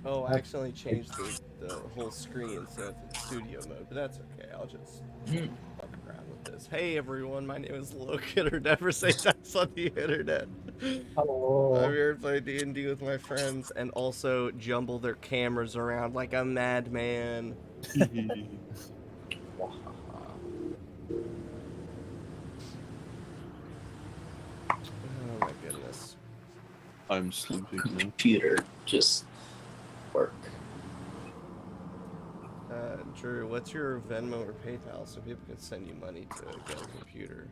Oh, I accidentally changed the whole screen instead of studio mode, but that's okay. I'll just fuck around with this. Hey everyone, my name is Logan, or never say that's on the internet. I'm Hello. here to play D&D with my friends and also jumble their cameras around like a madman. Oh my goodness. I'm sleeping now. Computer just work. Drew, what's your Venmo or PayPal so people can send you money to get a computer?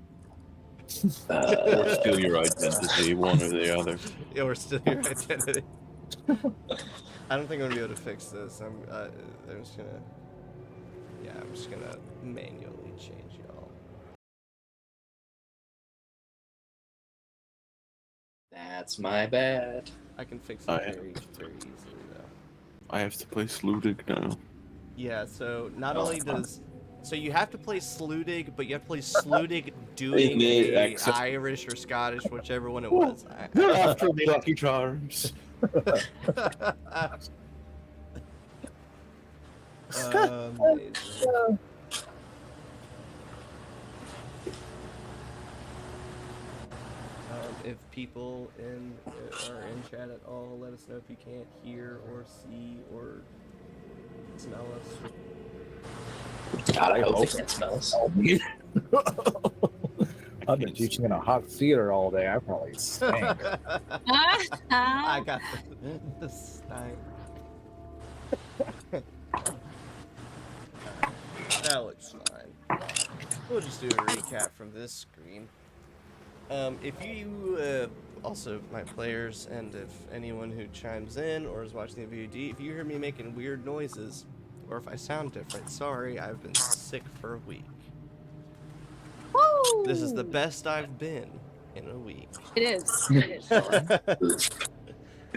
Or steal your identity, one or the other. Or steal your identity. I don't think I'm gonna be able to fix this. I'm just gonna, I'm just gonna manually change y'all. That's my bad. I can fix it very easily though. I have to play Sludig now. Yeah, so not only does... So you have to play Sludig, but you have to play Sludig doing a Irish or Scottish, whichever one it was. After me, Lucky Charms. Amazing. If people are in chat at all, let us know if you can't hear or see or smell us. God, I hope they can't smell us. I've been teaching in a hot theater all day. I probably stink. I got the stank. That looks fine. We'll just do a recap from this screen. If you, also my players, and if anyone who chimes in or is watching the VOD, if you hear me making weird noises, or if I sound different, sorry, I've been sick for a week. Woo! This is the best I've been in a week. It is. It is.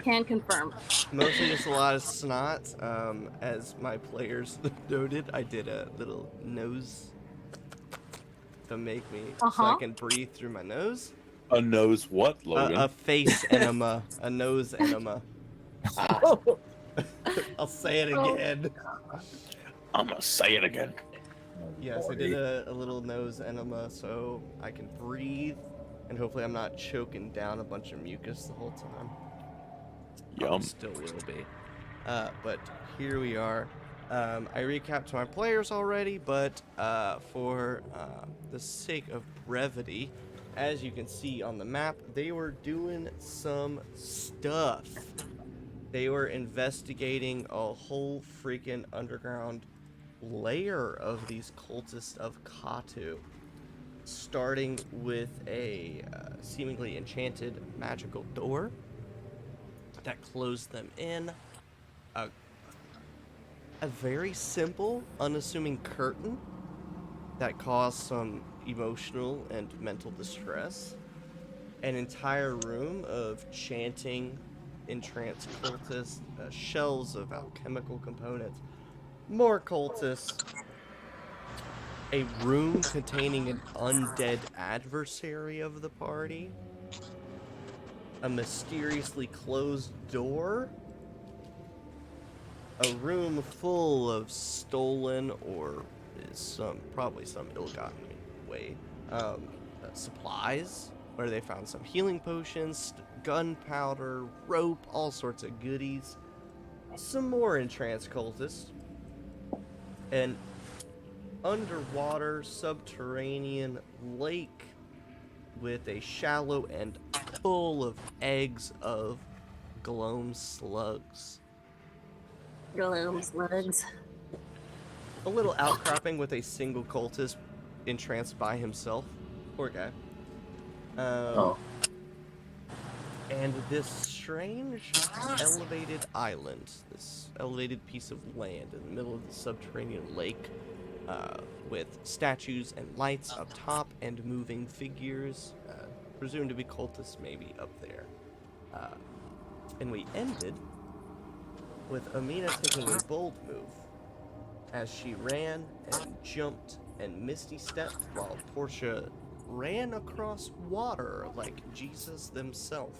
Can confirm. Mostly just a lot of snot. As my players noted, I did a little nose to make me so I can breathe through my nose. A nose what, Logan? A face enema. A nose enema. I'll say it again. I'm gonna say it again. Yes, I did a little nose enema so I can breathe, and hopefully I'm not choking down a bunch of mucus the whole time. Yum. Still will be. But here we are. I recapped to my players already, but for the sake of brevity, as you can see on the map, they were doing some stuff. They were investigating a whole freaking underground layer of these cultists of Qatu, starting with a seemingly enchanted magical door that closed them in, a very simple, unassuming curtain that caused some emotional and mental distress, an entire room of chanting, entranced cultists, shelves of alchemical components, more cultists, a room containing an undead adversary of the party, a mysteriously closed door, a room full of stolen or probably some ill-gotten way supplies, where they found some healing potions, gunpowder, rope, all sorts of goodies, some more entranced cultists, an underwater subterranean lake with a shallow end full of eggs of Gloam slugs. Gloam slugs. A little outcropping with a single cultist entranced by himself. Poor guy. And this strange elevated island, this elevated piece of land in the middle of the subterranean lake, with statues and lights up top and moving figures, presumed to be cultists maybe up there. And we ended with Amina taking a bold move as she ran and jumped and misty stepped while Portia ran across water like Jesus himself.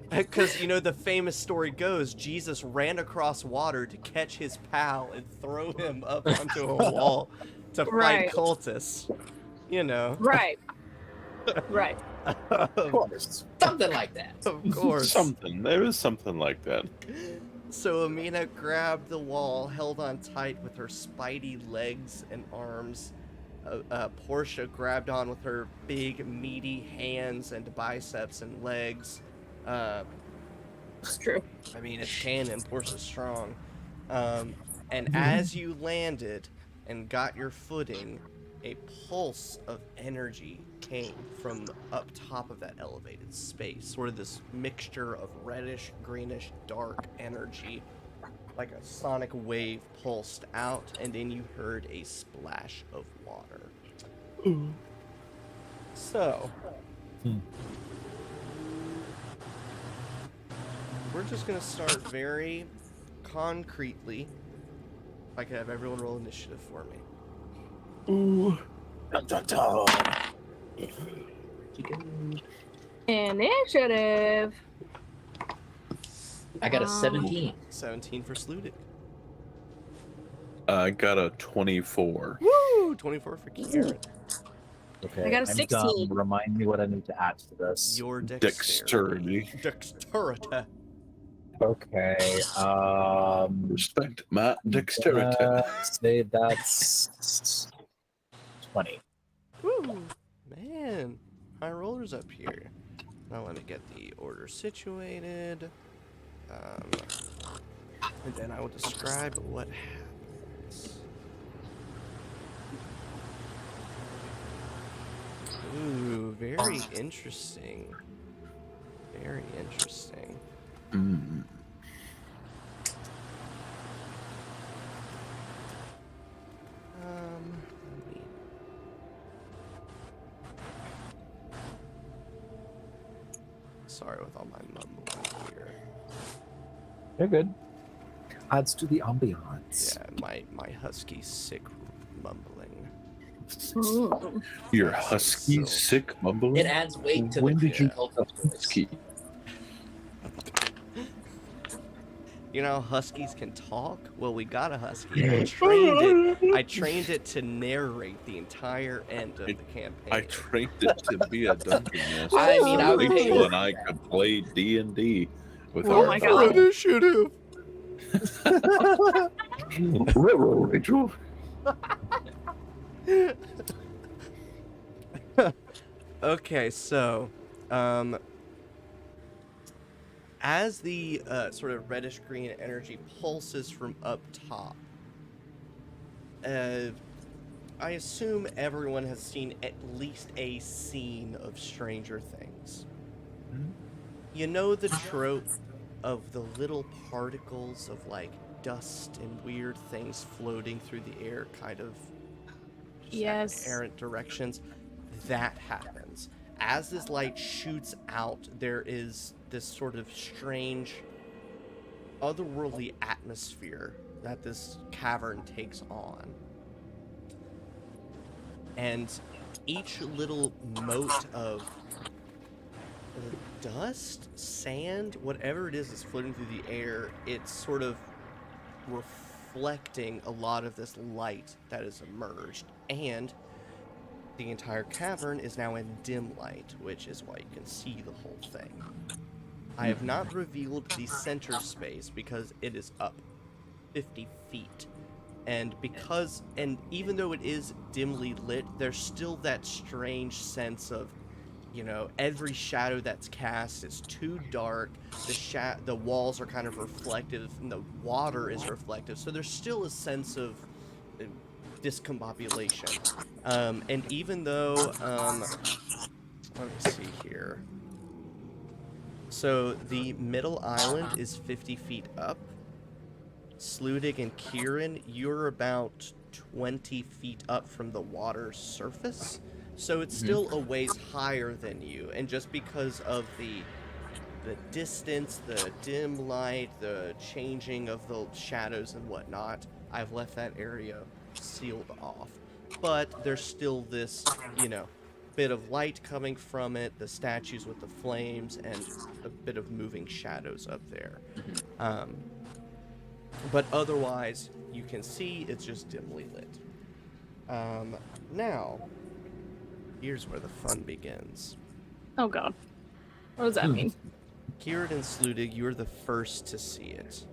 Because, you know, the famous story goes, Jesus ran across water to catch his pal and throw him up onto a wall to fight Right. cultists. You know. Right. Right. Of course. Something like that. Of course. Something. There is something like that. So Amina grabbed the wall, held on tight with her spidey legs and arms. Portia grabbed on with her big, meaty hands and biceps and legs. It's true. I mean, it's canon. Portia's strong. And as you landed and got your footing, a pulse of energy came from up top of that elevated space. Sort of this mixture of reddish, greenish, dark energy. Like a sonic wave pulsed out, and then you heard a splash of water. So, we're just gonna start very concretely. If I could have everyone roll initiative for me. Ooh. Dun, dun, dun. Initiative. I got a 17. 17 for Sludic. I got a 24. Woo! 24 for Kieran. Okay, I got a I'm 16. dumb. Remind me what I need to add to this. Your Dexterity. Dexterity. Okay. Respect my dexterity. Say that's 20. Woo! Man, high rollers up here. Now let me get the order situated. And then I will describe what happens. Ooh, very interesting. Very interesting. Mm. Let me... Sorry with all my mumbling here. You're good. Adds to the ambiance. Yeah, my husky sick mumbling. Ooh. Your Yes, husky, so- sick mumbling? It adds weight to When the did you cultist voice. husky? You know how huskies can talk? Well, we got a husky. And I trained it to narrate the entire end of the campaign. I trained it to be a dungeon master. I mean, I would pay Rachel for and I could play D&D with Oh our my For God. initiative. Rachel. Okay, so, as the sort of reddish green energy pulses from up top, I assume everyone has seen at least a scene of Stranger Things. You know the trope of the little particles of like dust and weird things floating through the air, kind of just at Yes. errant directions? That happens. As this light shoots out, there is this sort of strange, otherworldly atmosphere that this cavern takes on. And each little mote of dust, sand, whatever it is that's floating through the air, it's sort of reflecting a lot of this light that has emerged. And the entire cavern is now in dim light, which is why you can see the whole thing. I have not revealed the center space because it is up 50 feet. And even though it is dimly lit, there's still that strange sense of, you know, every shadow that's cast is too dark. The walls are kind of reflective, and the water is reflective. So there's still a sense of discombobulation. And even though, let me see here. So the middle island is 50 feet up. Sludig and Kieran, you're about 20 feet up from the water's surface. So it's still a ways higher than you. And just because of the distance, the dim light, the changing of the shadows and whatnot, I've left that area sealed off. But there's still this, you know, bit of light coming from it, the statues with the flames, and a bit of moving shadows up there. But otherwise, you can see it's just dimly lit. Now, here's where the fun begins. Oh god. What does that mean? Kieran and Sludig, you're the first to see it.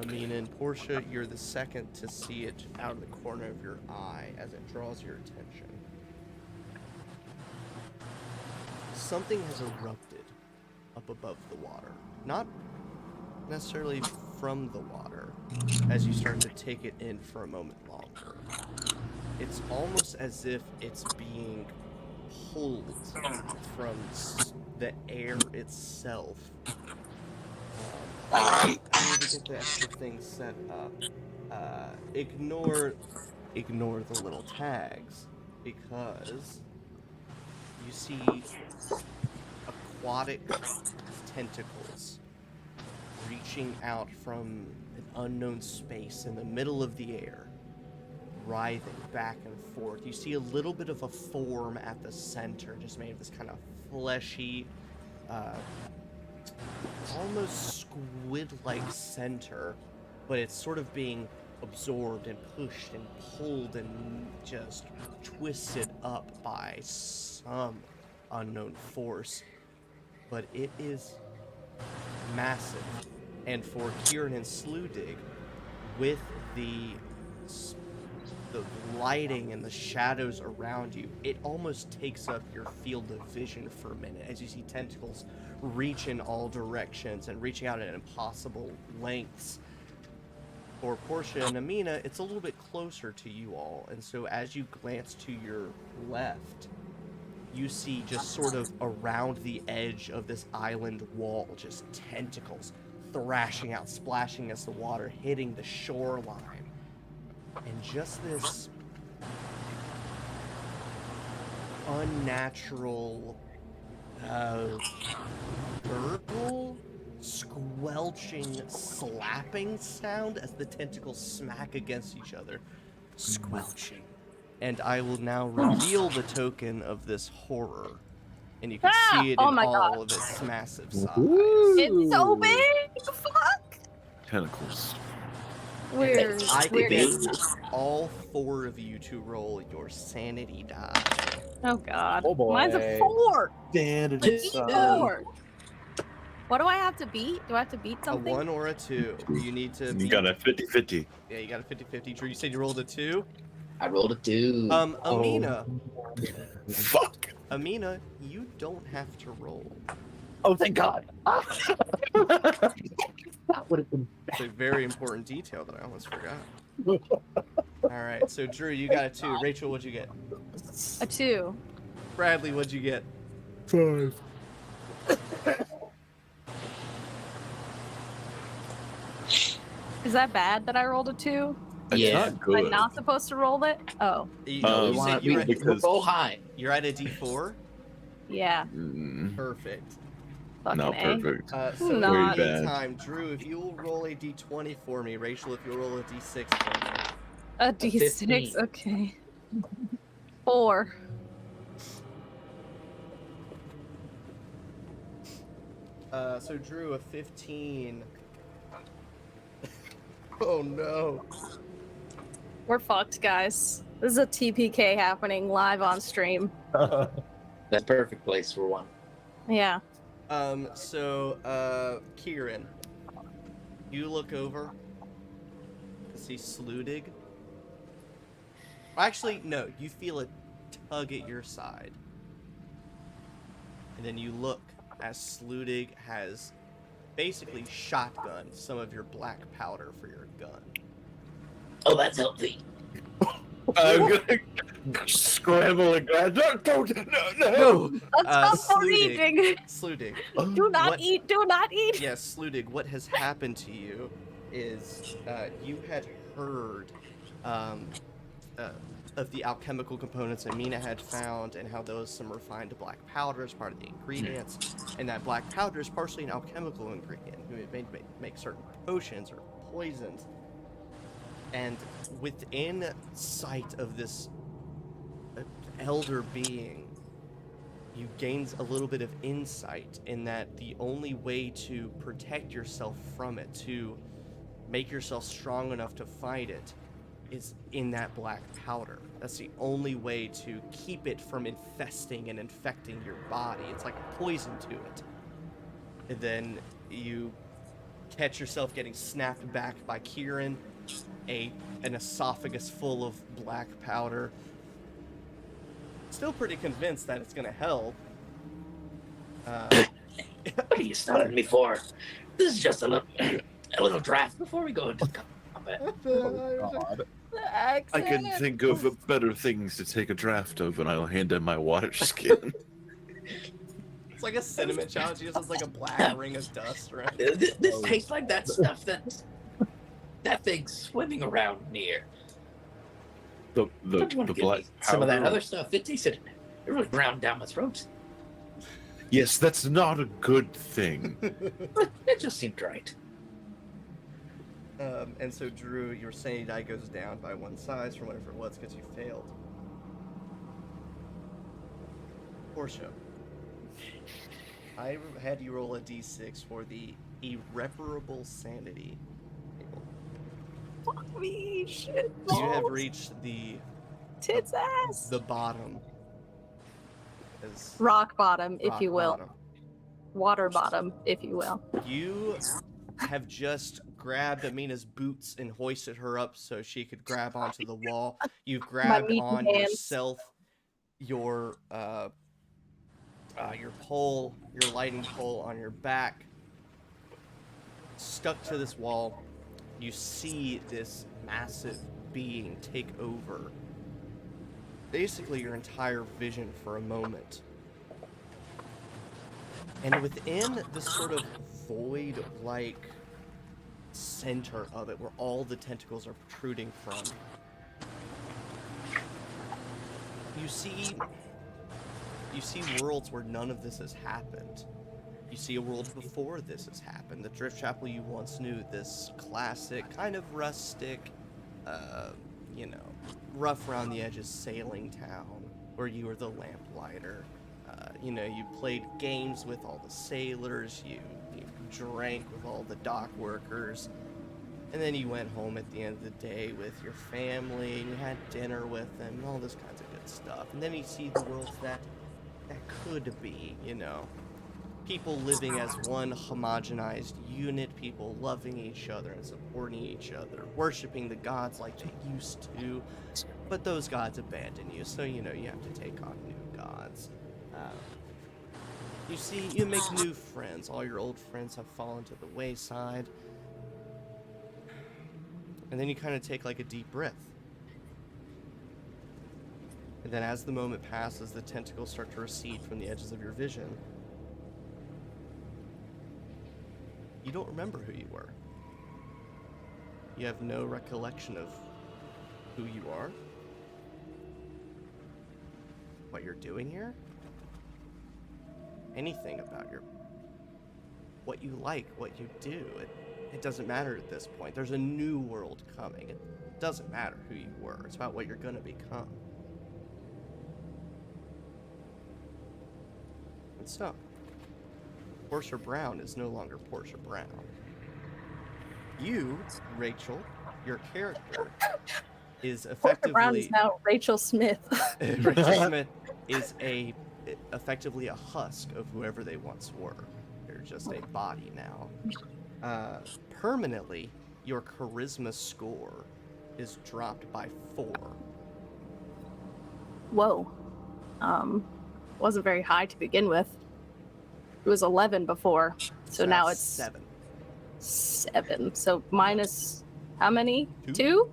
Amina and Portia, you're the second to see it out of the corner of your eye as it draws your attention. Something has erupted up above the water. Not necessarily from the water, as you start to take it in for a moment longer. It's almost as if it's being pulled from the air itself. I need to get the extra thing set up. Ignore the little tags, because you see aquatic tentacles reaching out from an unknown space in the middle of the air, writhing back and forth. You see a little bit of a form at the center, just made of this kind of fleshy, almost squid-like center, but it's sort of being absorbed and pushed and pulled and just twisted up by some unknown force. But it is massive. And for Kieran and Sludig, with the lighting and the shadows around you, it almost takes up your field of vision for a minute as you see tentacles reach in all directions and reaching out at impossible lengths. For Portia and Amina, it's a little bit closer to you all, and so as you glance to your left, you see just sort of around the edge of this island wall, just tentacles thrashing out, splashing against the water, hitting the shoreline. And just this unnatural gurgle, squelching, slapping sound as the tentacles smack against each other. Squelching. And I will now reveal the token of this horror. And you can see it in all of its massive size. It's so big! Fuck! Tentacles. Weird. I Weird. need all 4 of you to roll your sanity die. Oh god. Oh boy. Mine's a 4! Sanity Beat sucks. 4! What do I have to beat? Do I have to beat something? A 1 or a 2. You need to You beat... got a 50-50. Yeah, you got a 50-50. Drew, you said you rolled a 2? I rolled a 2. Amina. Fuck. Amina, you don't have to roll. Oh, thank God. That would have been It's a very important detail that I almost forgot. Alright, so Drew, you got a 2. Rachel, what'd you get? A 2. Bradley, what'd you get? 5. Is that bad that I rolled a 2? It's Yeah. not Am I good. not supposed to roll it? Oh, You We said we because- roll high. you're at a D4? yeah. Perfect. Fucking Not A. perfect. So in Not. the Very bad. meantime, Drew, if you will roll a D20 for me, Rachel, if you'll roll a D6 for me. A D6, 15. okay. 4. So Drew, a 15. Oh no. We're fucked, guys. This is a TPK happening live on stream. That's perfect place for one. Yeah. Kieran, you look over to see Sludig. Actually, no, you feel a tug at your side. And then you look as Sludig has basically shotgunned some of your black powder for your gun. Oh, that's healthy. I'm gonna scramble and grab. No. Stop eating! Sludig. Do not What- eat! Do not eat! Yes, Sludig, what has happened to you is you had heard of the alchemical components Amina had found and how those some refined black powder is part of the ingredients, and that black powder is partially an alchemical ingredient. It may make certain potions or poisons. And within sight of this elder being you gain a little bit of insight in that the only way to protect yourself from it, to make yourself strong enough to fight it, is in that black powder. That's the only way to keep it from infesting and infecting your body. It's like a poison to it. And then you catch yourself getting snapped back by Kieran, an esophagus full of black powder. Still pretty convinced that it's gonna help. What are you starting me for? This is just a little draft before we go into combat. Oh, God. I can think of better things to take a draft of, and I'll hand in my water skin. It's like a cinnamon challenge. He just has like a black ring of dust around. This tastes like that stuff that thing's swimming around near. The Don't you want to give black me some of that powder? other stuff? It tasted, it really ground down my throat. Yes, that's not a good thing. But it just seemed right. And so, Drew, your sanity die goes down by 1 size from whatever it was because you failed. Portia, I had you roll a d6 for the irreparable sanity. Fuck me, shit. You have balls. reached the Tits ass. bottom. As Rock bottom, if rock you will. bottom. Water bottom, if you will. You have just grabbed Amina's boots and hoisted her up so she could grab onto the wall. You've grabbed meaty on hands. yourself your pole, your lighting pole on your back, stuck to this wall. You see this massive being take over basically your entire vision for a moment. And within this sort of void-like center of it, where all the tentacles are protruding from, you see worlds where none of this has happened. You see a world before this has happened. The Driftchapel you once knew, this classic, kind of rustic, rough around the edges sailing town, where you were the lamplighter. You played games with all the sailors, you drank with all the dock workers, and then you went home at the end of the day with your family, and you had dinner with them, and all this kinds of good stuff. And then you see the world that could be, people living as one homogenized unit, people loving each other and supporting each other, worshiping the gods like they used to, but those gods abandon you, so you have to take on new gods. You make new friends. All your old friends have fallen to the wayside. And then you kind of take like a deep breath. And then as the moment passes, the tentacles start to recede from the edges of your vision. You don't remember who you were. You have no recollection of who you are, what you're doing here, anything about what you like, what you do. It doesn't matter at this point. There's a new world coming. It doesn't matter who you were. It's about what you're gonna become. And so, Portia Brown is no longer Portia Brown. You, Rachel, your character, is Portia Brown effectively is now Rachel Smith. Rachel Smith is effectively a husk of whoever they once were. They're just a body now. Permanently, your charisma score is dropped by 4. Whoa. Wasn't very high to begin with. It was 11 before, so now that's it's 7. 7. So minus how many? 2? 2?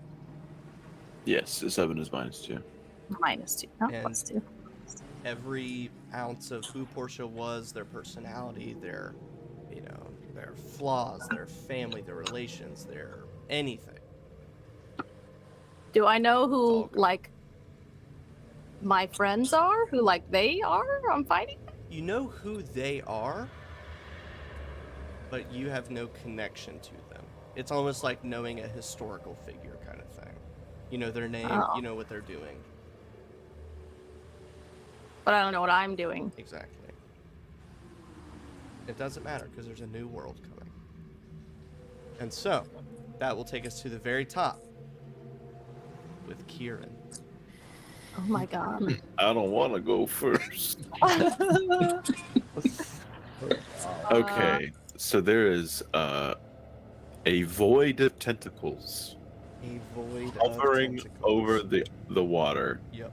Yes, a 7 is -2. Minus 2. No, And- plus 2. Every ounce of who Portia was, their personality, their flaws, their family, their relations, their anything. Do I know all who, gone. like, my friends are? Who, like, they are? I'm fighting? You know who they are, but you have no connection to them. It's almost like knowing a historical figure kind of thing. You know their name, Oh. you know what they're doing. But I don't know what I'm doing. Exactly. It doesn't matter because there's a new world coming. And so, that will take us to the very top with Kieran. Oh my god. I don't want to go first. Okay, so there is a void of tentacles A void hovering of tentacles. over the water. Yep.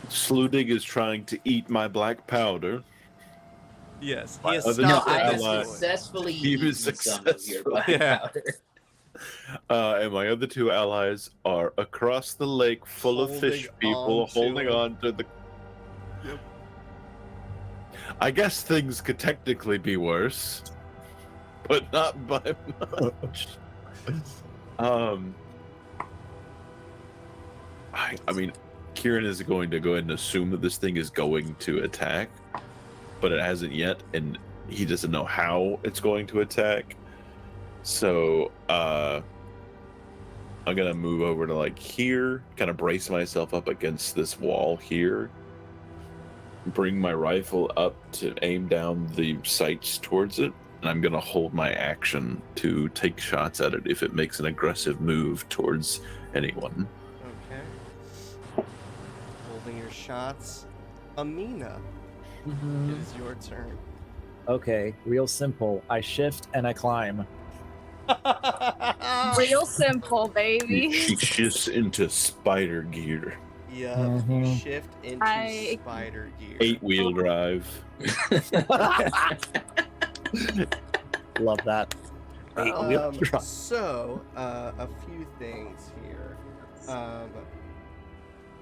Sludig is trying to eat my black powder. Yes, My he has other stopped No, at I this have point. successfully He eaten was some of your black Yeah. powder. And my other two allies are across the lake, full of fish Holding people, on to holding it. on to the. Yep. I guess things could technically be worse, but not by much. I mean, Kieran is going to go ahead and assume that this thing is going to attack, but it hasn't yet, and he doesn't know how it's going to attack. So, I'm gonna move over to like here, kind of brace myself up against this wall here, bring my rifle up to aim down the sights towards it, and I'm gonna hold my action to take shots at it if it makes an aggressive move towards anyone. Okay. Holding your shots. Amina, it is your turn. Okay, real simple. I shift and I climb. Real simple, baby. She shifts into spider gear, Yep, Mhm. you shift into I- spider gear. 8-wheel drive. Love that. Eight-wheel drive. So, a few things here.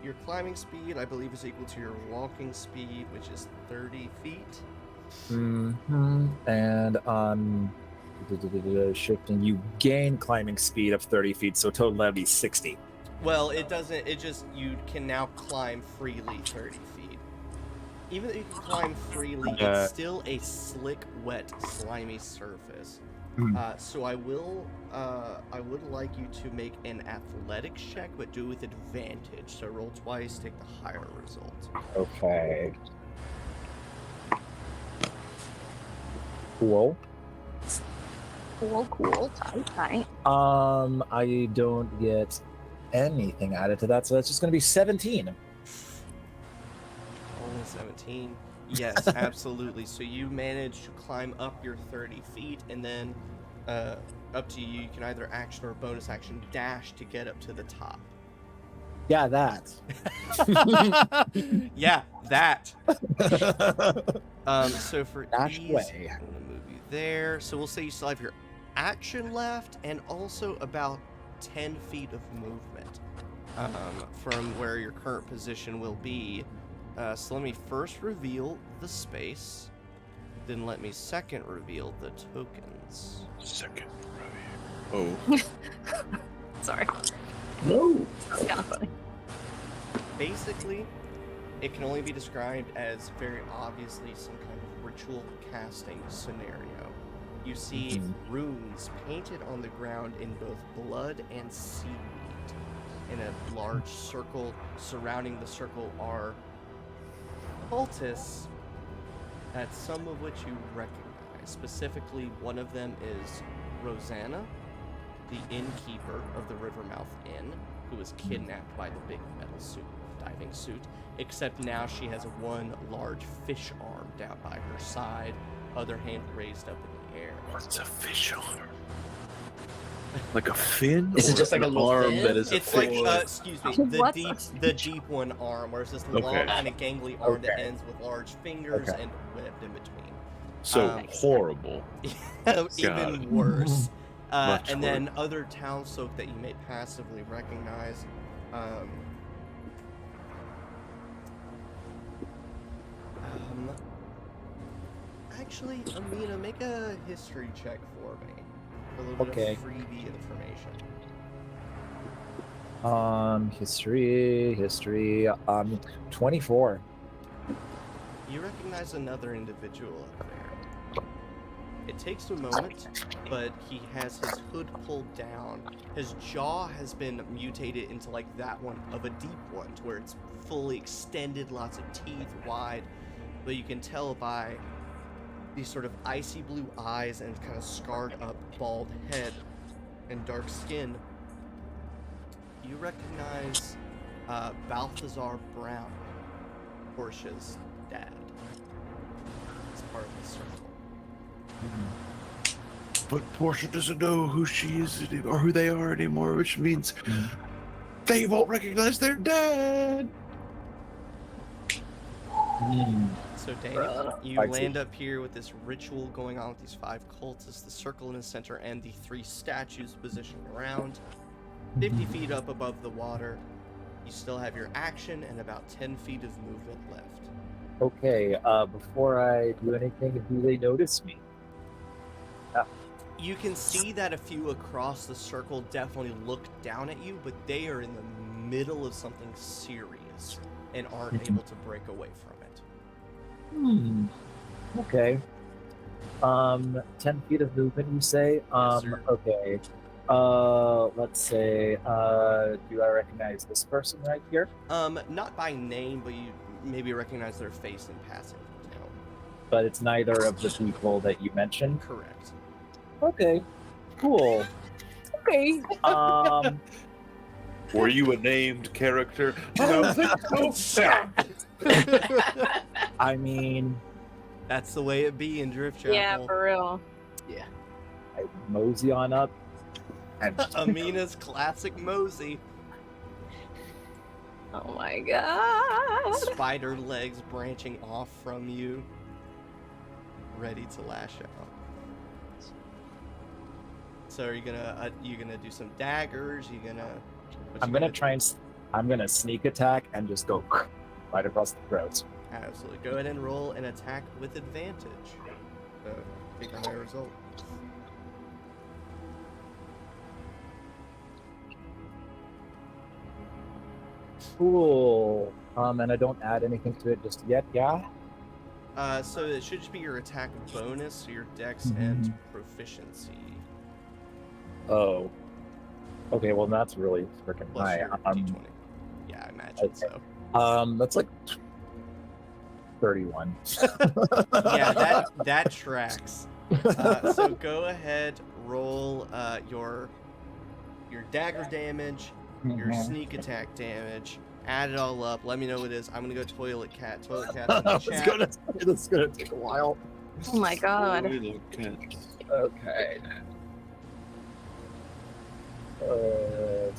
Your climbing speed, I believe, is equal to your walking speed, which is 30 feet. And on shifting, you gain climbing speed of 30 feet, so total that'd be 60. Well, it doesn't, it just, you can now climb freely 30 feet. Even though you can climb freely, it's still a slick, wet, slimy surface. So I would like you to make an athletics check, but do it with advantage. So roll twice, take the higher result. Okay. Cool. Cool. Tight. I don't get anything added to that, so that's just going to be 17. Only 17. Yes, absolutely. So you manage to climb up your 30 feet, and then up to you. You can either action or bonus action dash to get up to the top. Yeah, that. Yeah, that. So for Dash ease, away. I'm gonna move you there. So we'll say you still have your action left, and also about 10 feet of movement from where your current position will be. So let me first reveal the space, then let me second reveal the tokens. Second review. Oh. Sorry. No. That's kind of funny. Basically, it can only be described as very obviously some kind of ritual casting scenario. You see runes painted on the ground in both blood and seaweed. In a large circle, surrounding the circle are cultists, that some of which you recognize. Specifically, one of them is Rosanna, the innkeeper of the Rivermouth Inn, who was kidnapped by the big metal suit, diving suit, except now she has one large fish arm down by her side, other hand raised up in the air. What's a fish arm? Like a fin? Is it or just like an a little arm fin? that is a It's like, fish? excuse me, What the deep one arm, where it's this long Okay. kind of gangly arm that Okay. ends with large fingers Okay. and webbed in between. So horrible. Even worse. Much And then other townsfolk that you may passively recognize. Actually, Amina, make a history check for me. A little bit Okay. of freebie information. History. 24. You recognize another individual up there. It takes a moment, but he has his hood pulled down. His jaw has been mutated into like that one of a deep one, to where it's fully extended, lots of teeth, wide. But you can tell by these sort of icy blue eyes and kind of scarred up bald head and dark skin. You recognize Balthazar Brown, Portia's dad. He's part of the circle. But Portia doesn't know who she is or who they are anymore, which means they won't recognize their dad. So Danny, you land up here with this ritual going on with these 5 cultists, the circle in the center, and the 3 statues positioned around. 50 feet up above the water. You still have your action and about 10 feet of movement left. Okay, before I do anything, do they notice me? You can see that a few across the circle definitely look down at you, but they are in the middle of something serious and aren't able to break away from it. Okay. 10 feet of movement, you say? Yes, sir. Okay. Let's say, do I recognize this person right here? Not by name, but you maybe recognize their face in passing from town. But it's neither of the people that you mentioned? Correct. Okay. Cool. Okay. Were you a named character? No, I mean, That's the way it be in Driftchapel. Yeah, for real. I mosey on up. And Amina's classic mosey. Oh my god. Spider legs branching off from you, ready to lash out. So are you gonna do some daggers? I'm gonna sneak attack and just go right across the throat. Absolutely. Go ahead and roll an attack with advantage. Pick a higher result. Cool. And I don't add anything to it just yet, yeah? So it should just be your attack bonus, so your dex and proficiency. Oh. Okay, well that's really freaking Plus high. your d20. Yeah, I imagine so. That's like 31. Yeah, that tracks. So go ahead, roll your dagger damage, your sneak attack damage, add it all up. Let me know what it is. I'm gonna go toilet cat. Toilet cat. In the chat. It's gonna take a while. Oh my god. Okay. Oh,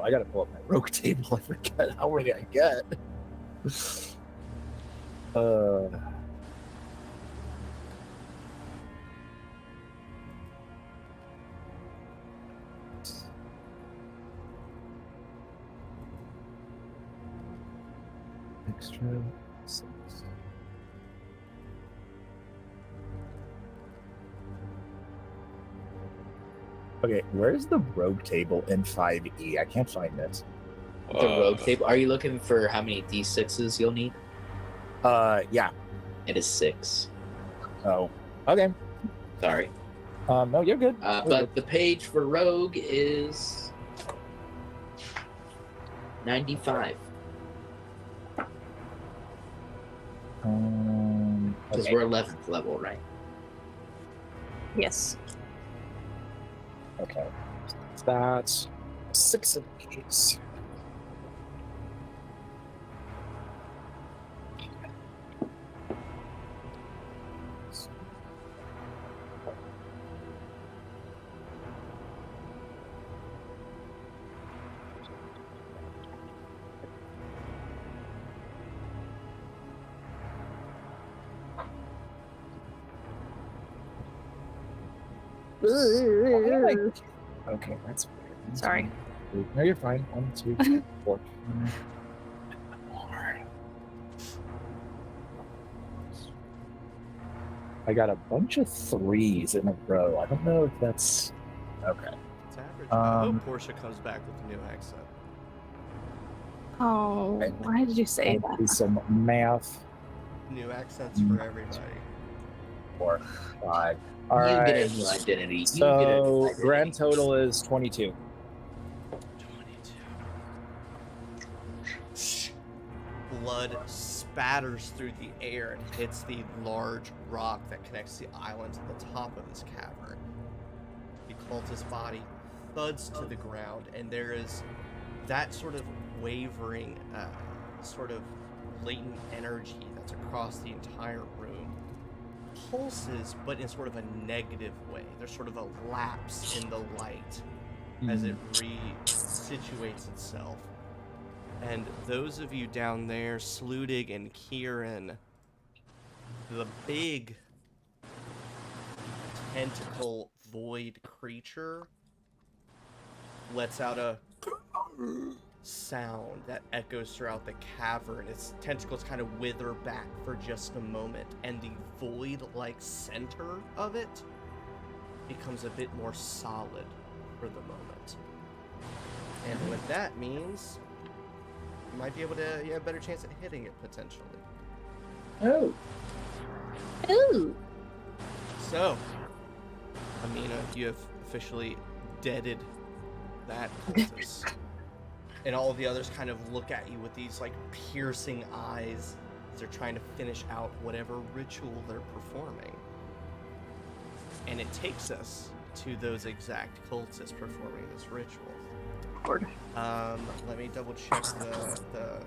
I gotta pull up my rogue table. I forget how many I get. Extra 6. Okay, where's the rogue table in 5e? I can't find it. The rogue table. Are you looking for how many d6s you'll need? Yeah. It is 6. Oh, okay. Sorry. No, you're good. But the page for rogue is 95. Because Okay. we're 11th level, right? Yes. Okay. That's 6 of these. Okay, that's weird. Sorry. No, you're fine. 1, 2, 3, 4. I got a bunch of 3s in a row. I don't know if that's okay. It's average. I hope Portia comes back with a new accent. Oh, why did you say Do that? some math. New accents for everybody. 4, 5. All you right. get a new identity. You get a new So identity. grand total is 22. 22. Blood spatters through the air and hits the large rock that connects the island to the top of this cavern. The cultist's body thuds to the ground, and there is that sort of wavering, sort of latent energy that's across the entire room. Pulses, but in sort of a negative way. There's sort of a lapse in the light as it resituates itself. And those of you down there, Sludig and Kieran, the big tentacle void creature lets out a sound that echoes throughout the cavern. Its tentacles kind of wither back for just a moment, and the void-like center of it becomes a bit more solid for the moment. And what that means, you might be able to, you have a better chance at hitting it, potentially. Oh. Ooh. So, Amina, you have officially deaded that cultist. And all of the others kind of look at you with these, like, piercing eyes as they're trying to finish out whatever ritual they're performing. And it takes us to those exact cultists performing this ritual. Lord. Let me double check the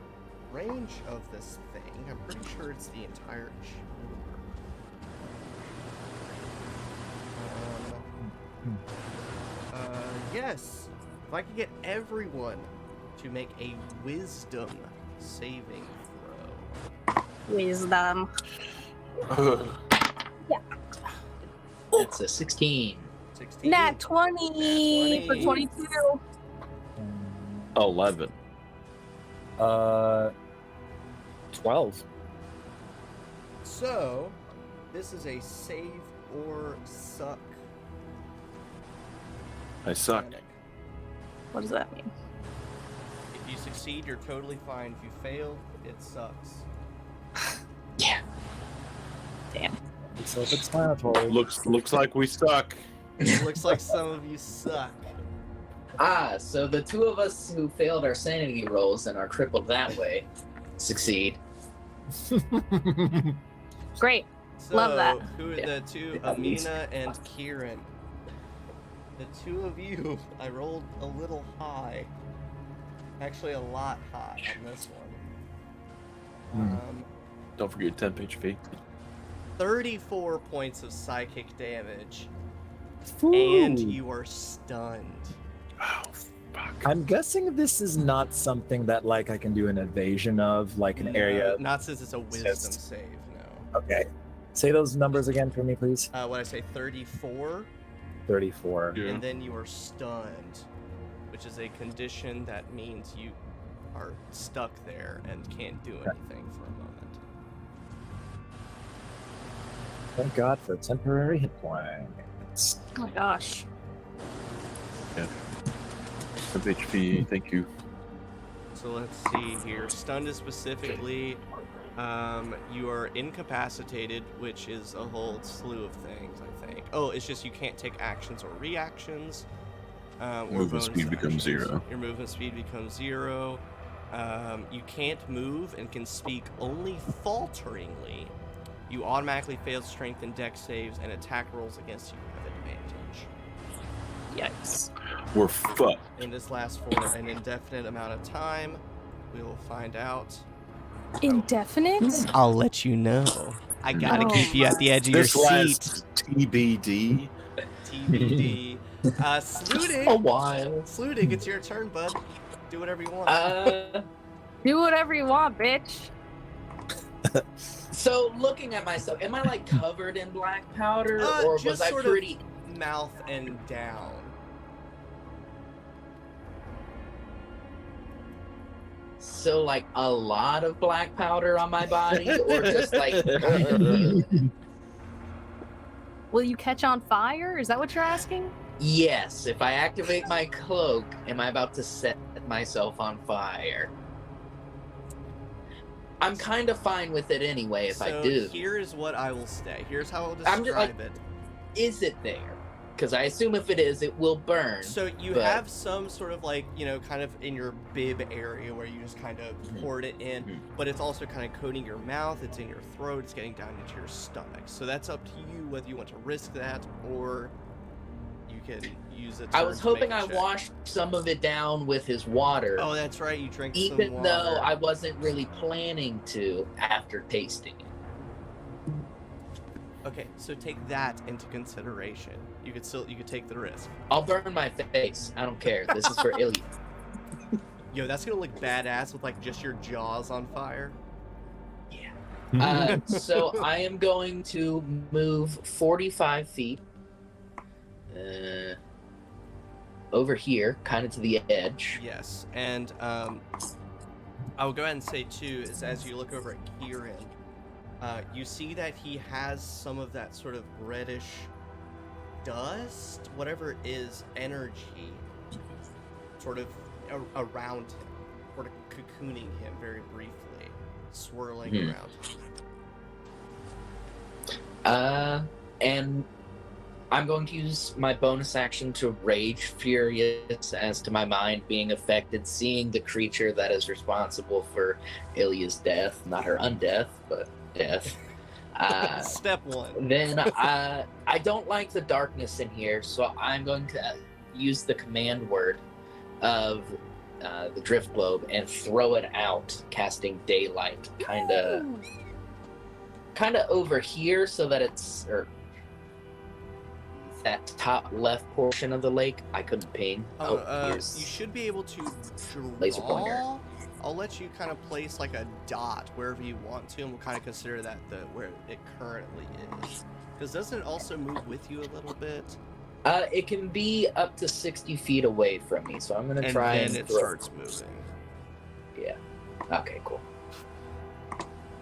range of this thing. I'm pretty sure it's the entire chamber. Yes. If I could get everyone to make a wisdom saving throw. Wisdom. It's a 16. 16. Nat 20 for 20. 22. 11. 12. So, this is a save or suck. I suck. mechanic. What does that mean? If you succeed, you're totally fine. If you fail, it sucks. Yeah. Damn. Self-explanatory. Looks like we suck. Looks like some of you suck. Ah, so the two of us who failed our sanity rolls and are crippled that way succeed. Great. So, Love that. who are Yeah. the two, Yeah, these- Amina and Kieran? The two of you, I rolled a little high. Actually, a lot high on this one. Don't forget 10-page fee. 34 points of psychic damage, Ooh. and you are stunned. Oh, fuck. I'm guessing this is not something that like I can do an evasion of, like an No, area. Not since it's a wisdom Just- save, no. Okay. Say those numbers again for me, please. What I say, 34, 34. Yeah. and then you are stunned, which is a condition that means you are stuck there and can't do anything for a moment. Thank God for temporary hit points. Oh my gosh. 10-page fee, thank you. So let's see here. Stunned is specifically, you are incapacitated, which is a whole slew of things, I think. Oh, it's just you can't take actions or reactions. Or Movement bonus speed becomes actions. 0. Your movement speed becomes 0. You can't move and can speak only falteringly. You automatically fail strength and dex saves, and attack rolls against you have advantage. Yikes. We're fucked. And this lasts for an indefinite amount of time. We will find out. Indefinite? I'll let you know. I gotta Oh keep you at the edge of This your last seat. TBD. TBD. A Sludig. while. Sludig, it's your turn, bud. Do whatever you want. Do whatever you want, bitch. So looking at myself, am I like covered in black powder, or was just I sort pretty? of mouth and down. So like a lot of black powder on my body, or just like kind of few? Will you catch on fire? Is that what you're asking? Yes. If I activate my cloak, am I about to set myself on fire? I'm kind of fine with it anyway if I do. Here is what I will say. Here's how I'll I'm just describe it. Is it there? Because I assume if it is, it will burn. So you have some sort of like, kind of in your bib area where you just kind of poured it in, but it's also kind of coating your mouth, it's in your throat, it's getting down into your stomach. So that's up to you whether you want to risk that or you can use it. I was hoping I washed some of it down with his water. Oh, that's right, you drank some water. Even though I wasn't really planning to after tasting it. Okay, so take that into consideration. You could take the risk. I'll burn my face. I don't care. This is for Ilya. Yo, that's gonna look badass with like just your jaws on fire. Yeah. So I am going to move 45 feet over here, kind of to the edge. Yes, and I will go ahead and say too, is as you look over at Kieran, you see that he has some of that sort of reddish dust, whatever it is, energy, sort of around him, sort of cocooning him very briefly, swirling around him. And I'm going to use my bonus action to rage furious as to my mind being affected, seeing the creature that is responsible for Ilya's death, not her undeath, but death. Step one. Then I don't like the darkness in here, so I'm going to use the command word of the drift globe and throw it out, casting daylight, kind of over here, so that it's that top left portion of the lake. I couldn't ping. You should be able to draw. Laser pointer. I'll let you kind of place like a dot wherever you want to, and we'll kind of consider that where it currently is. Because doesn't it also move with you a little bit? It can be up to 60 feet away from me, so I'm gonna try and it starts moving. Yeah. Okay. Cool.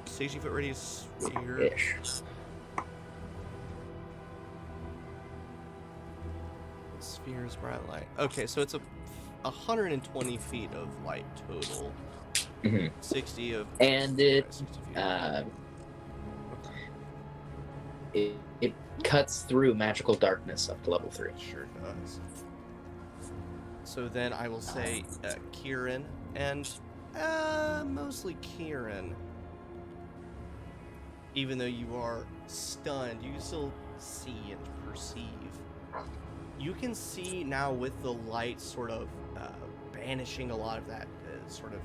60-foot radius sphere. Ish. Sphere is bright light. Okay, so it's 120 feet of light total. 60 of. And it it cuts through magical darkness up to level 3. It sure does. So then I will say Kieran, and mostly Kieran. Even though you are stunned, you can still see and perceive. You can see now with the light sort of banishing a lot of that sort of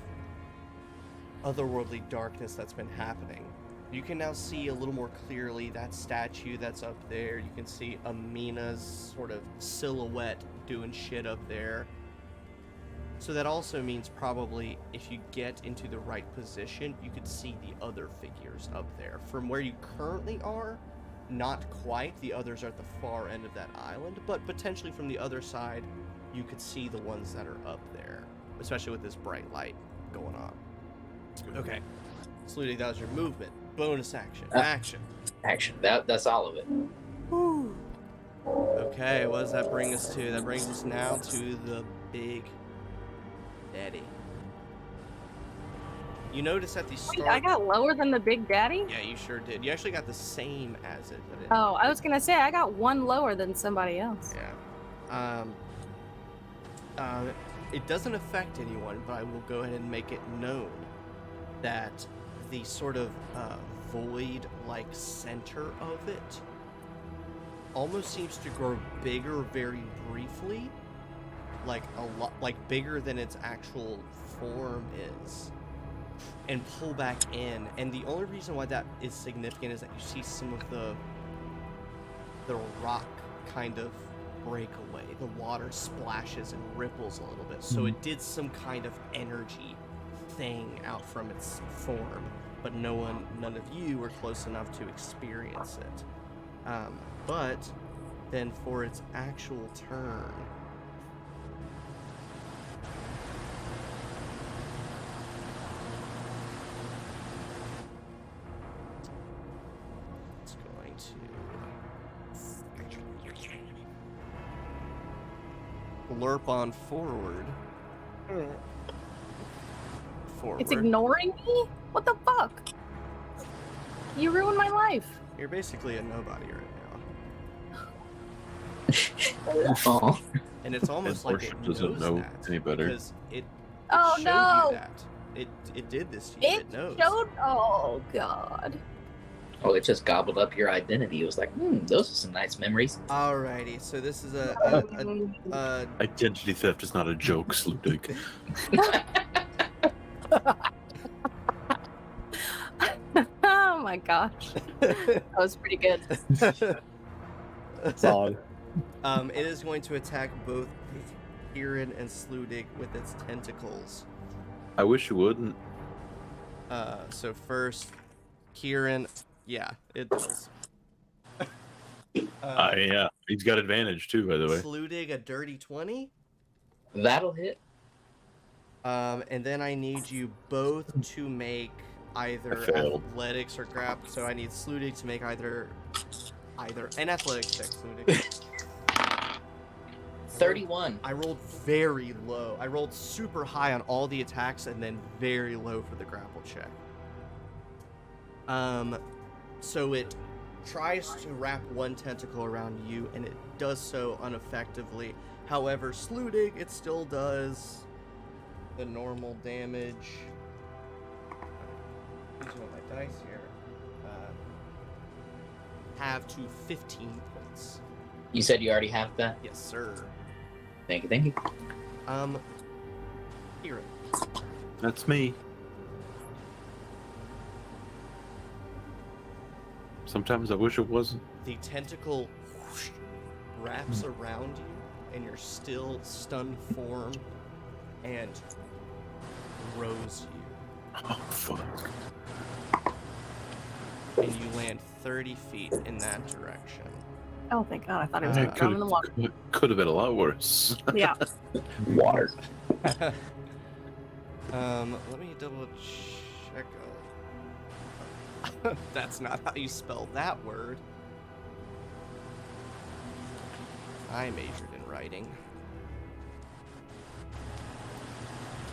otherworldly darkness that's been happening. You can now see a little more clearly that statue that's up there. You can see Amina's sort of silhouette doing shit up there. So that also means probably if you get into the right position, you could see the other figures up there. From where you currently are, not quite. The others are at the far end of that island, but potentially from the other side, you could see the ones that are up there, especially with this bright light going on. Okay. Saluting, that was your movement. Bonus action. Action. That's all of it. Whew. Okay, what does that bring us to? That brings us now to the Big Daddy. You notice at the start... Wait, I got lower than the Big Daddy? Yeah, you sure did. You actually got the same as it. But Oh, I was gonna say, I got one lower than somebody else. Yeah. It doesn't affect anyone, but I will go ahead and make it known that the sort of void-like center of it almost seems to grow bigger very briefly, like a lot, like bigger than its actual form is, and pull back in. And the only reason why that is significant is that you see some of the rock kind of break away. The water splashes and ripples a little bit. So it did some kind of energy thing out from its form, but none of you were close enough to experience it. But then for its actual turn, it's going to lurp on forward. It's ignoring me? What the fuck? You ruined my life. You're basically a nobody right now. Oh, And it's almost like it doesn't knows know that any better. because it Oh, showed no. you that. It did this to you. It It knows. showed. Oh god. oh, it just gobbled up your identity. It was like, those are some nice memories. Alrighty, so this is a Identity theft is not a joke, Sludig. Oh my gosh. That was pretty good. Solid. It is going to attack both Kieran and Sludig with its tentacles. I wish you wouldn't. So first, Kieran, yeah, it does. Yeah, he's got advantage too, by the way. Sludig a dirty 20. That'll hit. And then I need you both to make either I failed. athletics or grab. So I need Sludig to make either an athletics check, Sludig. 31. I rolled very low. I rolled super high on all the attacks and then very low for the grapple check. So it tries to wrap one tentacle around you and it does so ineffectively. However, Sludig, it still does the normal damage. Using all my dice here. Have to 15 points. You said you already have that? Yes, sir. Thank you, thank you. Kieran. That's me. Sometimes I wish it wasn't. The tentacle whoosh, wraps around you, and you're still stunned form, and throws you. Oh, fuck. And you land 30 feet in that direction. Oh thank god, I thought it was Yeah, down in the water. Could have been a lot worse. Yeah. Water. Let me double check. That's not how you spell that word. I majored in writing.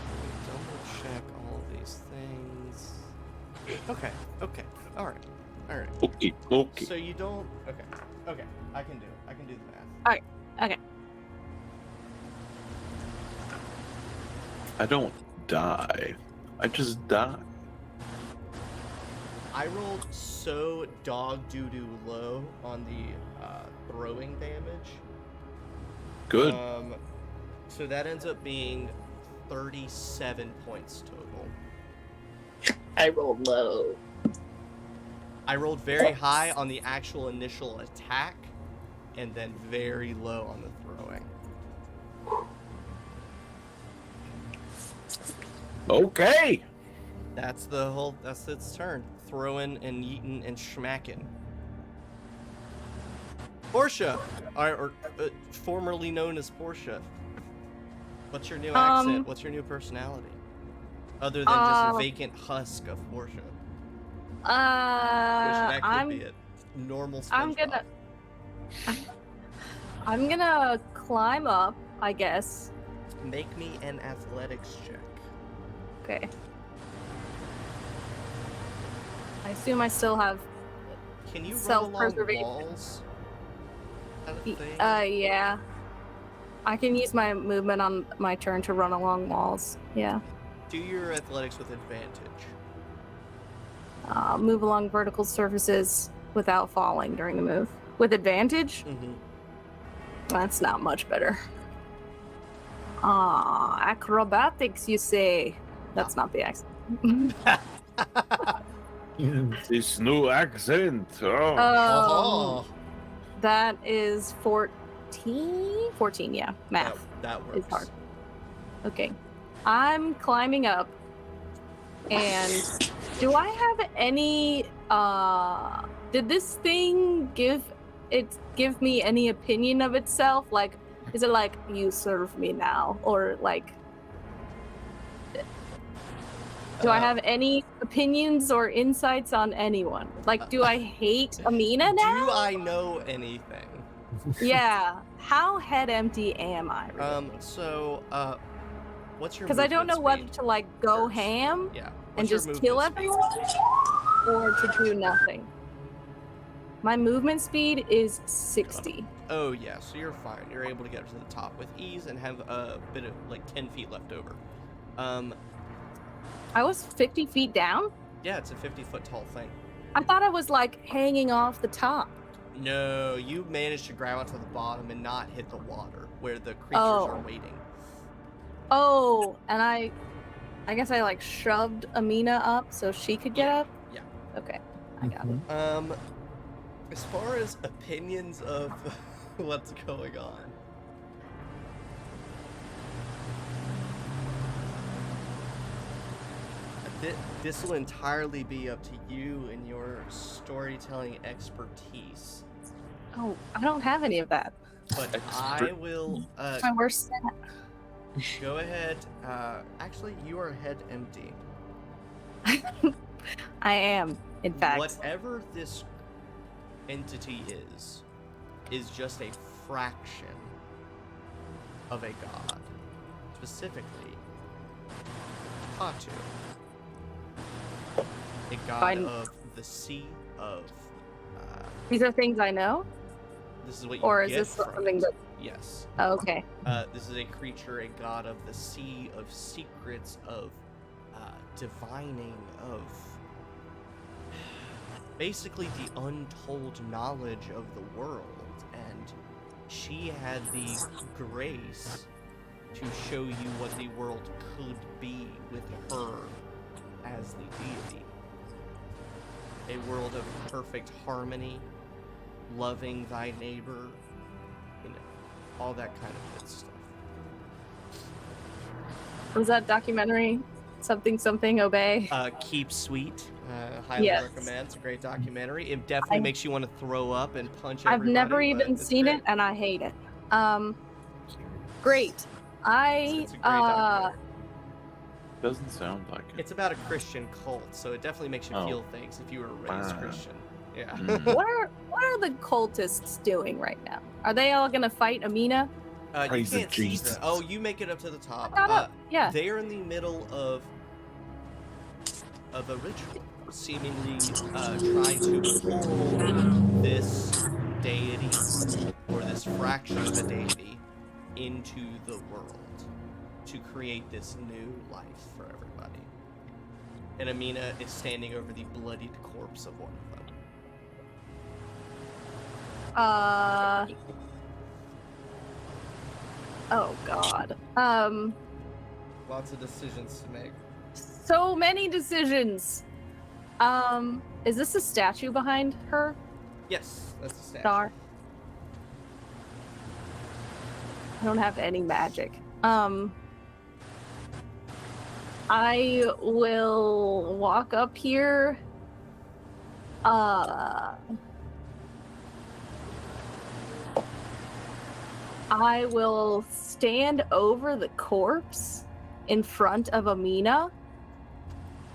Let me double check all of these things. Okay, alright. Okay. So you don't. Okay. I can do it. I can do the math. Okay. I don't die. I just die. I rolled so dog doo-doo low on the throwing damage. Good. So that ends up being 37 points total. I rolled low. I rolled very high on the actual initial attack, and then very low on the throwing. Okay. That's its turn. Throwing and yeeting and schmacking. Portia, or formerly known as Portia. What's your new accent? What's your new personality? Other than just vacant husk of Portia. Which that could be it. Normal SpongeBob. I'm gonna climb up, I guess. Make me an athletics check. Okay. I assume I still have Can you run along self-preservation. walls? Kind of thing? Yeah. I can use my movement on my turn to run along walls. Yeah. Do your athletics with advantage. Move along vertical surfaces without falling during the move. With advantage? Mm-hmm. That's not much better. Acrobatics, you say? That's not the accent. This new accent. Oh. Oh, That is 14? 14, yeah. Math that works. is hard. Okay. I'm climbing up. And do I have any did this thing give me any opinion of itself? Like, is it like, you serve me now? Or like, do I have any opinions or insights on anyone? Like, do I hate Amina now? Do I know anything? Yeah. How head empty am I? Really? What's your? Because I don't know movement whether speed to like go first? ham Yeah. and What's your just kill movement speed? everyone, or to do nothing. My movement speed is 60. Oh yeah, so you're fine. You're able to get to the top with ease and have a bit of like 10 feet left over. I was 50 feet down? Yeah, it's a 50-foot tall thing. I thought I was like hanging off the top. No, you managed to grab onto the bottom and not hit the water where the creatures Oh. are waiting. Oh, and I guess I like shoved Amina up so she could get up? Yeah. Okay, I got it. As far as opinions of what's going on, this will entirely be up to you and your storytelling expertise. Oh, I don't have any of that. But I will My worst stat. go ahead. Actually, you are head empty. I am, in fact. Whatever this entity is just a fraction of a god. Specifically, Qatu. A god Fine. of the sea, of... These are things I know? this is what you Or is get this from something it. that... Yes. Oh, okay. This is a creature, a god of the sea, of secrets, of divining, of basically the untold knowledge of the world. And she had the grace to show you what the world could be with her as the deity. A world of perfect harmony, loving thy neighbor, you know, all that kind of good stuff. Was that documentary? Something, obey? Keep Sweet, highly Yes. recommend. It's a great documentary. It definitely makes you want to throw up and punch I've everybody. never but even it's seen great. it, and I hate it. Great. It's a great documentary. Doesn't sound like it. It's about a Christian cult, so it definitely makes you Oh. feel things if you were raised Wow. Christian. Yeah. Mm. what are the cultists doing right now? Are they all gonna fight Amina? You Praise the can't see Jesus. them. Oh, you make it up to the top. I got up. Yeah. They are in the middle of a ritual, seemingly trying to pull this deity or this fraction of a deity into the world to create this new life for everybody. And Amina is standing over the bloodied corpse of one of them. Oh God. Lots of decisions to make. So many decisions. Is this a statue behind her? Yes, that's a statue. Star. I don't have any magic. I will walk up here. I will stand over the corpse in front of Amina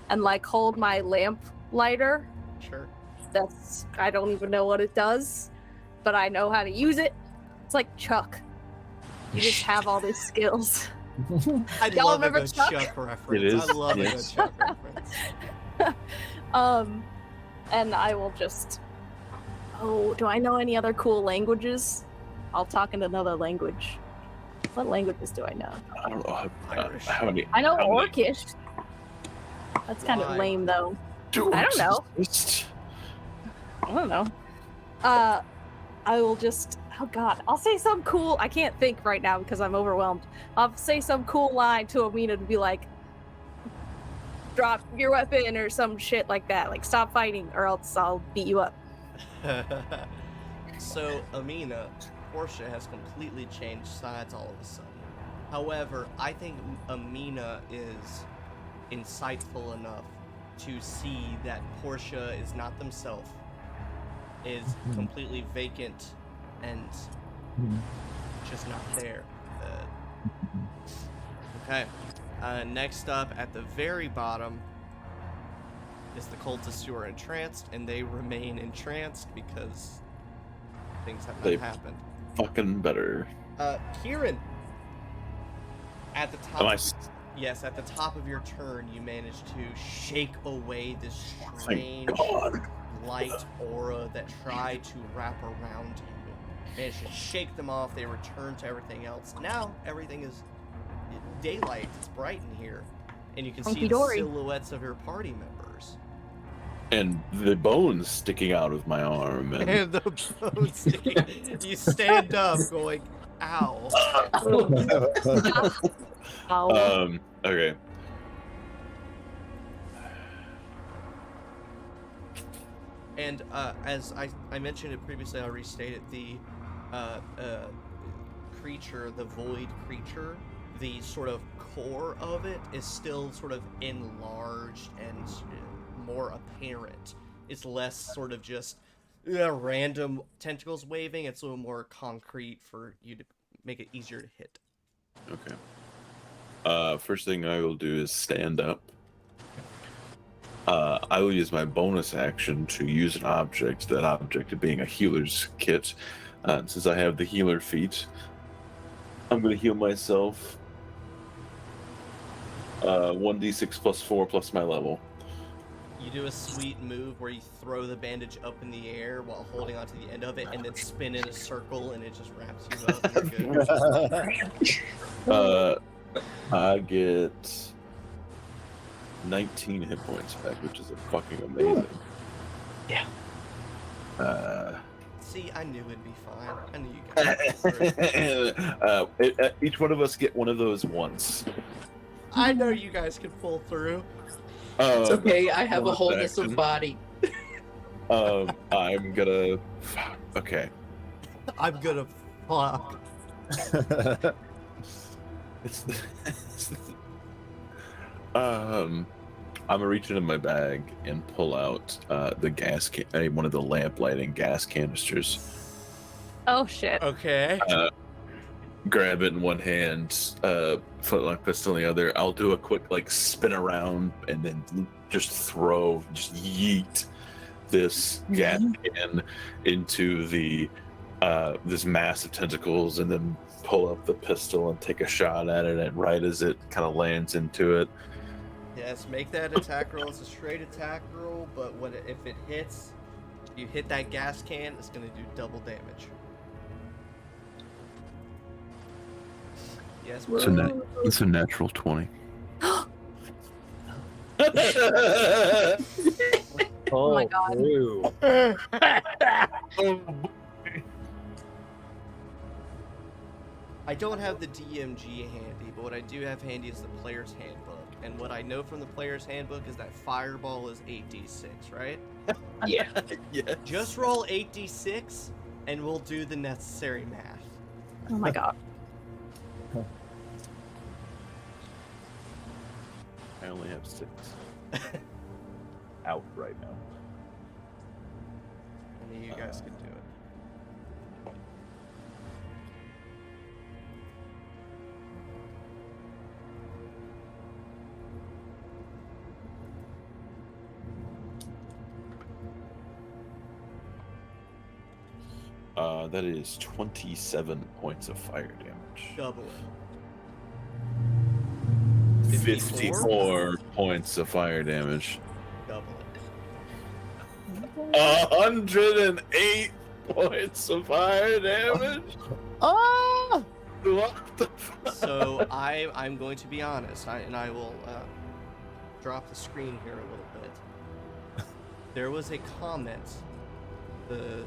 and like hold my lamp lighter. Sure. I don't even know what it does, but I know how to use it. It's like Chuck. You just have all these skills. I Y'all love a remember good Chuck? Chuck reference. It is, I love yes. a good Chuck reference. And I will just. Oh, do I know any other cool languages? I'll talk in another language. What languages do I know? I don't know Irish. how many. I know how many- Orcish. That's kind Why? of lame, though. Dude, I don't know. just- I don't know. I will just. Oh God, I'll say some cool. I can't think right now because I'm overwhelmed. I'll say some cool line to Amina to be like, "Drop your weapon" or some shit like that. Like, stop fighting, or else I'll beat you up. So, Amina, Portia has completely changed sides all of a sudden. However, I think Amina is insightful enough to see that Portia is not themselves, is completely vacant and just not there. Okay. Next up, at the very bottom, is the cultists who are entranced, and they remain entranced because things have not They- happened. fucking better. Kieran, At the top. Am I? Yes, at the top of your turn, you manage to shake away this Thank strange God. light aura that tried to wrap around you. Managed to shake them off. They return to everything else. Now everything is daylight. It's bright in here, and you can see the Hunky-dory. silhouettes of your party members. And the bones sticking out of my arm. And And the bones sticking. You stand up, going, "Ow!" Okay. And as I mentioned it previously, I'll restate it. The creature, the void creature, the sort of core of it is still sort of enlarged and more apparent. It's less sort of just random tentacles waving. It's a little more concrete for you to make it easier to hit. Okay. First thing I will do is stand up. I will use my bonus action to use an object, that object being a healer's kit. Since I have the healer feat, I'm going to heal myself 1d6 plus 4 plus my level. You do a sweet move where you throw the bandage up in the air while holding onto the end of it, and then spin in a circle, and it just wraps you up. And you're good. I get 19 hit points back, which is fucking amazing. Yeah. See, I knew it'd be fine. I knew you guys could pull through. Each one of us get one of those once. I know you guys can pull through. It's okay. I have a bonus wholeness action. of body. I'm gonna. Okay. I'm gonna fuck. I'm gonna reach into my bag and pull out the gas one of the lamp lighting gas canisters. Oh shit. Okay. Grab it in one hand, flintlock pistol in the other. I'll do a quick spin around and then just yeet this gas can into the this mass of tentacles, and then pull up the pistol and take a shot at it. And right as it kind of lands into it, Yes, make that attack roll. It's a straight attack roll, but if it hits, you hit that gas can, it's gonna do double damage. Yes, it's a natural 20. Oh my God. Ew. I don't have the DMG handy, but what I do have handy is the player's handbook. And what I know from the player's handbook is that fireball is 8d6, right? Yeah. Yeah. Just roll 8d6, and we'll do the necessary math. Oh my God. I only have 6 out right now. Only you guys can do it. That is 27 points of fire damage. Double it. 54 points of fire damage. Double it. 108 points of fire damage. Ah! What the fuck? So I'm going to be honest, I will drop the screen here a little bit. There was a comment the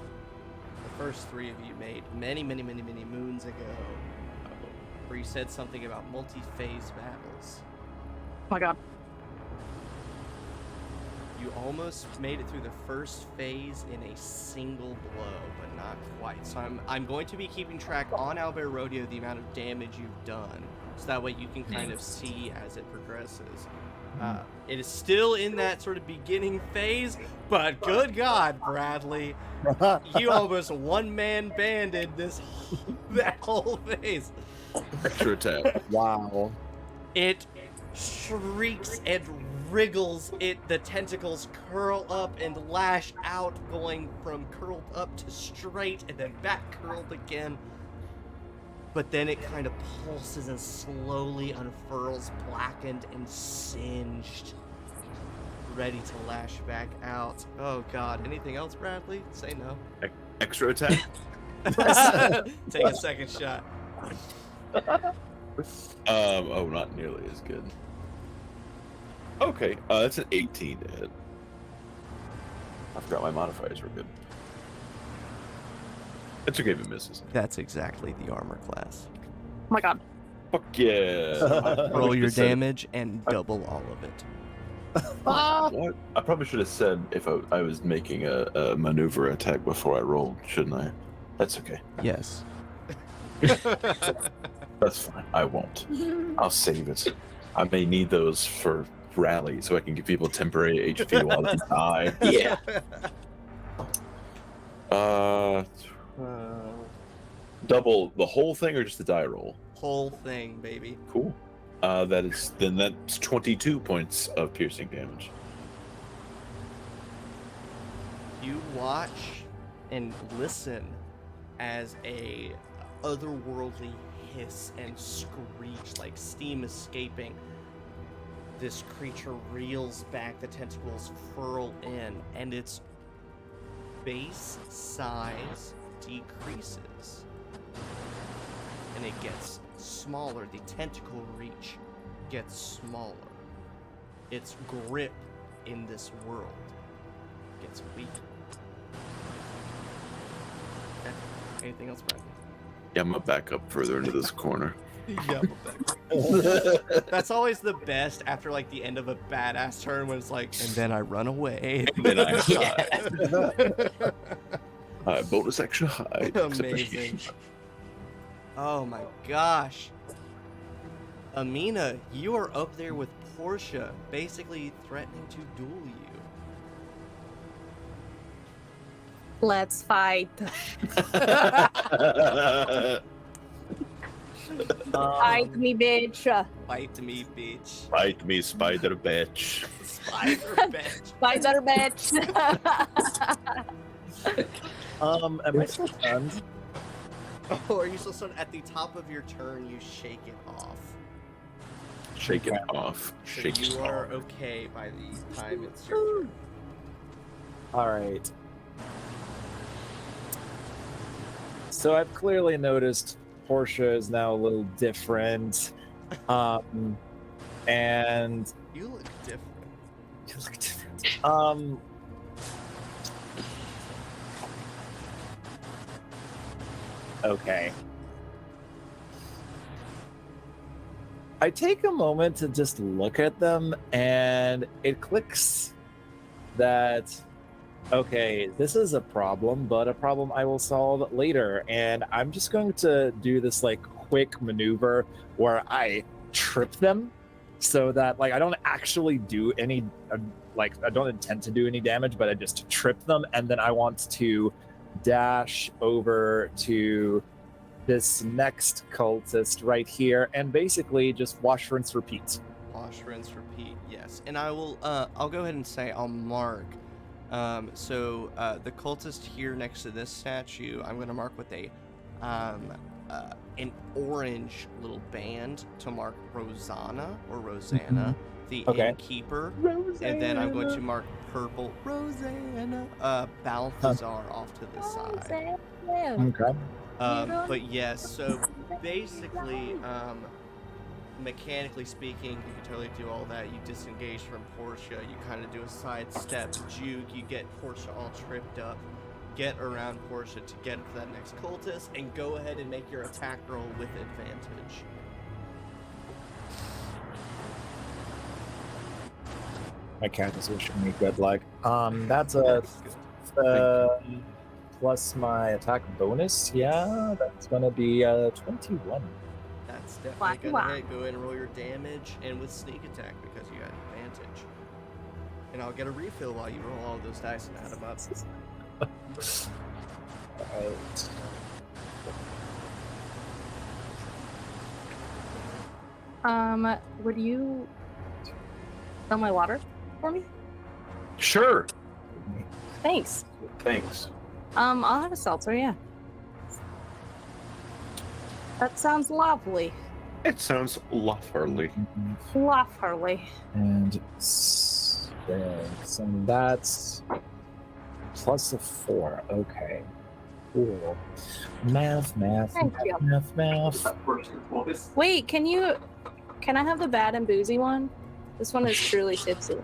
first three of you made many moons ago, where you said something about multi-phase battles. Oh my God. You almost made it through the first phase in a single blow, but not quite. So I'm going to be keeping track on Owlbear Rodeo the amount of damage you've done, so that way you can kind of see as it progresses. It is still in that sort of beginning phase, but good God, Bradley, you almost one-man banded that whole phase. Extra attack. Wow. It shrieks and wriggles. The tentacles curl up and lash out, going from curled up to straight and then back curled again. but then it kind of pulses and slowly unfurls, blackened and singed, ready to lash back out. Oh God, anything else, Bradley? Say no. Extra attack? Take a second shot. Oh, not nearly as good. Okay, that's an 18 to hit. I forgot my modifiers were good. It's okay if it misses. That's exactly the armor class. Oh my God. Fuck yeah! Roll your Said- damage and double all of it. What? I probably should have said if I was making a maneuver attack before I rolled, shouldn't I? That's okay. Yes. That's fine. I won't. I'll save it. I may need those for rally so I can give people temporary HP while they die. Yeah. Double the whole thing or just the die roll? Whole thing, baby. Cool. That's 22 points of piercing damage. You watch and listen as a otherworldly hiss and screech, like steam escaping. This creature reels back, the tentacles furl in, and its base size decreases. And it gets smaller. The tentacle reach gets smaller. Its grip in this world gets weaker. Okay. Anything else, Bradley? Yeah, I'm gonna back up further into this corner. Yeah. That's always the best after like the end of a badass turn when it's like, and then I run away. And then I Yeah. bonus action hide. Amazing. Oh my gosh. Amina, you are up there with Portia, basically threatening to duel you. Let's fight. Fight me, bitch. Fight me, bitch. Fight me, spider bitch. Spider bitch. Spider bitch. Am I still stunned? Oh, are you still sort of at the top of your turn? You shake it off. Shake it off. So Shake you it are off. okay by the time it's your turn. All right. So I've clearly noticed Portia is now a little different. And You look different. you look different. Okay. I take a moment to just look at them, and it clicks that, okay, this is a problem, but a problem I will solve later. And I'm just going to do this like quick maneuver where I trip them so that like I don't actually do any, like I don't intend to do any damage, but I just trip them. And then I want to dash over to this next cultist right here and basically just wash, rinse, repeat. Wash, rinse, repeat. Yes, and I will. I'll go ahead and say I'll mark. So the cultist here next to this statue, I'm going to mark with a an orange little band to mark Rosanna or Rosanna, the Okay. innkeeper, and then I'm going to mark purple Rosanna, Balthazar off to the side. Okay. But yes, so basically, mechanically speaking, you can totally do all that. You disengage from Portia, you kind of do a sidestep juke, you get Portia all tripped up, get around Portia to get to that next cultist, and go ahead and make your attack roll with advantage. My cat is wishing me good luck. That's a plus my attack bonus. Yeah, that's gonna be 21. That's definitely Wow. gonna hit. Go ahead and roll your damage, and with sneak attack because you got advantage. And I'll get a refill while you roll all those dice and add them up. Alright. Would you fill my water for me? Sure. Thanks. Thanks. I'll have a seltzer, yeah. That sounds lovely. It sounds lovely. Lovely. And so that's plus a 4. Okay. Cool. Math. Thank you. Math. Wait, can I have the bad and boozy one? This one is truly tipsy.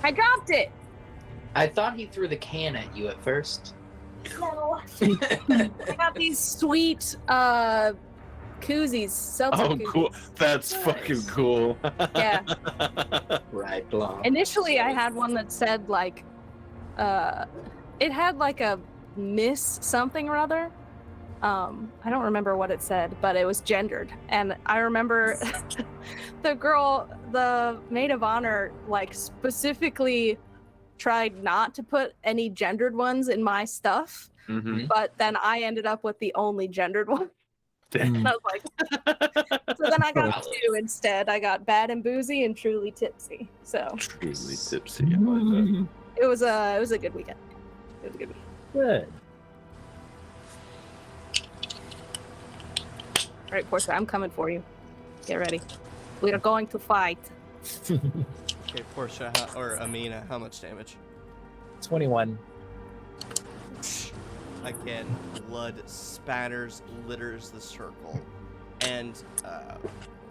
I dropped it! I thought he threw the can at you at first. No. I got these sweet koozies. Seltzer Oh, koozies. cool. That's fucking cool. Yeah. Right, Gloam. Initially, I had one that said like, it had like a miss something or other. I don't remember what it said, but it was gendered, and I remember the maid of honor, like specifically tried not to put any gendered ones in my stuff, Mhm. but then I ended up with the only gendered one. Damn. And I was like, so then I got 2 instead. I got bad and boozy and truly tipsy. So Truly tipsy. I like that. it was a good weekend. It was a good weekend. Good. All right, Portia, I'm coming for you. Get ready. We are going to fight. Okay, Portia or Amina, how much damage? 21. Again, blood spatters, litters the circle. And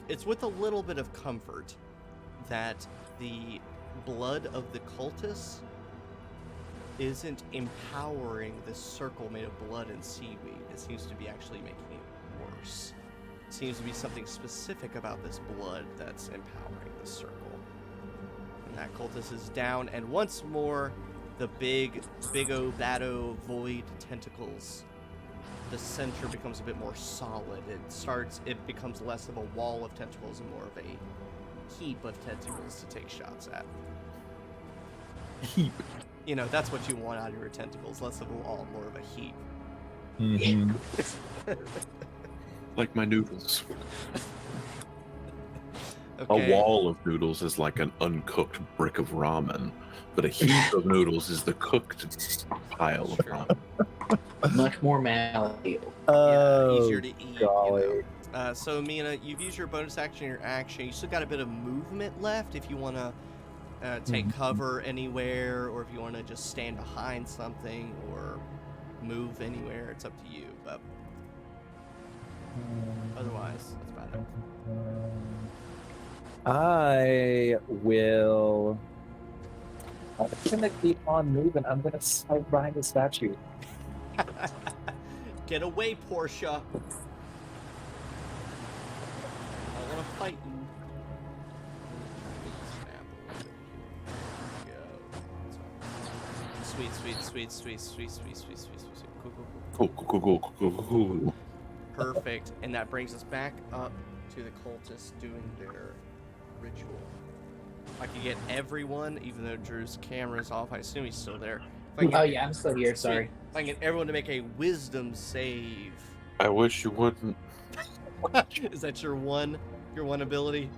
it's with a little bit of comfort that the blood of the cultists isn't empowering this circle made of blood and seaweed. It seems to be actually making it worse. It seems to be something specific about this blood that's empowering the circle. And that cultist is down, and once more, the big O bado void tentacles, the center becomes a bit more solid. It becomes less of a wall of tentacles and more of a heap of tentacles to take shots at. Heap. You know, that's what you want out of your tentacles, less of a wall, more of a heap. Mhm. Like my noodles. Okay. A wall of noodles is like an uncooked brick of ramen, but a heap of noodles is the cooked pile of Sure. ramen. Much more malleable. Yeah, easier to eat, golly. you know. So, Mina, you've used your bonus action, your action. You still got a bit of movement left if you want to take cover anywhere, or if you want to just stand behind something or move anywhere. It's up to you, but otherwise, that's about it. I will. I'm gonna keep on moving. I'm gonna slide behind the statue. Get away, Portia. I want to fight you. Sweet. Cool. Perfect. And that brings us back up to the cultists doing their ritual. If I could get everyone, even though Drew's camera's off, I assume he's still there. If I can Oh get- yeah, I'm still here. Sweet. Sorry. If I can get everyone to make a wisdom save. I wish you wouldn't. Is that your one ability?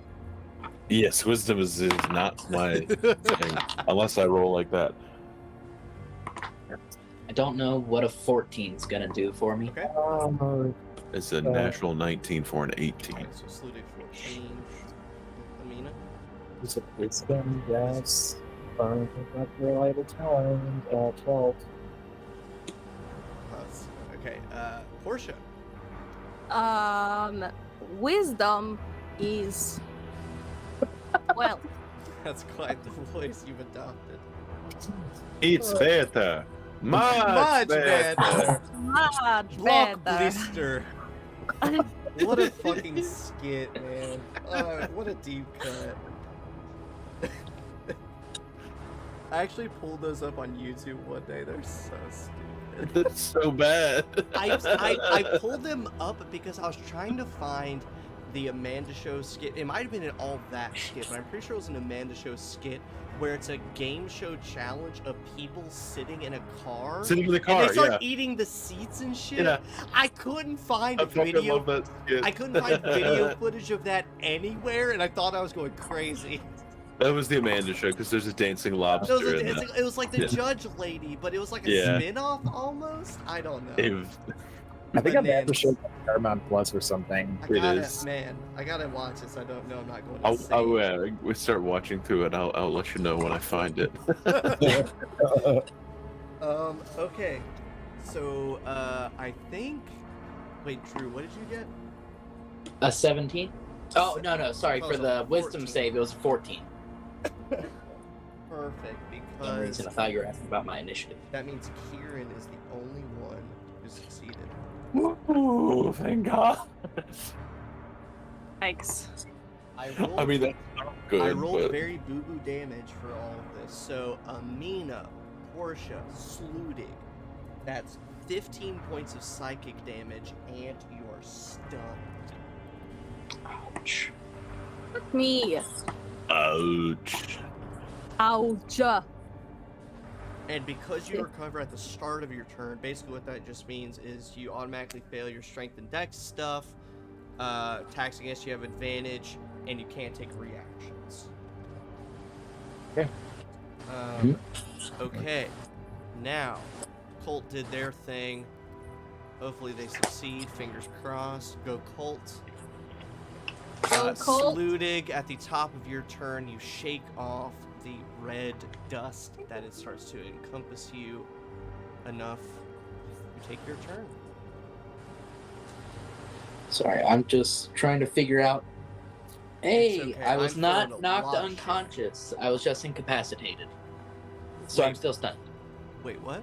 Yes, wisdom is not my thing, unless I roll like that. I don't know what a 14 is gonna do for me. Okay. It's a natural 19 for an 18. Alright, so salute 14. Amina? Is it wisdom? Yes. Not reliable talent. 12. Okay, Portia. Wisdom is well. That's quite the voice you've adopted. It's better. Much better. Much better. Blockbuster. What a fucking skit, man. Oh, what a deep cut. I actually pulled those up on YouTube one day. They're so stupid. That's so bad. I pulled them up because I was trying to find the Amanda Show skit. It might have been an All That skit, but I'm pretty sure it was an Amanda Show skit where it's a game show challenge of people sitting in a car. Sitting in the And car, they start yeah. eating the seats and shit. Yeah. I couldn't find I fucking video. love that skit. I couldn't find video footage of that anywhere, and I thought I was going crazy. That was the Amanda Show because there's a dancing It lobster was, in it was like the Yeah. judge lady, but it was like a Yeah. spin-off almost. I don't know. it. I think I'm have to Bananas. show Paramount Plus or something. I It gotta, is. man, I gotta watch this. I don't know. I'm not going I'll, insane. we start watching through it. I'll let you know when I find it. Okay. So, I think. Wait, Drew, what did you get? A 17? Oh, no, sorry. Oh, For it's a the wisdom 14. save, it was a 14. Perfect, For some because reason, I thought you were asking about my initiative. that means Kieran is the only one who succeeded. Ooh, thank God. Yikes. I rolled, I mean, that's not good. I rolled but very boo-boo damage for all of this. So, Amina, Portia, Sludig, that's 15 points of psychic damage, and you are stunned. Ouch. Me. ouch. Ouch. And because you recover at the start of your turn, basically what that just means is you automatically fail your strength and dex stuff. Attacks against you have advantage, and you can't take reactions. Okay. Okay. Now, Colt did their thing. Hopefully they succeed. Fingers crossed. Go Colt. Go Colt. Sludig, at the top of your turn, you shake off the red dust that it starts to encompass you enough. You take your turn. Sorry, I'm just trying to figure out. Hey, okay, I was I'm not feeling a knocked lot of shit. unconscious. I was just incapacitated. So Wait. I'm still stunned. Wait, what?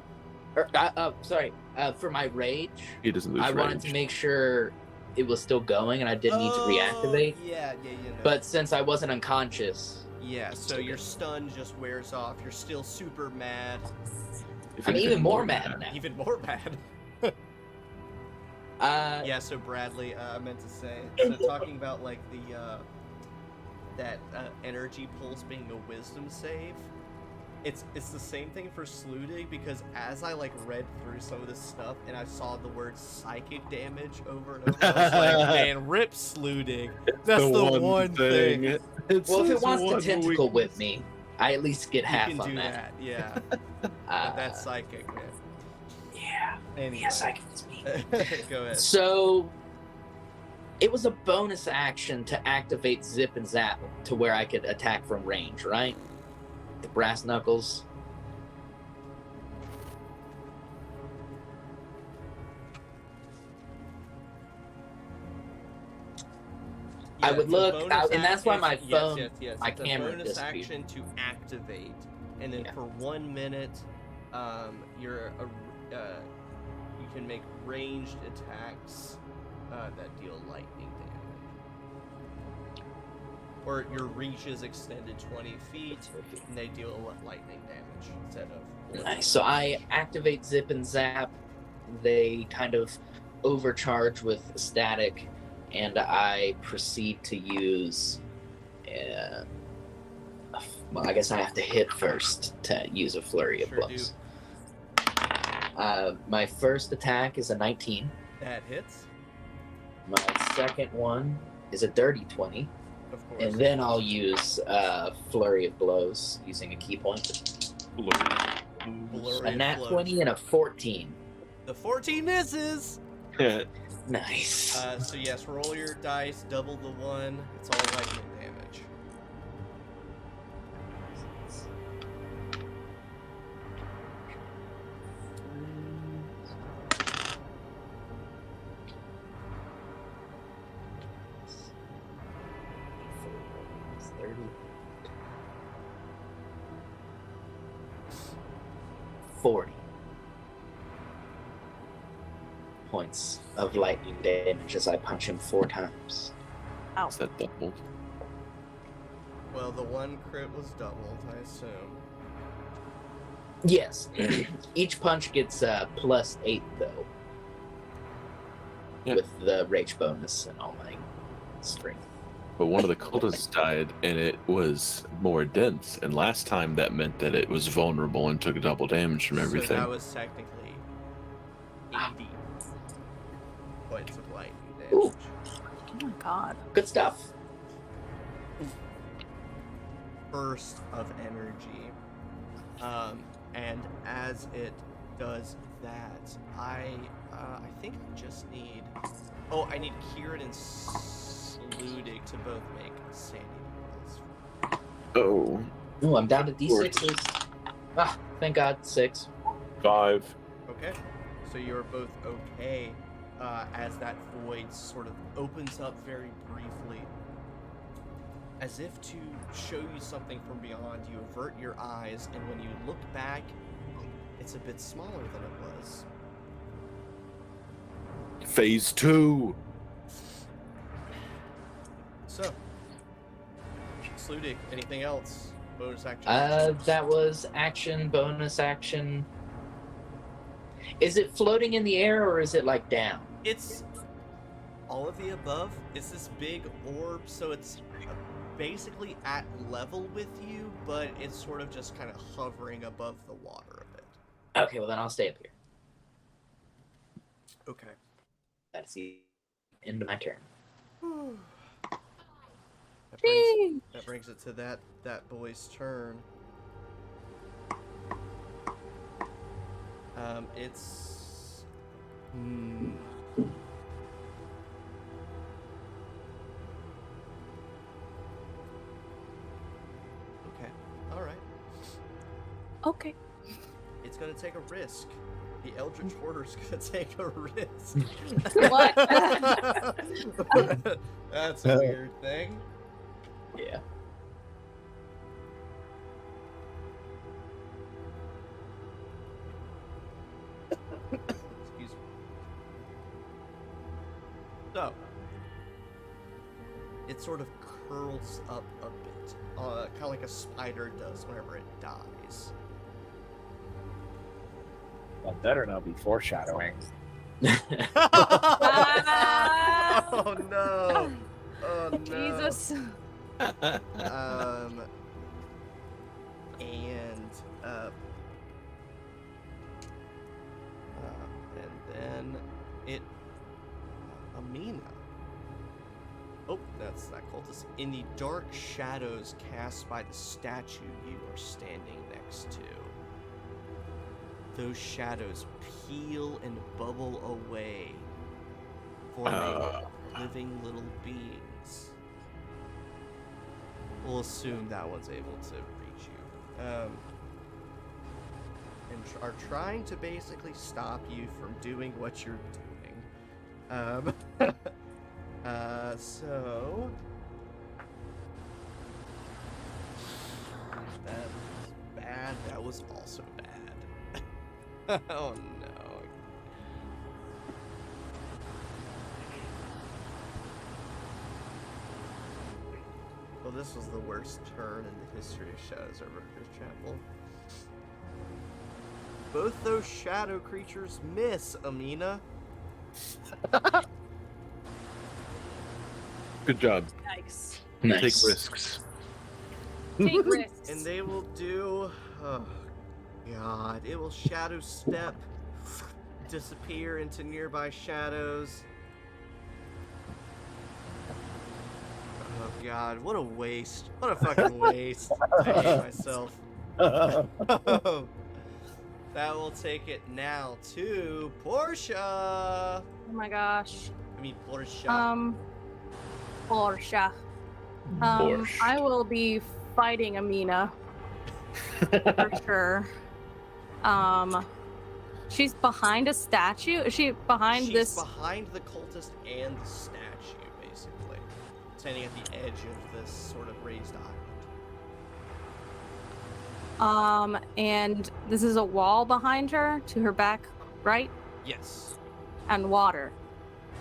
Sorry. For my rage, He doesn't lose I wanted range. to make sure it was still going and I didn't need to reactivate. Yeah. But since I wasn't unconscious, yeah, so Okay. your stun just wears off. You're still super mad. If I'm anything, even more mad now. Even more mad. Uh, Yeah, so Bradley, I meant to say, so talking about like the that energy pulse being a wisdom save, it's the same thing for Sludig, because as I like read through some of this stuff and I saw the word psychic damage over and over, I was like, man, rip Sludig. That's the one thing. well, if his it wants to one tentacle whip weakness. me, I at least get You half can on do that. that, yeah. But that's psychic, man. Yeah. Anyway. Yes, I can speak. Go ahead. So it was a bonus action to activate Zip and Zap to where I could attack from range, right? The brass knuckles. I would it's a look, bonus and that's why my action- phone, Yes. my It's a camera bonus disappeared. action to activate, and then Yeah. for 1 minute, you can make ranged attacks that deal lightning damage, or your reach is extended 20 feet, and they deal lightning damage instead of. Nice. So I activate Zip and Zap. They kind of overcharge with static, and I proceed to use. Well, I guess I have to hit first to use a flurry of Sure blows. My first attack is a 19. That hits, My second one is a dirty 20. of course. And then I'll use flurry of blows using a key point. Blurry A nat blows. 20 and a 14. The 14 misses. Nice. So yes, roll your dice, double the one. It's all lightning damage. It's 30. 40 points of lightning damage as I punch him 4 times. Is that doubled? Well, the one crit was doubled, I assume. Yes. Each punch gets +8 though. Yeah. With the rage bonus and all my strength. But one of the cultists died, and it was more dense. And last time that meant that it was vulnerable and took double damage from everything. So that was technically 80 points of lightning damage. Ooh. Oh my god. Good stuff. Burst of energy. And as it does that. I think I just need. Oh, I need Kieran and Sludig to both make sanity rolls. Oh, Oh, I'm down to D6s. Ah, thank God, 6. 5. Okay, so you're both okay as that void sort of opens up very briefly. As if to show you something from beyond, you avert your eyes, and when you look back, it's a bit smaller than it was. Phase 2. So, Sludig, anything else? Bonus action? That was action, bonus action. Is it floating in the air or is it like down? It's all of the above. It's this big orb, so it's basically at level with you, but it's sort of just kind of hovering above the water a bit. Okay, well then I'll stay up here. Okay. That's the end of my turn. That brings it to that boy's turn. It's okay. All right. Okay. It's gonna take a risk. The Eldritch Hoarder's gonna take a risk. What? That's a weird thing. Yeah. Excuse me. So, it sort of curls up a bit, kind of like a spider does whenever it dies. That better not be foreshadowing. Oh no! Oh no! Jesus. And then it, Amina. Oh, that's that cultist. In the dark shadows cast by the statue you are standing next to, those shadows peel and bubble away, forming living little beings. We'll assume that one's able to reach you. And are trying to basically stop you from doing what you're doing. So that was bad. That was also bad. Oh no. Well, this was the worst turn in the history of Shadows Over Driftchapel. Both those shadow creatures miss, Amina. Good job. Yikes. Nice. Take risks. Take risks. And they will do... Oh, God. It will shadow step, disappear into nearby shadows. Oh, God. What a waste. What a fucking waste. I hate myself. That will take it now to Portia. Oh my gosh. I mean, Portia. Portia. Porsche. I will be fighting Amina. For sure. She's behind a statue? Is she behind She's this? behind the cultist and the statue, basically. Standing at the edge of this sort of raised island. And this is a wall behind her to her back right Yes. and water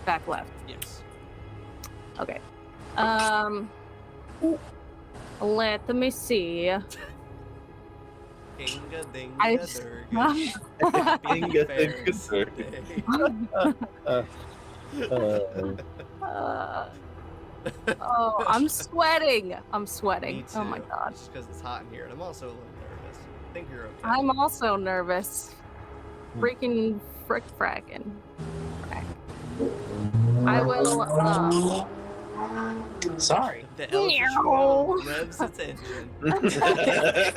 back left. Yes. Okay. Let me see. Dinga dinga I- durga. Dinga Fair dinga day. Oh, I'm sweating. I'm Me sweating. too. Oh my god. Just because it's hot in here, and I'm also a little nervous. I think you're okay. I'm also nervous. Freaking fracking. Frack. I will Sorry. The elephant shroud revs its engine.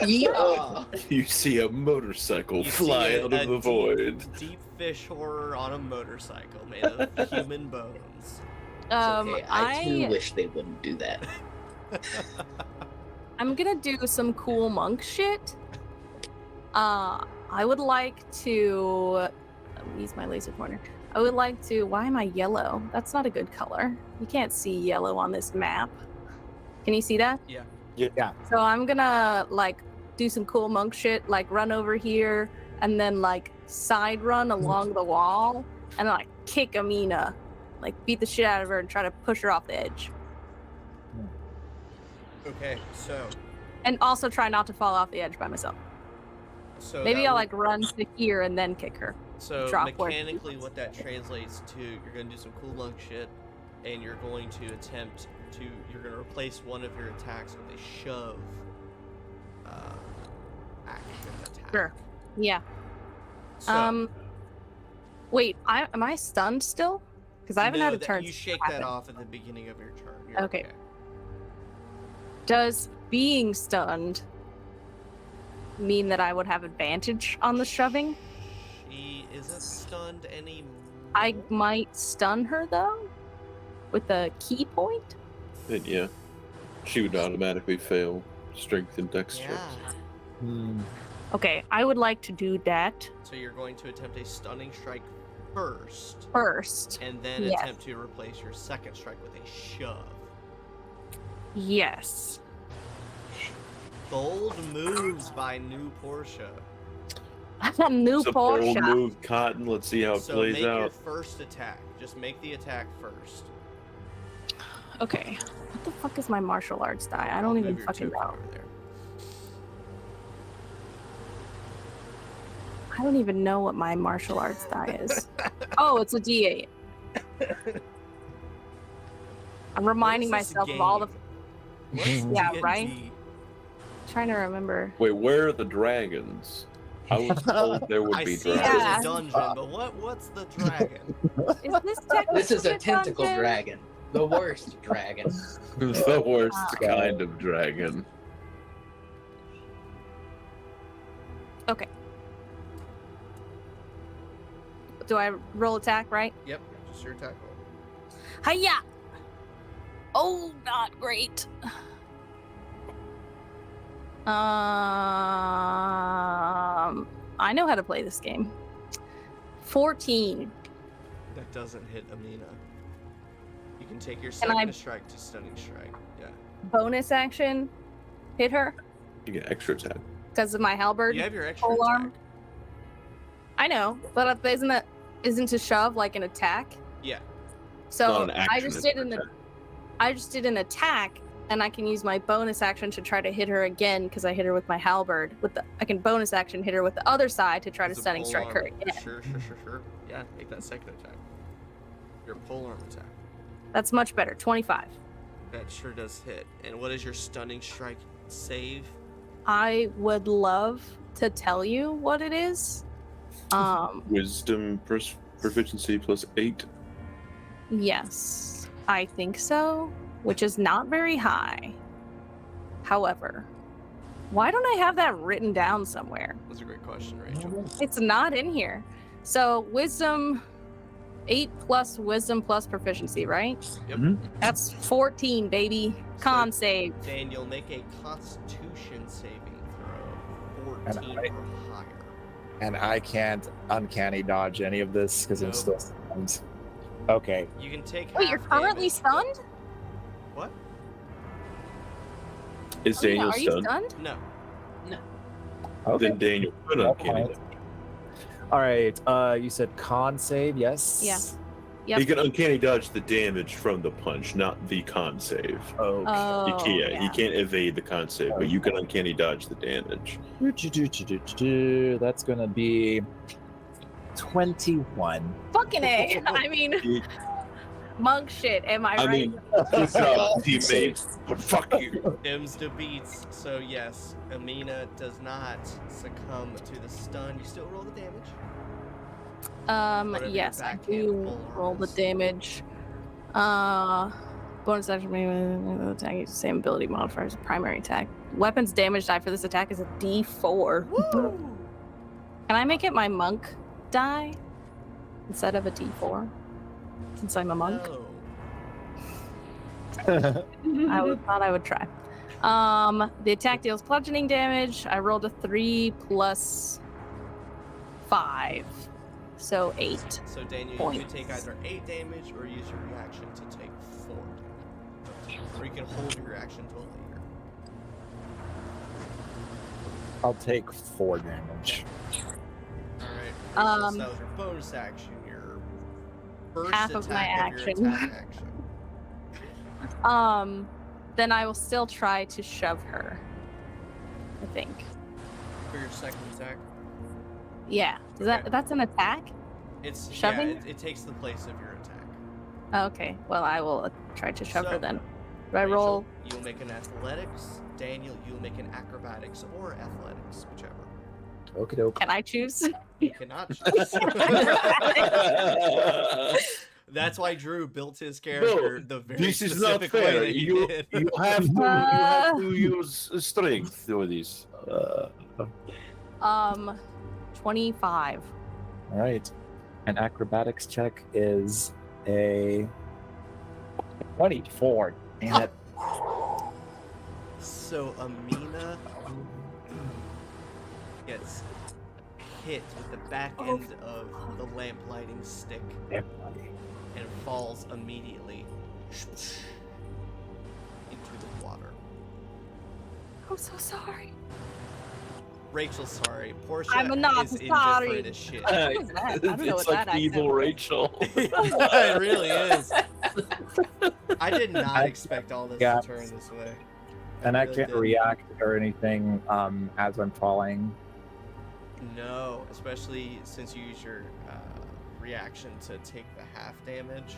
Yeah. You see a motorcycle You see fly a- out a of the void. Deep fish horror on a motorcycle made of human bones. It's okay. I too I wish they wouldn't do that. I'm gonna do some cool monk shit. I would like to use my laser pointer. I would like to. Why am I yellow? That's not a good color. You can't see yellow on this map. Can you see that? Yeah. Yeah. So I'm gonna like do some cool monk shit, like run over here and then like side run along the wall and like kick Amina, like beat the shit out of her and try to push her off the edge. Okay, so And also try not to fall off the edge by myself. Maybe that I'll would- like run to here and then kick her. So drop where she mechanically, is. what that translates to, you're going to do some cool monk shit, and you're going to attempt to, you're going to replace one of your attacks with a shove action attack. Sure. Yeah. So, Wait, am I stunned still? Because I haven't no, had a that- turn. You since shake it that happened. off at the beginning of your turn. You're Okay. Does being stunned mean that I would have advantage on the shoving? She isn't stunned anymore. I might stun her though, with a key point. Then yeah, she would automatically fail strength and dex checks. Yeah. Hmm. Okay, I would like to do that So you're going to attempt a stunning strike first, first. and then Yes. attempt to replace your second strike with a shove. Yes. Bold moves by new Portia. New It's a bold Porsche. move, Cotton. Let's see how it So plays make your out. first attack. Just make the attack first. Okay. What the fuck is my martial arts die? I I'll don't move even your fucking two know. over there. I don't even know what my martial arts die is. Oh, it's a D8. I'm reminding What is this myself of all the. game? What's Yeah, D&D? right? Trying to remember. Wait, where are the dragons? I was told there would I be see dragons. Yeah. there's a dungeon, but what's the dragon? Is this technically This is a tentacle dungeon? dragon. The worst dragon. The worst Wow. kind of dragon. Okay. Do I roll attack, right? Yep, just your attack roll. Hiya! Oh, not great. I know how to play this game. 14. That doesn't hit Amina. You can take your Can I- second strike to stunning strike. Yeah. Bonus action. Hit her You get extra attack. because of my halberd. You have your extra Pole attack. arm? I know, but isn't a shove like an attack? Yeah. So Not an action. I just it's did an an attack. I just did an attack, and I can use my bonus action to try to hit her again because I hit her with my halberd. I can bonus action hit her with the other side to try to It's a stunning pole strike her arm. again. Sure. Yeah, make that second attack. Your pole arm attack. That's much better. 25. That sure does hit. And what is your stunning strike save? I would love to tell you what it is. Wisdom proficiency plus 8. Yes, I think so, which is not very high. However, why don't I have that written down somewhere? That's a great question, Rachel. It's not in here. So, wisdom 8 plus wisdom plus proficiency, right? Yep. Mhm. That's 14, baby. Con So- save. Daniel, make a Constitution saving throw. And 14 I- or higher. And I can't uncanny dodge any of this because I'm Nope. still stunned. Okay. You can take. Wait, you're half currently damage, but- stunned? What? Is Oh, yeah, Daniel are you stunned? stunned? No. Okay. Then Daniel could uncanny. Okay. All right. You said con save, yes? Yeah. Yep. He can uncanny dodge the damage from the punch, not the con save. Okay. Oh, He can't evade the con save, but you can uncanny dodge the damage. That's gonna be 21. Fucking A. I mean, monk shit, am I right? I mean, good job, teammates. But fuck you. Dims to beats. So yes, Amina does not succumb to the stun. You still roll the damage. Whatever your Yes, I backhand do pole arm roll the is. damage. Bonus action, attack uses the same ability modifier as a primary attack. Weapons damage die for this attack is a D4. Woo! Can I make it my monk die instead of a D4? Since I'm a monk, No. thought I would try. The attack deals bludgeoning damage. I rolled a 3 plus 5, so 8. So Daniel, you Points. can take either 8 damage or use your reaction to take 4. Or you can hold your reaction till later. I'll take 4 damage. Alright. Um, so that was your bonus action, your first half of my attack of your action. attack action. Then I will still try to shove her. I think. For your second attack. Yeah. That's an attack? It's Shoving? Yeah, it takes the place of your attack. Okay. Well, I will try to shove her So, then. Do I Rachel, roll? You'll make an athletics. Daniel, you'll make an acrobatics or athletics, whichever. Okie doke. Can I choose? You cannot choose. That's why Drew built his character the very This is not specific way fair. that he You did. have to use strength for this. 25. All right. An acrobatics check is a 24. Damn it. So Amina gets hit with the back end of the lamp lighting stick and falls immediately into the water. I'm so sorry. Rachel's sorry. Portia I'm not is sorry. indifferent as shit. What was that? I don't know It's what like that evil accent was. Rachel. It really is. I did not expect all this Yeah. to turn this way. And I really can't didn't. react or anything as I'm falling. No, especially since you use your reaction to take the half damage.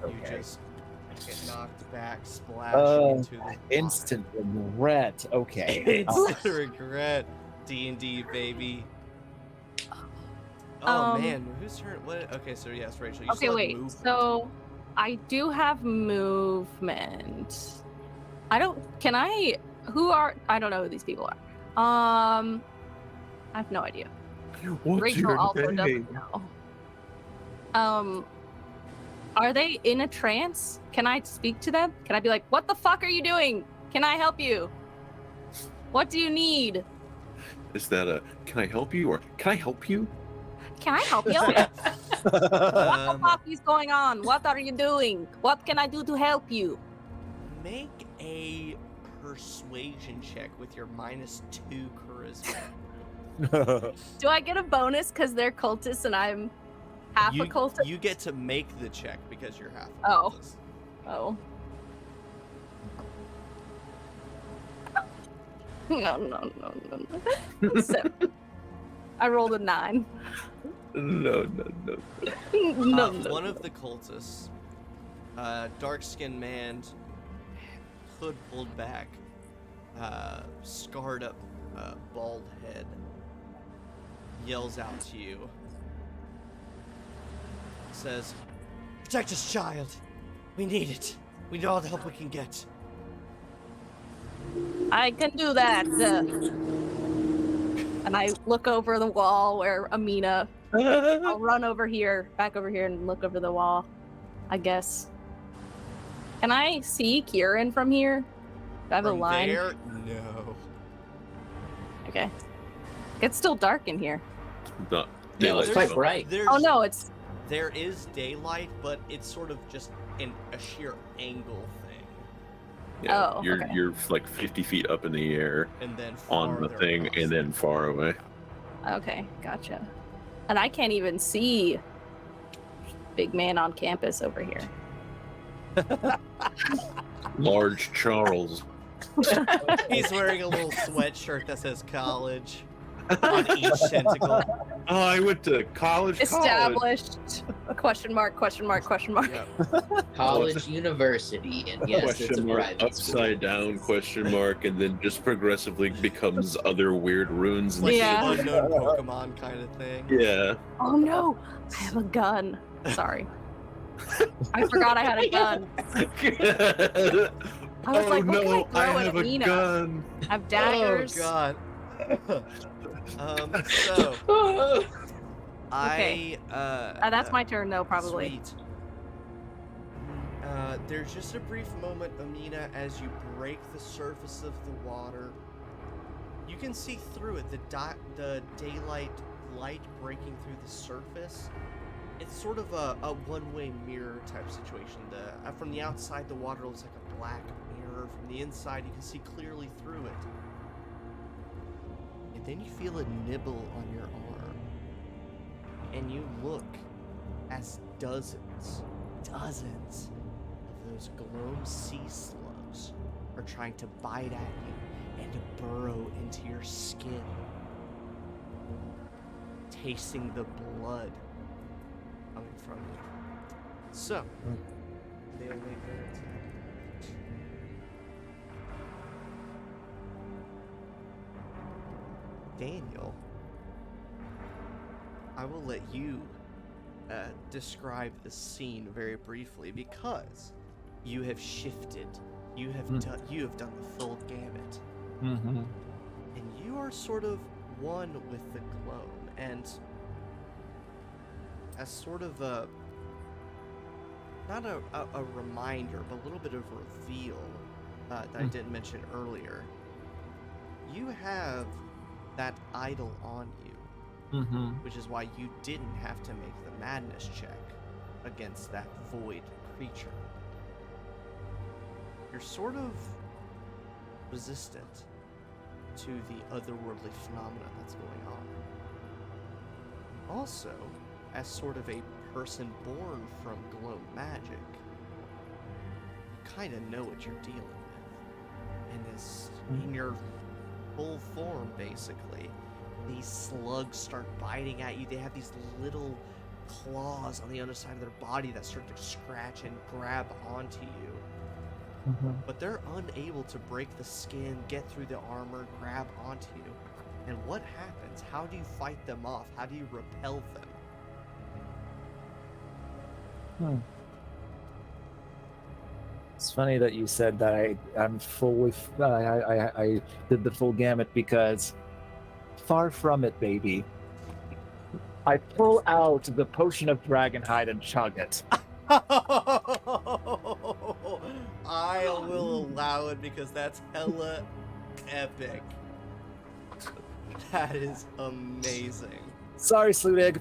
You Okay. just get knocked back, splash into the water. Instant regret. Okay. Instant regret. D&D, baby. Oh man, whose turn? What? Okay, so yes, Rachel. You Okay, still have wait. movement. So I do have movement. I don't. Can I? Who are? I don't know who these people are. I have no idea. What's Rachel your also name? doesn't know. Are they in a trance? Can I speak to them? Can I be like, "What the fuck are you doing? Can I help you? What do you need? Is that a can I help you or can I help you? Can I help you? What the Um, fuck is going on? What are you doing? What can I do to help you?" make a persuasion check with your -2 charisma. Do I get a bonus because they're cultists and I'm half you, a cultist? You get to make the check because you're half. A Oh. cultist. Oh. No. 7. I rolled a 9. No. No. One of the cultists, dark-skinned man, hood pulled back, scarred up, bald head, yells out to you. Says, "Protect this child. We need it. We need all the help we can get." I can do that. And I look over the wall where Amina. I'll run over here, back over here, and look over the wall. I guess. Can I see Kieran from here? Do I have a From line? there, no. Okay. It's still dark in here. Not No, daylight it's quite vision. bright. Oh no, it's There is daylight, but it's sort of just in a sheer angle thing, Yeah, Oh, you're okay. you're like 50 feet up in the air and then on the farther thing across. and then far away. okay. Gotcha. And I can't even see big man on campus over here. Large Charles. He's wearing a little sweatshirt that says college on each tentacle. Oh, I went to college. Established. Question mark. Yeah. College, university, and yes, it's a Question mark, private upside down, question mark, and then just progressively becomes other weird runes. And Like Yeah. an unknown Pokemon kind of thing. Yeah. Oh no! I have a gun. Sorry. I forgot I had a gun. I was like, what can I throw at Amina? gun. I have daggers. Oh god. So Okay. That's my turn though, probably. Sweet. There's just a brief moment, Amina, as you break the surface of the water. You can see through it, the daylight light breaking through the surface. It's sort of a one-way mirror type situation. From the outside, the water looks like a black mirror. From the inside, you can see clearly through it. And then you feel a nibble on your arm. And you look as dozens of those Gloam sea slugs are trying to bite at you and to burrow into your skin, tasting the blood coming from you. So, they'll make their attack. Daniel, I will let you describe the scene very briefly, because you have shifted. You have done the full gamut. Mm-hmm. And you are sort of one with the Gloam, and as sort of not a reminder, but a little bit of reveal that I didn't mention earlier. You have that idol on you, which is why you didn't have to make the madness check against that void creature. You're sort of resistant to the otherworldly phenomena that's going on. Also, as sort of a person born from Gloam magic, you kind of know what you're dealing with. And this, in your full form, basically, these slugs start biting at you. They have these little claws on the underside of their body that start to scratch and grab onto you. But they're unable to break the skin, get through the armor, grab onto you. And what happens? How do you fight them off? How do you repel them? It's funny that you said that I'm fully I did the full gamut, because far from it, baby. I pull out the potion of dragonhide and chug it. I will allow it, because that's hella epic. That is amazing. Sorry, Sludig.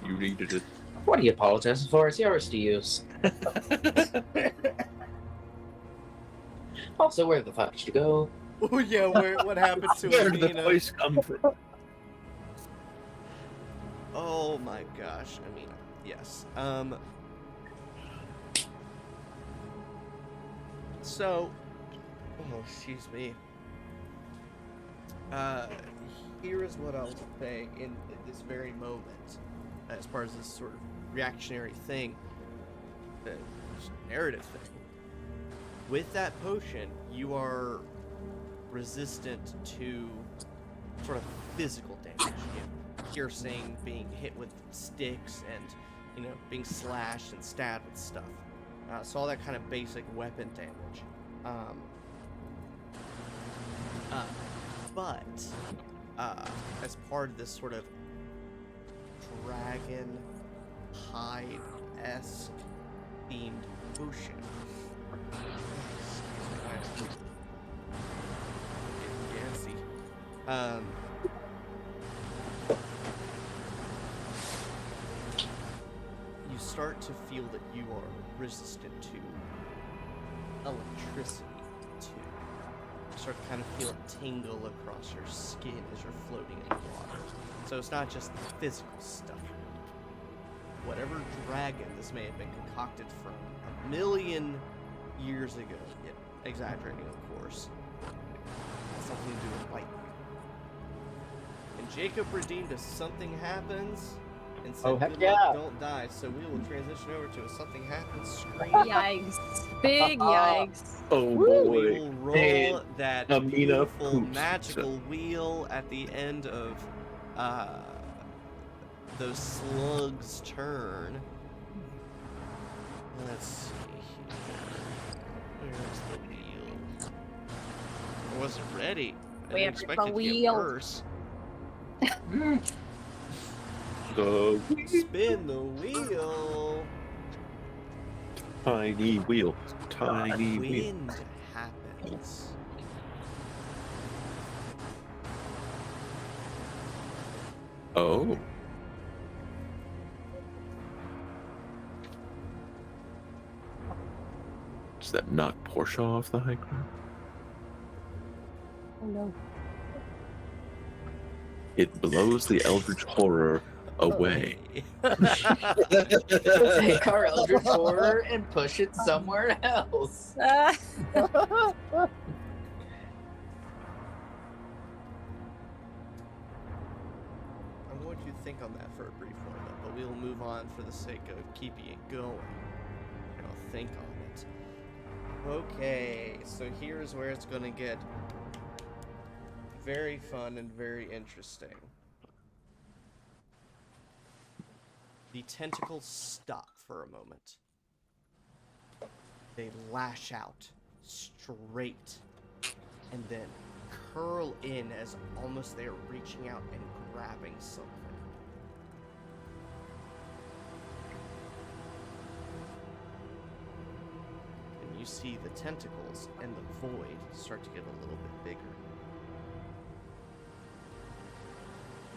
You needed it. What are you apologizing for? It's yours to use. Also, where the fuck did you go? Oh yeah, what happened to Where did the Amina? voice come from? Oh my gosh, Amina. Yes. So, oh, excuse me. Here is what I'll say in this very moment, as far as this sort of reactionary thing, narrative thing. With that potion, you are resistant to sort of physical damage. Piercing, being hit with sticks, and being slashed and stabbed with stuff. So all that kind of basic weapon damage. But as part of this sort of dragon hide-esque themed potion. Gassy. You start to feel that you are resistant to electricity too. You start to kind of feel it tingle across your skin as you're floating in the water. So it's not just physical stuff. Whatever dragon this may have been concocted from 1 million years ago, exaggerating of course, has something to do with lightning. And Jacob redeemed if something happens and said, Oh, heck good yeah. luck, don't die. So we will transition over to a something happens screen. Yikes. Big yikes. Oh We boy. will roll And that Amina beautiful poops. magical wheel at the end of those slugs turn. Let's see here. Where's the wheel? I wasn't ready. I didn't Where's expect the it to wheel? get worse. The Spin the wheel. tiny wheel. Tiny wheel. Wind happens. Oh. Does that knock Portia off the high ground? Oh no. It blows the eldritch horror away. Take our Eldritch Horror and push it somewhere else. I want you to think on that for a brief moment, but we'll move on for the sake of keeping it going. And I'll think on it. Okay, so here's where it's gonna get very fun and very interesting. The tentacles stop for a moment. They lash out straight and then curl in as almost they are reaching out and grabbing something. And you see the tentacles and the void start to get a little bit bigger.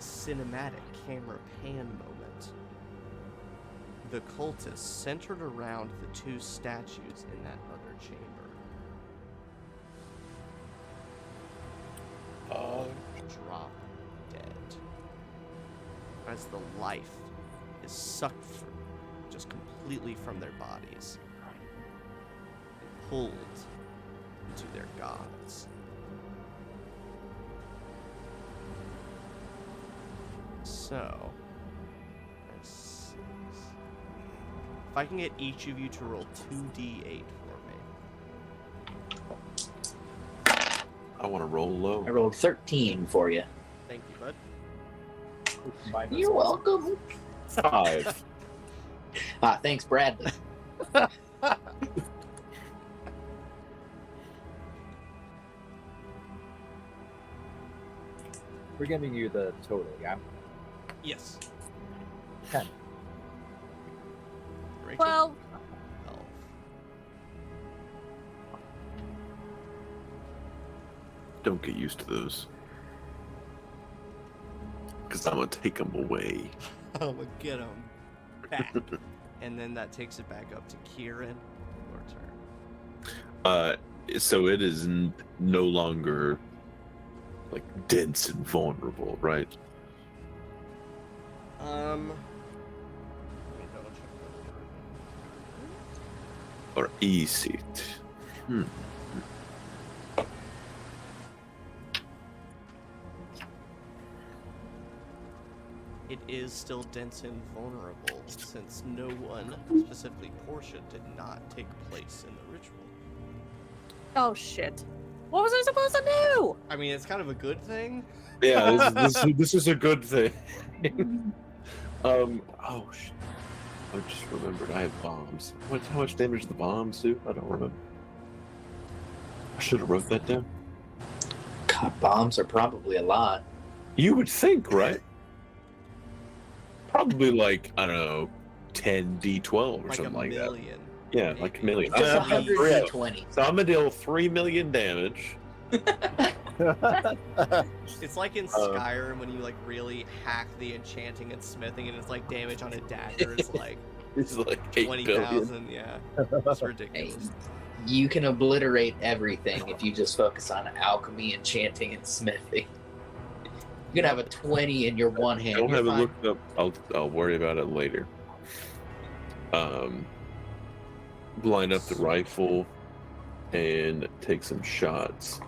Cinematic camera pan moment. The cultists centered around the two statues in that other chamber. Drop dead. As the life is sucked just completely from their bodies and pulled into their gods. So, there's 6. If I can get each of you to roll 2d8 for me. I want to roll low. I rolled 13 for you. Thank you, bud. You're welcome. 5. Thanks, Bradley. We're giving you the total, yeah? Yes. 10. Rachel? 12. 12. Don't get used to those. Because I'm going to take them away. I'm gonna get him back. And then that takes it back up to Kieran. Your turn. So it is no longer like dense and vulnerable, right? Let me double check that. Or easy. It is still dense and vulnerable, since no one, specifically Portia, did not take place in the ritual. Oh shit. What was I supposed to do? I mean, it's kind of a good thing. Yeah, this is a good thing. Oh shit! I just remembered I have bombs. How much damage the bombs do? I don't remember. I should have wrote that down. God, bombs are probably a lot. You would think, right? Probably like, I don't know, 10 D12 or Like something a like that. million. Yeah, like a million. Just I'm gonna- 120. So I'm gonna deal 3 million damage. It's like in Skyrim when you like really hack the enchanting and smithing, and it's like damage on a dagger is like It's like 8 billion. 20,000. Yeah, it's ridiculous. You can obliterate everything if you just focus on alchemy, enchanting, and smithing. You can have a 20 in your one hand. Don't You're have it fine. looked up. I'll worry about it later. Line up the rifle and take some shots.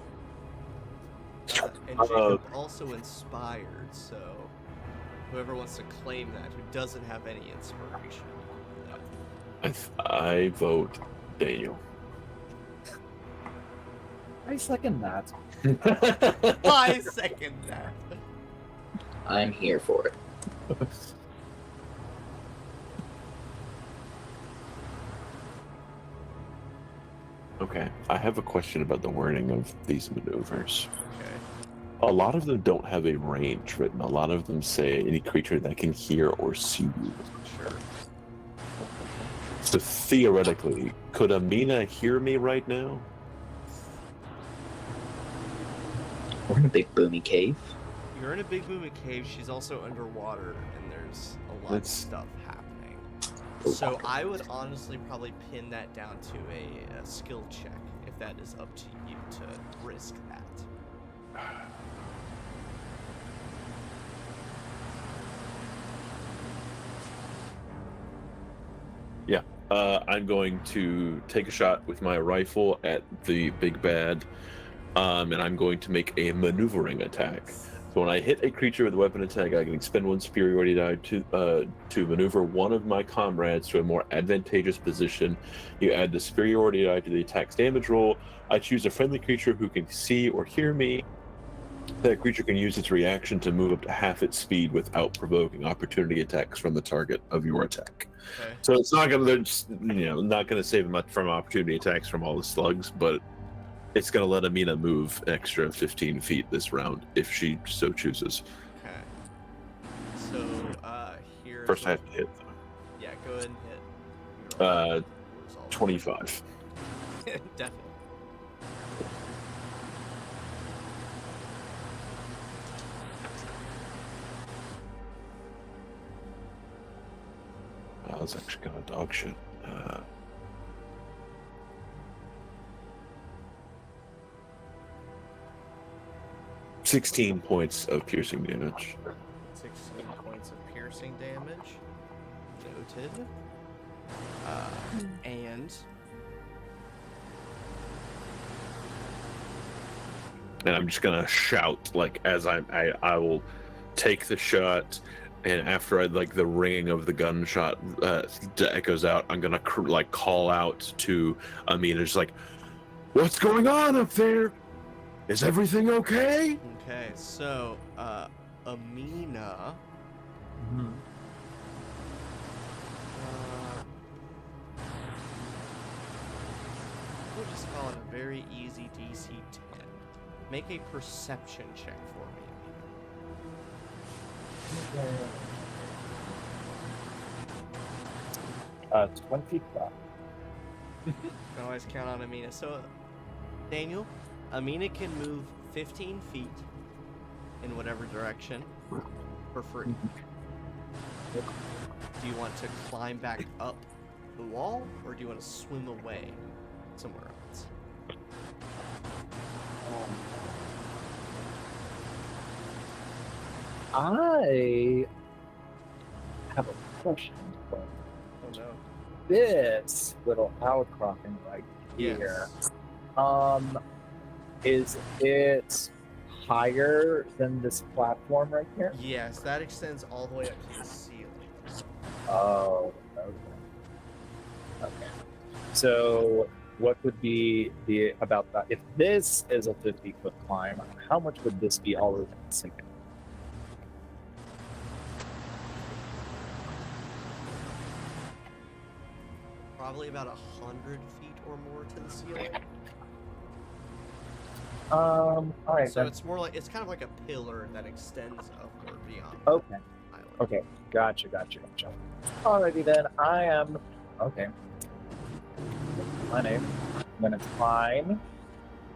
And Jacob also inspired, so whoever wants to claim that, who doesn't have any inspiration. I vote Daniel. I second that. I second that. I'm here for it. Okay, I have a question about the wording of these maneuvers. Okay. A lot of them don't have a range written. A lot of them say any creature that can hear or see you. Sure. So theoretically, could Amina hear me right now? We're in a big boomy cave. You're in a big booming cave. She's also underwater, and there's a lot of That's- stuff happening. So I would honestly probably pin that down to a skill check, if that is up to you to risk that. I'm going to take a shot with my rifle at the big bad, and I'm going to make a maneuvering attack. So when I hit a creature with a weapon attack, I can expend one superiority die to maneuver one of my comrades to a more advantageous position. You add the superiority die to the attack's damage roll. I choose a friendly creature who can see or hear me. That creature can use its reaction to move up to half its speed without provoking opportunity attacks from the target of your attack. Okay. So it's not gonna, not gonna save much from opportunity attacks from all the slugs, but it's gonna let Amina move extra 15 feet this round if she so chooses. Okay. So here's First, I have to hit Yeah, go ahead and hit. Your though. 25. Definitely. I was actually gonna dog shit. 16 points of piercing damage. 16 points of piercing damage. Noted. And I'm just gonna shout like as I will take the shot, and after I like the ringing of the gunshot echoes out, I'm gonna call out to Amina, just like, "What's going on up there? Is everything okay?" Okay, so Amina. We'll just call it a very easy DC 10. Make a perception check for me. 25. You can always count on Amina. So, Daniel, Amina can move 15 feet in whatever direction for free. Do you want to climb back up the wall, or do you want to swim away somewhere else? I have a question. Oh no. This little outcropping right here, is it higher than this platform right here? Yes, that extends all the way up to the ceiling. Oh, okay. Okay. So, what would be the about that? If this is a 50-foot climb, how much would this be all over the ceiling? Probably about 100 feet or more to the ceiling. All right. So then. it's more like, it's kind of like a pillar that extends upward beyond Okay. the island. Okay. Gotcha. Alrighty then. I am. Okay. My name. I'm gonna climb,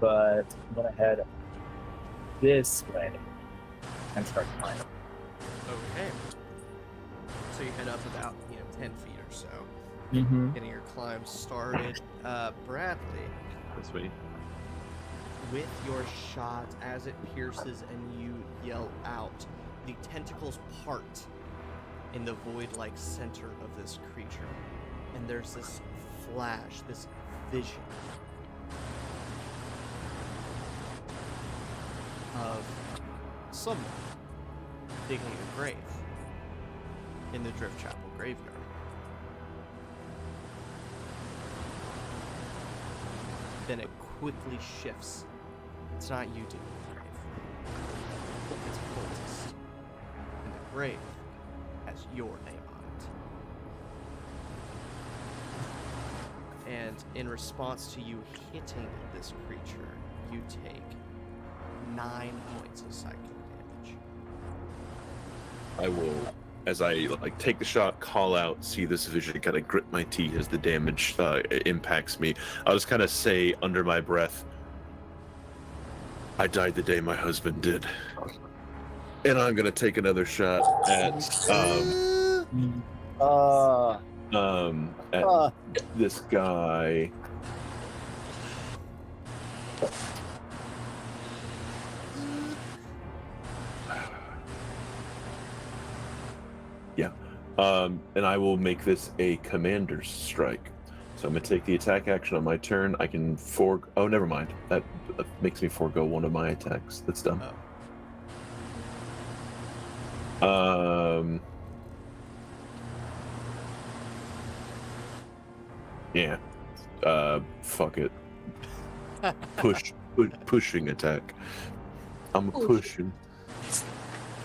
but I'm gonna head this way and start climbing. Okay. So you head up about 10 feet or so, Mm-hmm. getting your climb started. Bradley, That's me. with your shot, as it pierces and you yell out, the tentacles part in the void-like center of this creature, and there's this flash, this vision of someone digging a grave in the Driftchapel graveyard. Then it quickly shifts. It's not you digging the grave. It's a cultist. And the grave has your name on And in response to you hitting this creature, you take 9 points of psychic damage. I will, as I take the shot, call out, see this vision, kind of grit my teeth as the damage impacts me. I'll just kind of say under my breath, "I died the day my husband did," and I'm gonna take another shot at this guy. Yeah. And I will make this a commander's strike. So I'm gonna take the attack action on my turn. I can oh, never mind. That makes me forego one of my attacks. That's dumb. Oh. Yeah. Fuck it. Pushing attack. I'm pushing.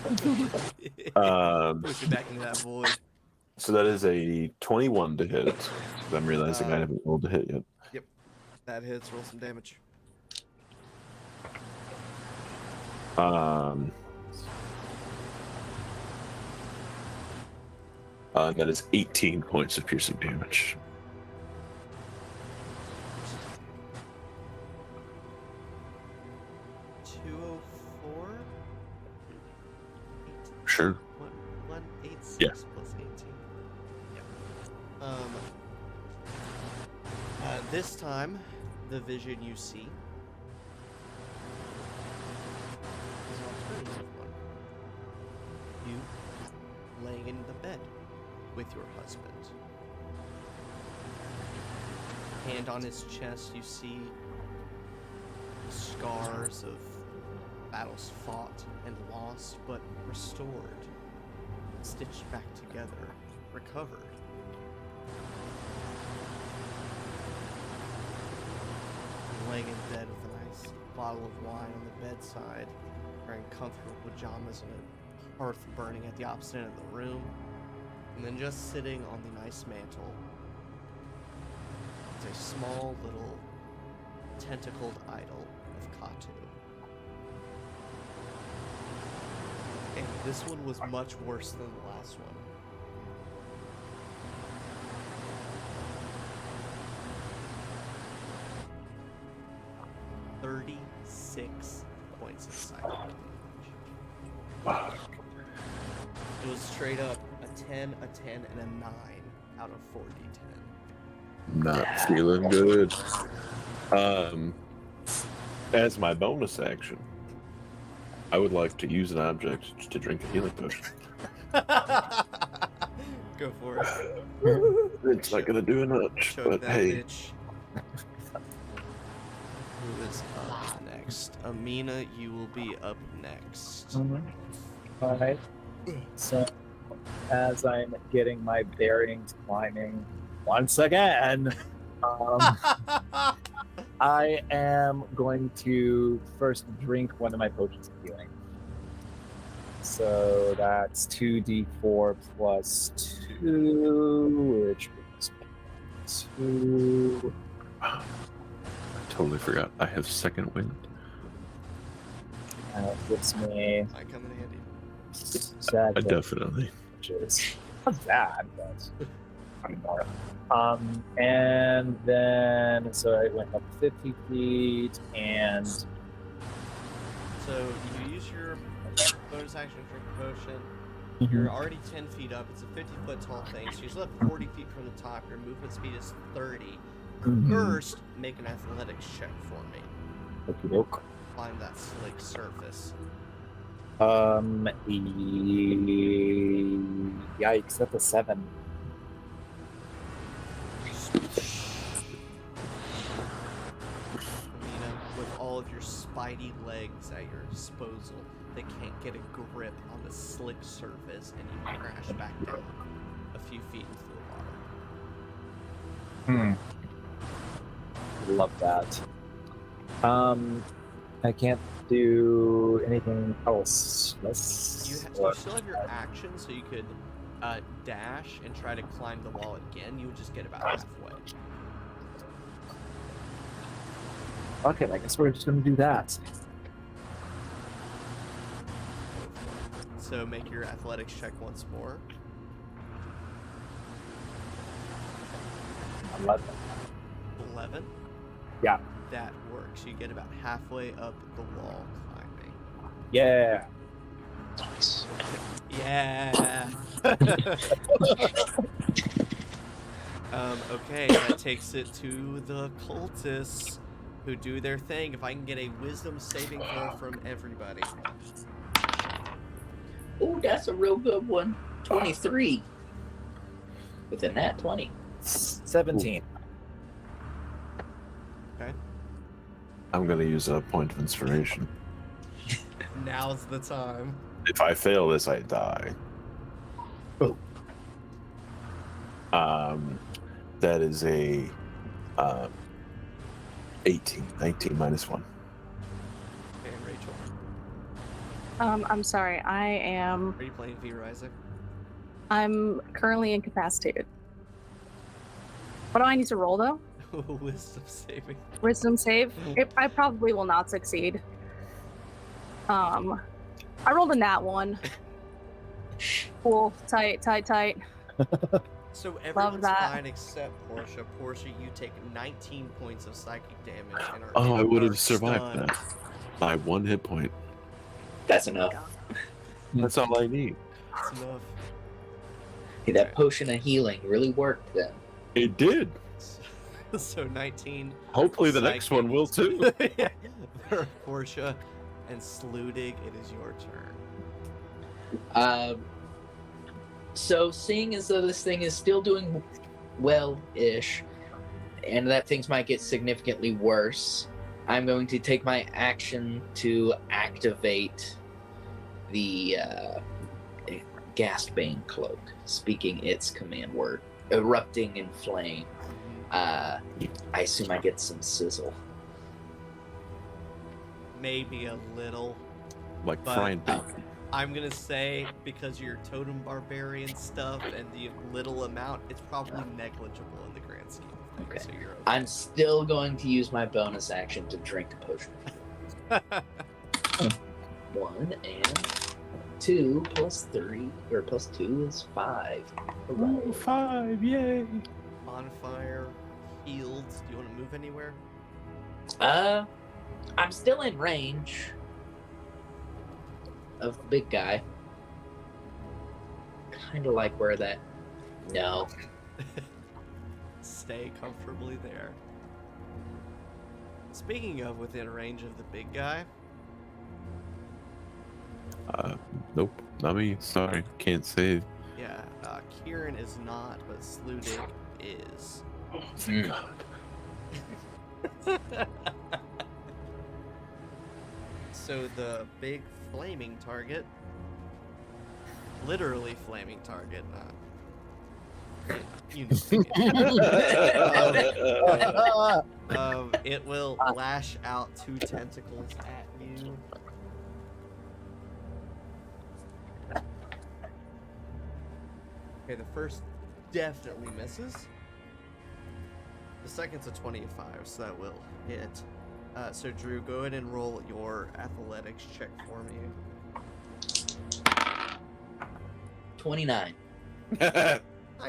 Push it back into that void. So that is a 21 to hit. 'Cause I'm realizing I haven't rolled a hit yet. Yep. That hits. Roll some damage. That is 18 points of piercing damage. Sure. 186 Yeah. plus 18. Yeah. This time, the vision you see is an alternative one. You laying in the bed with your husband. Hand on his chest, you see scars of battles fought and lost, but restored, stitched back together, recovered. Laying in bed with a nice bottle of wine on the bedside, wearing comfortable pajamas and a hearth burning at the opposite end of the room, and then just sitting on the nice mantle is a small little tentacled idol of Qatu. And this one was much worse than the last one. "36 points of psychic damage. Wow. It was straight up a 10, a 10, and a 9 out of 4d10. Not feeling good. As my bonus action, I would like to use an object to drink a healing potion. Go for it. It's not gonna do much, Choke but that hey. bitch. Who is up next? Amina, you will be up next. Alright. So, as I'm getting my bearings climbing once again, I am going to first drink one of my potions of healing. So that's 2d4 plus 2, which brings me 2. I totally forgot. I have second wind. Gives me I come in handy. 7, Definitely. which is not bad, but more. And then so I went up 50 feet, and So you use your bonus action to drink a potion. You're already 10 feet up. It's a 50-foot tall thing. So you're still at 40 feet from the top. Your movement speed is 30. First, make an athletics check for me. Okey-doke. Climb that slick surface. Yikes, that's a 7. With all of your spidey legs at your disposal, they can't get a grip on the slick surface, and you crash back down a few feet into the water. Love that. I can't do anything else. You still have your action, so you could dash and try to climb the wall again. You would just get about halfway. Okay, I guess we're just gonna do that. So make your athletics check once more. 11. 11? Yeah. That works. You get about halfway up the wall climbing. Yeah. Nice. Yeah. Okay, that takes it to the cultists who do their thing. If I can get a wisdom saving throw from everybody. Oh, that's a real good one. 23. Within that 20. 17. Okay. I'm gonna use a point of inspiration. Now's the time. If I fail this, I die. Oh. That is a 18. 19 minus 1. And Rachel, I'm sorry. are you playing V Isaac? I'm currently incapacitated. What do I need to roll though? Wisdom saving. Wisdom save? I probably will not succeed. I rolled a nat 1. Cool. Tight. So everyone's that. fine except Portia. Portia, you take 19 points of psychic damage and are Oh, I would have stunned. survived that. By 1 hit point. That's enough. That's all I need. That's enough. Hey, that potion of healing really worked then. It did. So 19. Hopefully the next one will too. For Portia and Sludig, it is your turn. So seeing as though this thing is still doing well-ish, and that things might get significantly worse, I'm going to take my action to activate the Ghastbane cloak, speaking its command word, erupting in flame. I assume I get some sizzle. Maybe a little. Like But- frying bacon. I'm gonna say because you're totem barbarian stuff and the little amount, it's probably negligible in the grand scheme of things. Okay. So you're okay. I'm still going to use my bonus action to drink a potion. 1 and 2 plus 3, or plus 2 is 5. Ooh, 5, yay! Bonfire, healed. Do you want to move anywhere? I'm still in range of the big guy. Kind of like where that. No. Stay comfortably there. Speaking of within range of the big guy, Nope, not me. Sorry, can't save. yeah, Kieran is not, but Sludig is. Oh, thank God. So the big flaming target, literally flaming target, you know, it will lash out 2 tentacles at you. Okay, the first definitely misses. The second's a 25, so that will hit. So Drew, go ahead and roll your athletics check for me. 29. I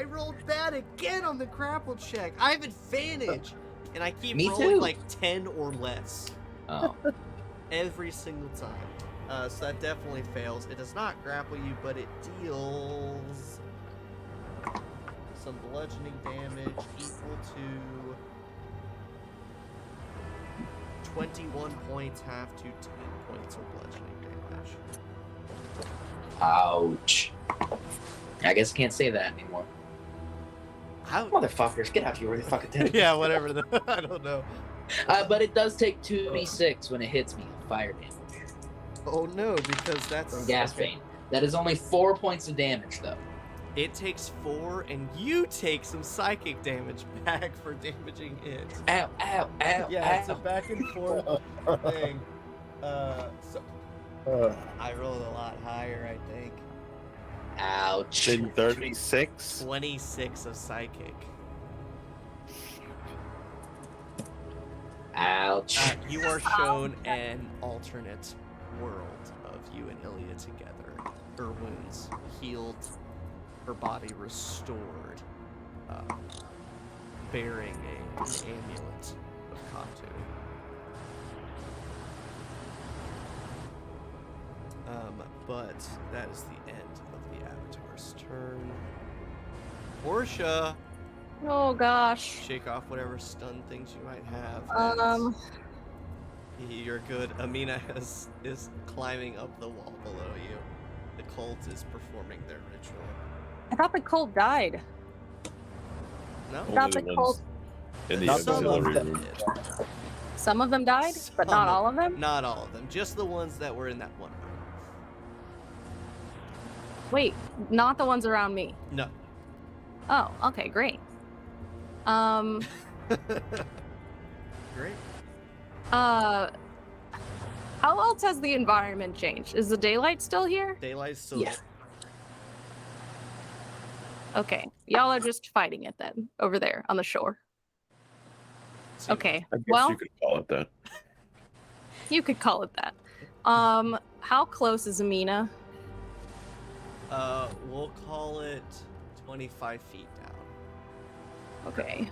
rolled bad again on the grapple check. I have advantage, and I keep Me rolling too. like 10 or less Oh. every single time. So that definitely fails. It does not grapple you, but it deals some bludgeoning damage equal to 21 points, half to 10 points of bludgeoning damage. Ouch. I guess I can't say that anymore. How? Motherfuckers, get out here, fucking tentacles. Yeah, whatever. I don't know. But it does take 2d6 when it hits me of fire damage Oh no, because that's from Ghastbane. That is only 4 points of damage, though. It takes 4, and you take some psychic damage back for damaging it. Ow, ow, ow, Yeah, ow. it's a back and forth thing. So I rolled a lot higher, I think. Ouch. Then 36. 26 of psychic. Ouch. Ouch. You are shown an alternate world of you and Ilya together. Her wounds healed, her body restored, bearing an amulet of Qatu. But that is the end of the Avatar's turn. Portia, Oh gosh. shake off whatever stun things you might have. You're good. Amina is climbing up the wall below you. The cult is performing their ritual. I thought the cult died. No? Not Only the the cult. ones in the Not some of auxiliary them. room. Some of them died, but Some not of- all of them? Not all of them. Just the ones that were in that one room. Wait, not the ones around me. No. Oh, okay, great. Great. How else has the environment changed? Is the daylight still here? Daylight's still Yeah. Okay, y'all are just fighting it then, over there on the shore. there. Okay, I guess well, you could call it that. you could call it that. How close is Amina? We'll call it 25 feet down. Okay.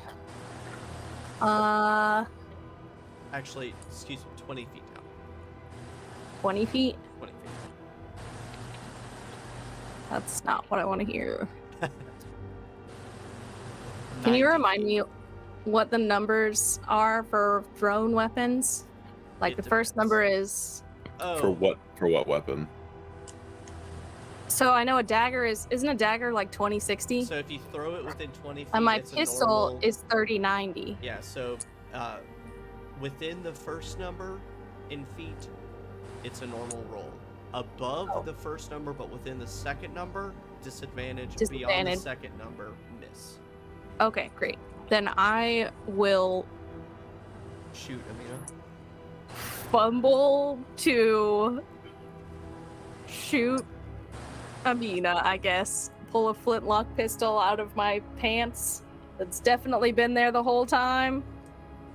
Actually, excuse me, 20 feet down. 20 feet? 20 feet. That's not what I want to hear. Can you 90 remind feet. me what the numbers are for thrown weapons? Like It the first depends. number is. Oh, For what? For what weapon? So I know a dagger isn't a dagger like 2060? so if you throw it within 20 feet, And my it's a pistol normal... is 3090. Yeah, so within the first number in feet, it's a normal roll. Above Oh. the first number, but within the second number, disadvantage. Beyond the Disadvantage. second number, miss. Okay, great. Then I will Shoot, Amina. fumble to shoot Amina, I guess. Pull a flintlock pistol out of my pants. That's definitely been there the whole time.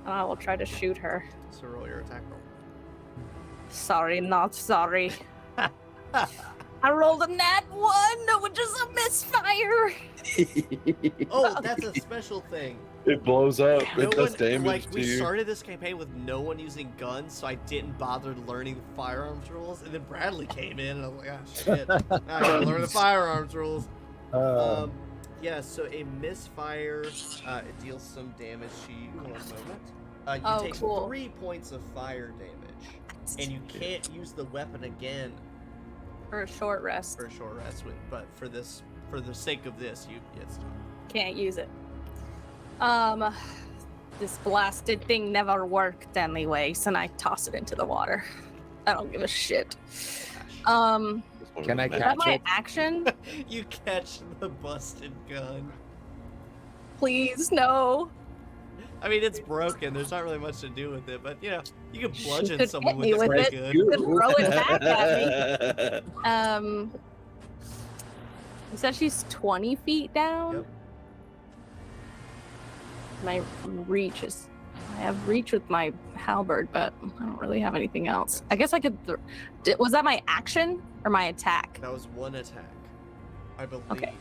And I will try to shoot her. So roll your attack roll. Sorry, not sorry. I rolled a nat 1, which is a misfire. Oh, that's a special thing. It blows up. No It does one, damage like, to we you. started this campaign with no one using guns, so I didn't bother learning the firearms rules. And then Bradley came in, and I was like, ah, shit. Now I gotta learn the firearms rules. Yeah, so a misfire, it deals some damage to you. One moment. You Oh, take cool. 3 points of fire damage, and you can't use the weapon again For a short rest. for a short rest. But for the sake of this, it's done. Can't use it. This blasted thing never worked anyways, and I toss it into the water. I don't give a shit. This one Can was I mad. Is that catch my it? action? You catch the busted gun. Please, no. I mean, it's broken. There's not really much to do with it, but you know, you can bludgeon could someone hit me with with a it. good. You could throw it back at me. You said she's 20 feet down? Yep. My reach is. I have reach with my halberd, but I don't really have anything else. I guess I could. Was that my action or my attack? That was one attack, I believe. Okay.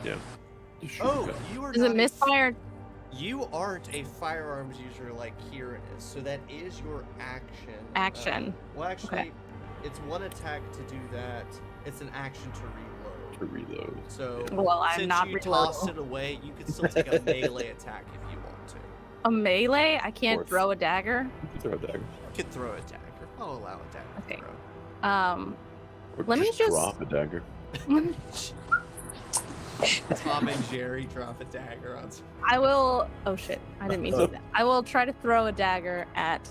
Yeah. Just shoot Oh, the gun. you are Is not it a misfire? You aren't a firearms user like Kieran is, so that is your action. Action. Well, actually, Okay. it's one attack to do that. It's an action to reload. To reload. So Well, I'm since not you reloading. tossed it away, you could still take a melee attack if you want to. A melee? I can't course. throw a dagger. You can throw a dagger. You could throw a dagger. I'll allow a dagger. Okay. To throw. Or Let me just- drop a dagger. Tom and Jerry drop a dagger on. I will. Oh shit! I didn't mean to do that. I will try to throw a dagger at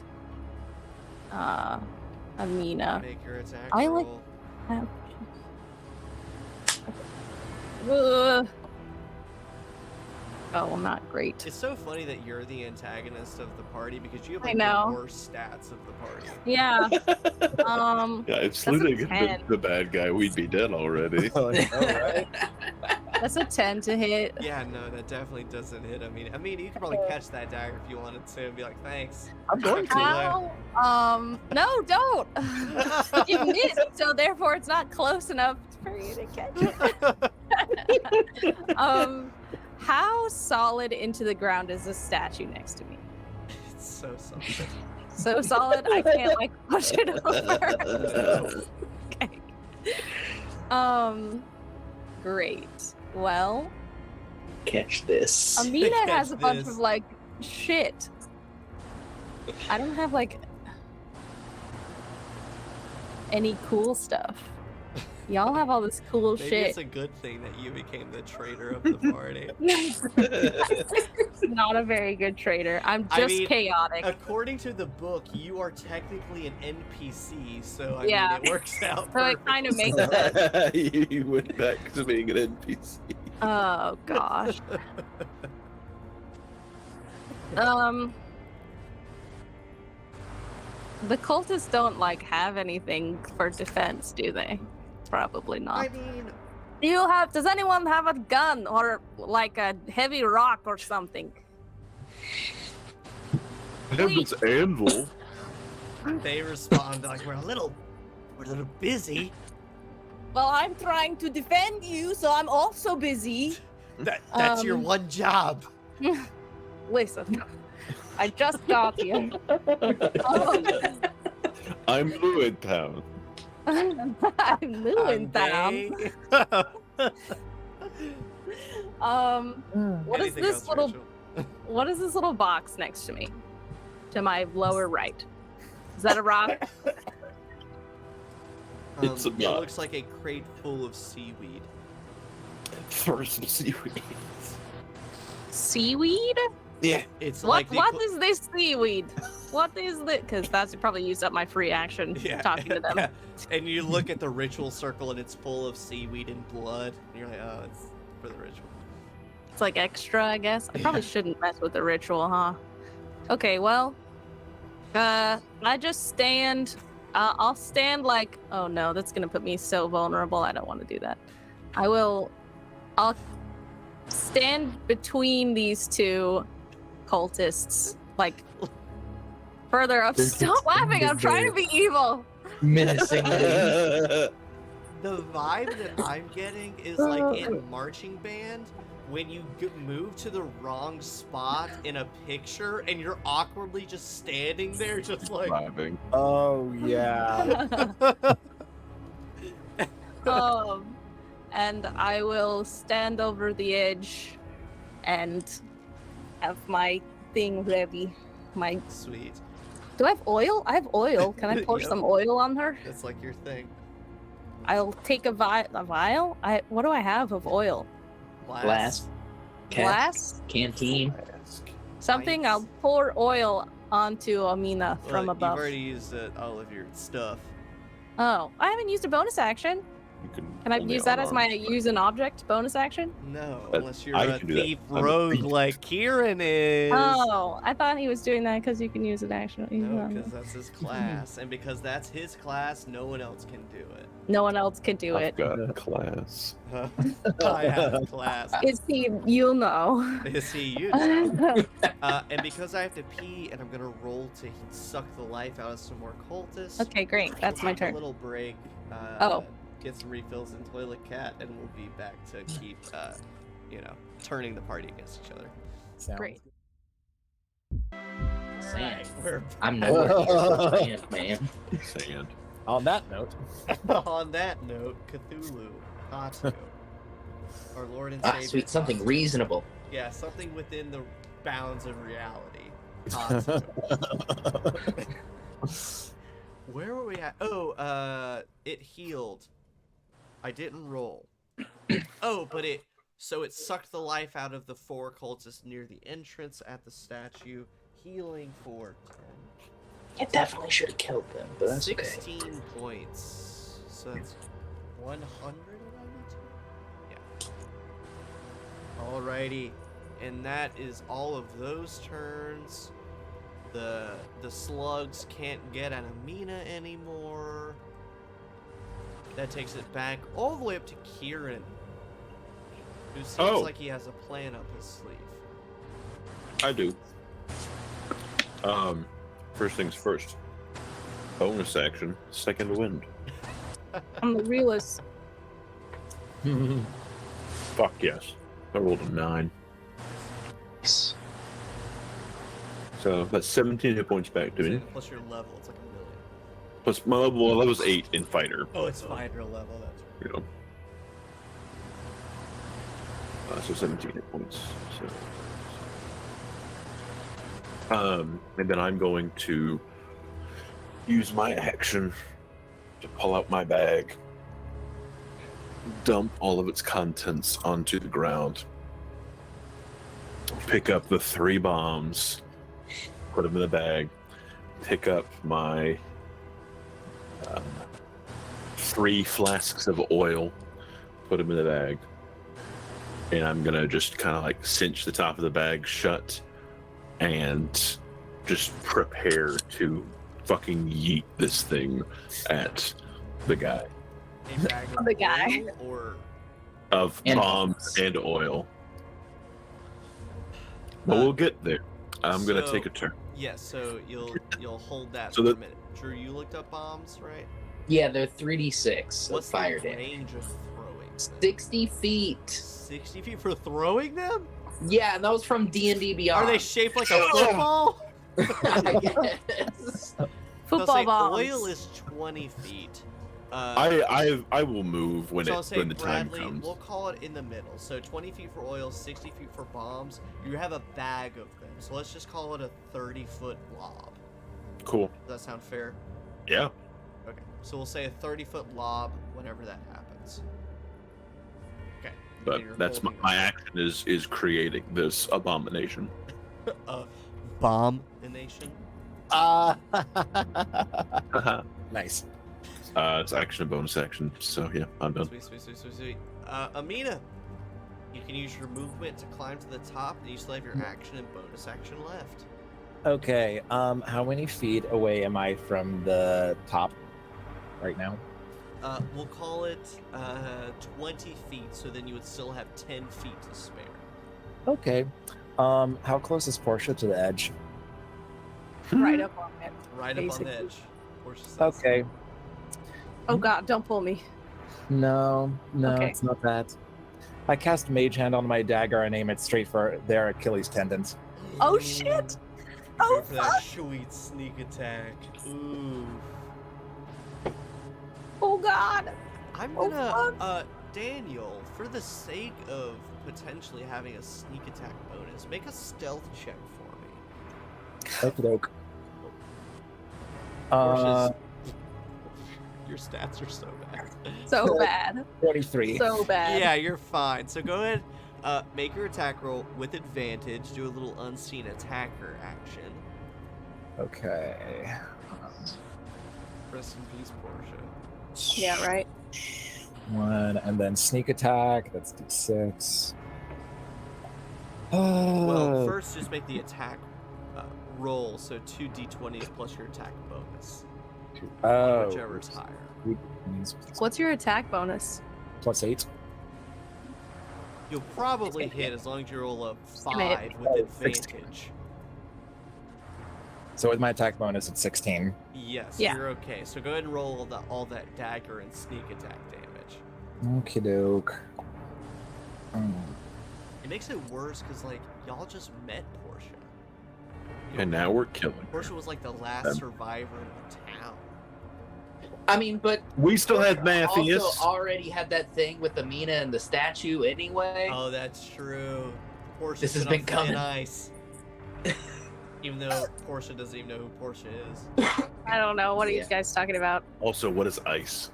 Amina. Make your attack I like- roll. Ugh. Oh, well, not great. It's so funny that you're the antagonist of the party because you have I like know. the worst stats of the party. Yeah. Yeah, if That's a Sludig had 10. been the bad guy, we'd be dead already. Oh, no, right? That's a 10 to hit. Yeah, no, that definitely doesn't hit. I mean, you could probably catch that dagger if you wanted to and be like, thanks. I'm going to. How? No, don't. You missed, so therefore it's not close enough for you to catch it. How solid into the ground is the statue next to me? It's so solid. So solid, I can't like push it over. Okay. Great. Well, Catch this. Amina Catch has a bunch this. of like shit. I don't have like any cool stuff. Y'all have all this cool Maybe shit. it's a good thing that you became the traitor of the party. Not a very good trader. I'm I just mean, chaotic. According to the book, you are technically an NPC, so I Yeah. mean, it works out. So it kind of makes sense. You went back to being an NPC. Oh gosh. The cultists don't like have anything for defense, do they? Probably not. I mean, Does anyone have a gun or like a heavy rock or something? I have this anvil. they respond like, we're a little busy. Well, I'm trying to defend you, so I'm also busy. That's your one job. Listen, I just got here. I'm new in town. I'm new in town. What is Anything this else, little? Rachel? What is this little box next to me? To my lower right. Is that a rock? It's a It box. looks like a crate full of seaweed. For some seaweed. Seaweed? Yeah. It's What? like the What is this seaweed? What is this? Because that's probably used up my free action talking to them. yeah. And you look at the ritual circle and it's full of seaweed and blood. And you're like, oh, it's for the ritual. It's like extra, I guess. I probably shouldn't mess with the ritual, huh? Okay, well, I just stand. I'll stand like. Oh no, that's gonna put me so vulnerable. I don't want to do that. I'll stand between these two cultists, like further up. Stop laughing! I'm trying to be evil. Menacingly. The vibe that I'm getting is like in marching band when you move to the wrong spot in a picture and you're awkwardly just standing there, just like. Driving. Oh yeah. And I will stand over the edge and have my thing ready. My Sweet. Do I have oil? I have oil. Can I pour Yep. some oil on her? That's like your thing. I'll take a vial. What do I have of oil? Glass. Glass? Canteen. Something. Pints. I'll pour oil onto Amina from Look, above. You've already used all of your stuff. Oh, I haven't used a bonus action. You Can I only use that as my unarmed. use an object bonus action? No, But unless you're I a can do that. thief I'm a rogue thief. like Kieran is. Oh, I thought he was doing that because you can use it actually. No, because that's his class, and because that's his class, no one else can do it. No one else could do I've it. got class. I have class. Is he? You know. Is he you? know? And because I have to pee, and I'm gonna roll to suck the life out of some more cultists. Okay, great. That's my Take a turn. little break. Oh. Get some refills in Toilet Cat, and we'll be back to keep, turning the party against each other. Sounds Great. Sand. We're I'm nowhere near sand, man. Sand. On that note, on that note, Cthulhu, Qatu, our Lord and Ah, Savior. sweet. Something Qatu. reasonable. Yeah, something within the bounds of reality. Qatu. Where were we at? Oh, it healed. I didn't roll. Oh, but it sucked the life out of the 4 cultists near the entrance at the statue, healing for 10. I definitely should have killed them, but that's okay. 16 points. So that's 192? Yeah. Alrighty. And that is all of those turns. The slugs can't get at Amina anymore. That takes it back all the way up to Kieran. Who seems Oh. like he has a plan up his sleeve. I do. First things first. Bonus action, second wind. I'm the realist. Fuck yes. I rolled a 9. Nice. So that's 17 hit points back to me. Plus your level, it's like a million. Plus my level's 8 in fighter. Oh, it's fighter level. That's right. You know. So 17 hit points. And then I'm going to use my action to pull out my bag, dump all of its contents onto the ground, pick up the 3 bombs, put them in the bag, pick up my 3 flasks of oil, put them in the bag, and I'm gonna just kind of like cinch the top of the bag shut and just prepare to fucking yeet this thing at the guy. A bag of The guy. oil or Of And bombs and oil. But we'll get there. I'm gonna so- take a turn. yes, so you'll hold that So for a that- minute. Drew, you looked up bombs, right? Yeah, they're 3d6 of What's fire the damage. range of throwing them? 60 feet. 60 feet for throwing them? Yeah, and that was from D&D Beyond. Are they shaped like a football? I guess. I'll Football say bombs. oil is 20 feet. I will move when So I'll say, when the time Bradley, comes. we'll call it in the middle. So 20 feet for oil, 60 feet for bombs. You have a bag of them. So let's just call it a 30-foot lob. Cool. Does that sound fair? Yeah. Okay. So we'll say a 30-foot lob whenever that happens. Okay. But You're that's holding my them. action is creating this abomination. Bomb nation. Nice. It's action and bonus action. So yeah, I'm done. Sweet. Amina, you can use your movement to climb to the top, and you still have your action and bonus action left. Okay. How many feet away am I from the top right now? We'll call it 20 feet, so then you would still have 10 feet to spare. Okay. How close is Portia to the edge? Right up on it. Right up on Basically. the edge. Portia says. Okay. Oh god, don't pull me. No, Okay. it's not that. I cast Mage Hand on my dagger and aim it straight for their Achilles tendons. Oh shit! Oh Go for that fuck! sweet sneak attack. Ooh. Oh god! I'm Oh, gonna, Daniel, for the sake of potentially having a sneak attack bonus, make a stealth check for me. Okie doke. Portia's- Your stats are so bad. So bad. 23. So bad. Yeah, you're fine. So go ahead, make your attack roll with advantage. Do a little unseen attacker action. Okay. Rest in peace, Portia. Yeah, right. 1, and then sneak attack. That's d6. Well, first just make the attack roll. So 2 d20s plus your attack bonus, whichever's higher. What's your attack bonus? Plus 8. You'll probably hit as long as you roll a gonna hit. 5 with Oh, advantage. So with my attack bonus, it's 16. Yes, Yeah. you're okay. So go ahead and roll all that dagger and sneak attack damage. Okie doke. It makes it worse because like y'all just met Portia. And now we're killing her. Portia was like the last Um, survivor in the town. I mean, but We still had Matthias. also already had that thing with Amina and the statue anyway. Oh, that's true. Portia This has been on coming. thin ice. Even though Portia doesn't even know who Portia is. I don't know. What are you Yeah. guys talking about? Also, what is ice?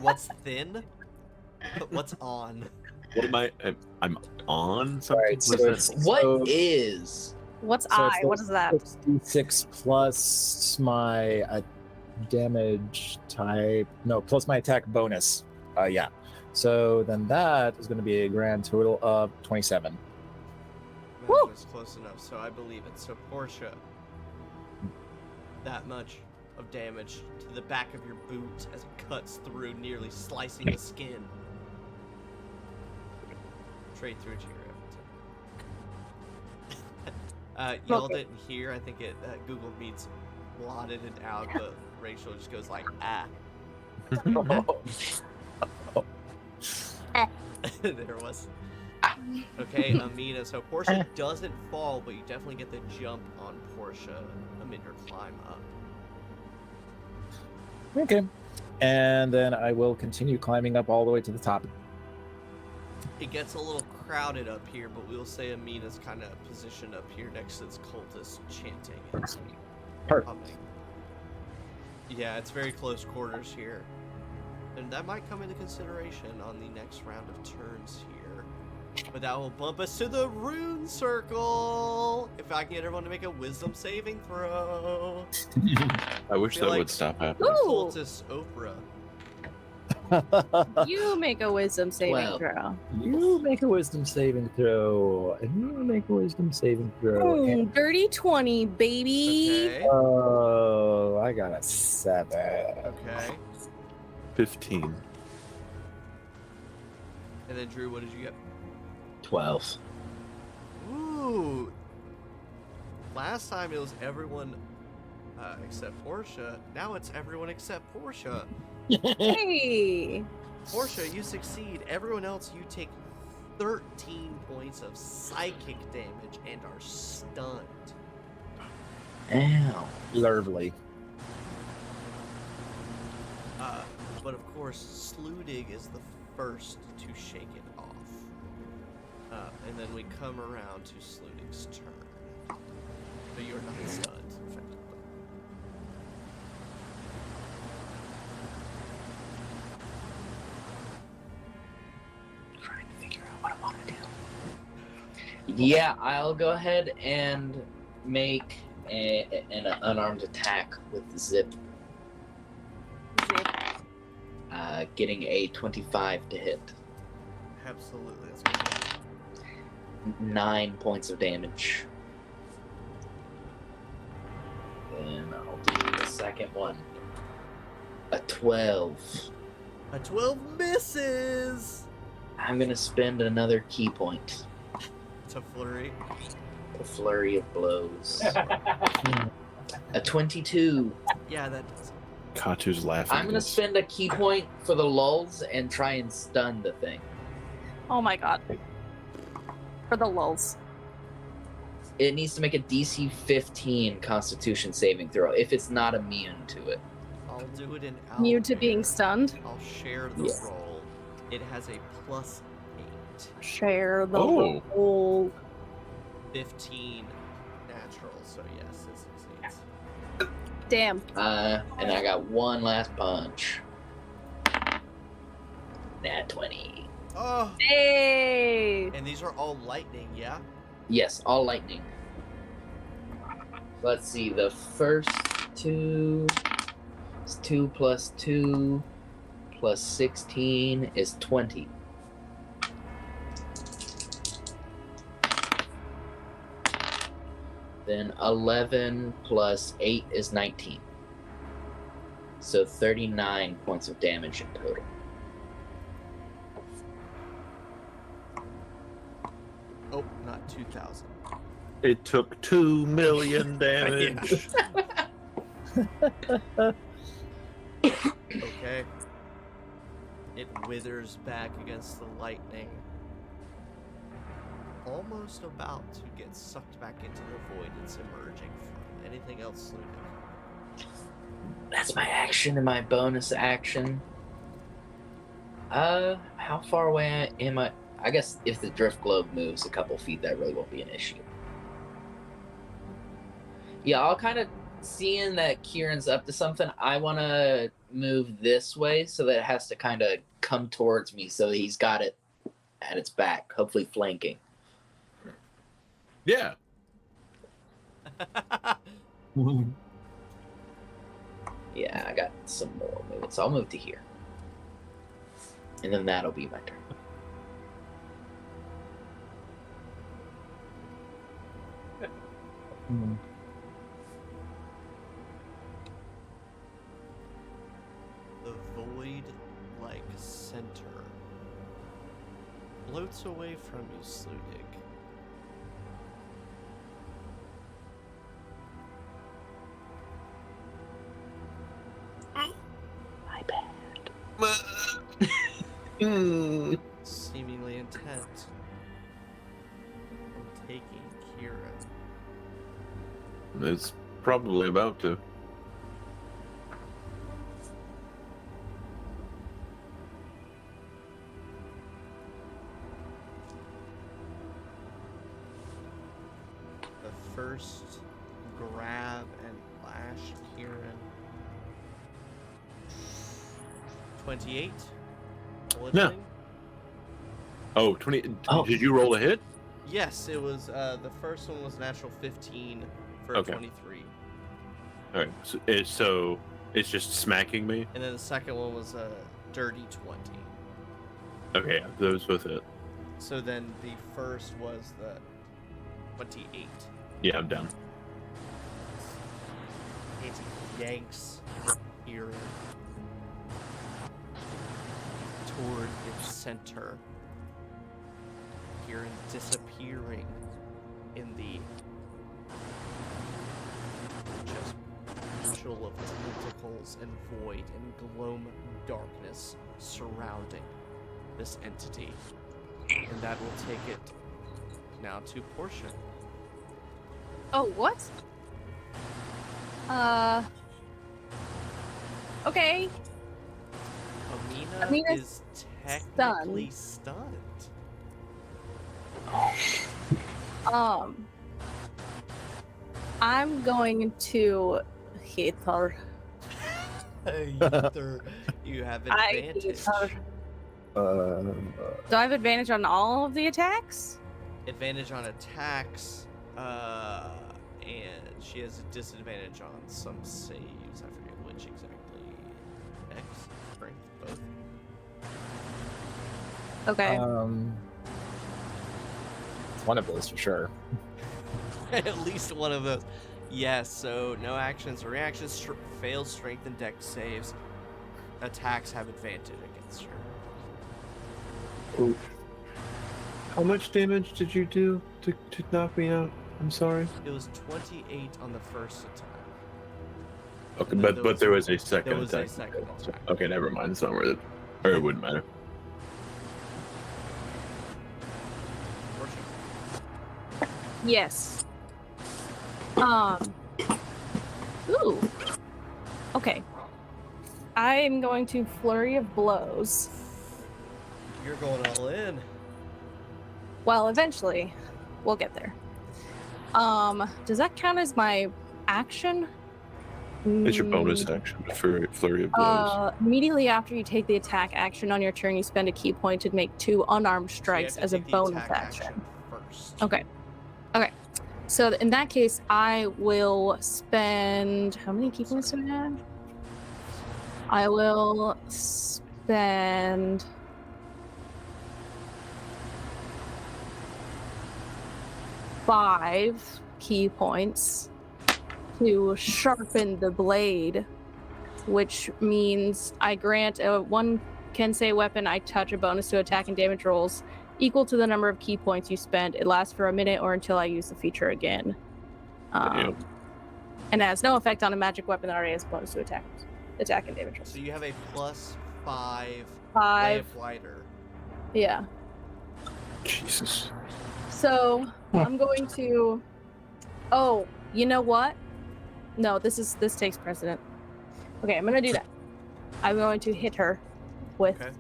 What's thin? What's on? What am I? I'm on something. Alright, so What is it's- that? What So- is? What's So I? it's What is that? 6d6 plus my damage type. No, plus my attack bonus. Yeah. So then that is going to be a grand total of 27. Woo! That's close enough, so I believe it. So Portia, that much of damage to the back of your boot as it cuts through, nearly slicing the skin. straight through to your y'all Okay. didn't hear. I think it Google Meets blotted it out, but Rachel just goes like, ah. There it was. Okay, Amina. So Portia doesn't fall, but you definitely get the jump on Portia amid your climb up. Okay. And then I will continue climbing up all the way to the top. It gets a little crowded up here, but we'll say Amina's kind of positioned up here next to its cultists chanting and Perfect. humming. Yeah, it's very close quarters here. And that might come into consideration on the next round of turns here. But that will bump us to the rune circle! If I can get everyone to make a wisdom saving throw. I wish feel that like- would stop happening. Ooh. Cultist Oprah. You make a wisdom saving 12. throw. You make a wisdom saving throw. And you make a wisdom saving throw. And- Dirty 20, baby. Okay. Oh, I got a 7. Okay. 15. And then Drew, what did you get? 12. Ooh. Last time it was everyone except Portia. Now it's everyone except Portia. Hey. Portia, you succeed. Everyone else, you take 13 points of psychic damage and are stunned. Ow. Lovely. But of course, Sludig is the first to shake it off. And then we come around to Sludig's turn. But you're not stunned, effectively. Trying to figure out what I want to do. Yeah, I'll go ahead and make an unarmed attack with zip, Zip. getting a 25 to hit. Absolutely. That's good. 9 points of damage. Then I'll do the second one. A 12. A 12 misses! I'm gonna spend another key point. It's a flurry. A flurry of blows. A 22. Yeah, that does it. Qatu's laughing. I'm at gonna us. spend a key point for the lulls and try and stun the thing. Oh my god. For the lulls. It needs to make a DC 15 Constitution saving throw if it's not immune to it. I'll do it in Immune to Owlbear. being stunned. I'll share the Yes. roll. It has a +8. Share the Oh. roll. 15 natural, so yes, it succeeds. Damn. And I got one last punch. Nat 20. Oh! Hey. And these are all lightning, yeah? Yes, all lightning. Let's see, the first two is 2 plus 2 plus 16 is 20. Then 11 plus 8 is 19. So 39 points of damage in total. Oh, not 2,000. It took 2 million damage. Okay. It withers back against the lightning. Almost about to get sucked back into the void it's emerging from. Anything else, Sludig? That's my action and my bonus action. How far away am I? I guess if the drift globe moves a couple feet, that really won't be an issue. Yeah, I'll kind of seeing that Kieran's up to something. I want to move this way so that it has to kind of come towards me, so he's got it at its back, hopefully flanking. Yeah. Yeah, I got some more movement, so I'll move to here, and then that'll be my turn. The void like center floats away from you, Sludig. My bad. Seemingly intent on taking Kira. It's probably about to. The first grab and lash Kieran. 28. Bludgeoning? Oh, 20. Oh. Did you roll a hit? Yes, it was. The first one was natural 15 for a Okay. 23, All right. So it's just smacking me. and then the second one was a dirty 20. Okay, yeah, those both hit. So then the first was the 28. Yeah, I'm down. It yanks Kieran toward its center. Kieran disappearing in the just potential of tentacles and void and gloam darkness surrounding this entity. And that will take it now to Portia. Oh, what? Okay. Amina Amina's is technically stunned. I'm going to hit her. You have I advantage. hit her. Do I have advantage on all of the attacks? Advantage on attacks, and she has a disadvantage on some saves. I forget which exactly. X, strength, both. Okay. It's one of those for sure. At least one of those. Yes. So no actions or reactions. Failed strength and dex saves. Attacks have advantage against her. Oof. How much damage did you do to knock me out? I'm sorry. It was 28 on the first attack. Okay, And then but there was a second There was a attack. second attack. Okay, never mind. It's not worth it. Or it wouldn't matter. Portia. Yes. Ooh. Okay. I'm going to flurry of blows. You're going all in. Well, eventually, we'll get there. Does that count as my action? It's your bonus action for Flurry of Blows. Immediately after you take the attack action on your turn, you spend a key point to make 2 unarmed So you strikes have to as a take the bonus attack action. first. Okay. Okay. So in that case, I will spend. How many key points do I have? I will spend. Five key points to sharpen the blade, which means I grant one can say weapon I touch a bonus to attack and damage rolls equal to the number of key points you spend. It lasts for a minute or until I use the feature again. Damn. And it has no effect on a magic weapon that already has a bonus to attack and damage rolls. So you have a +5 Five. lamplighter. Yeah. Jesus. So I'm going to. Oh, you know what? No, this takes precedent. Okay, I'm gonna do that. I'm going to hit her with Okay.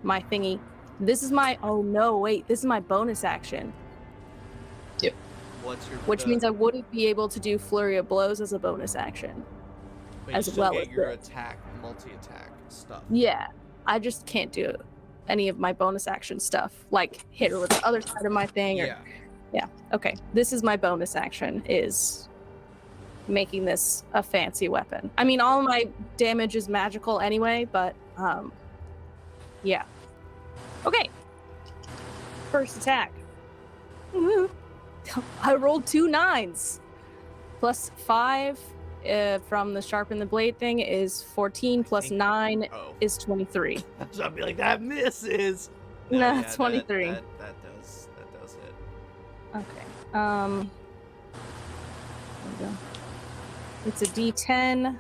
my thingy. This is my. Oh no! Wait, this is my bonus action, What's your? which means I wouldn't be able to do flurry of blows as a bonus action. but as you still well get as your this. attack, multi-attack stuff. Yeah, I just can't do any of my bonus action stuff, like hit her with the other side of my thing. Or, Yeah. okay, this is my bonus action, is making this a fancy weapon. I mean, all my damage is magical anyway, but yeah. Okay. First attack. I rolled 2 9s. Plus 5 from the sharpen the blade thing is 14, plus think- 9 Oh. is 23. So I'd be like, that misses. Nah, yeah, 23. That does hit. Okay. There we go. It's a D10.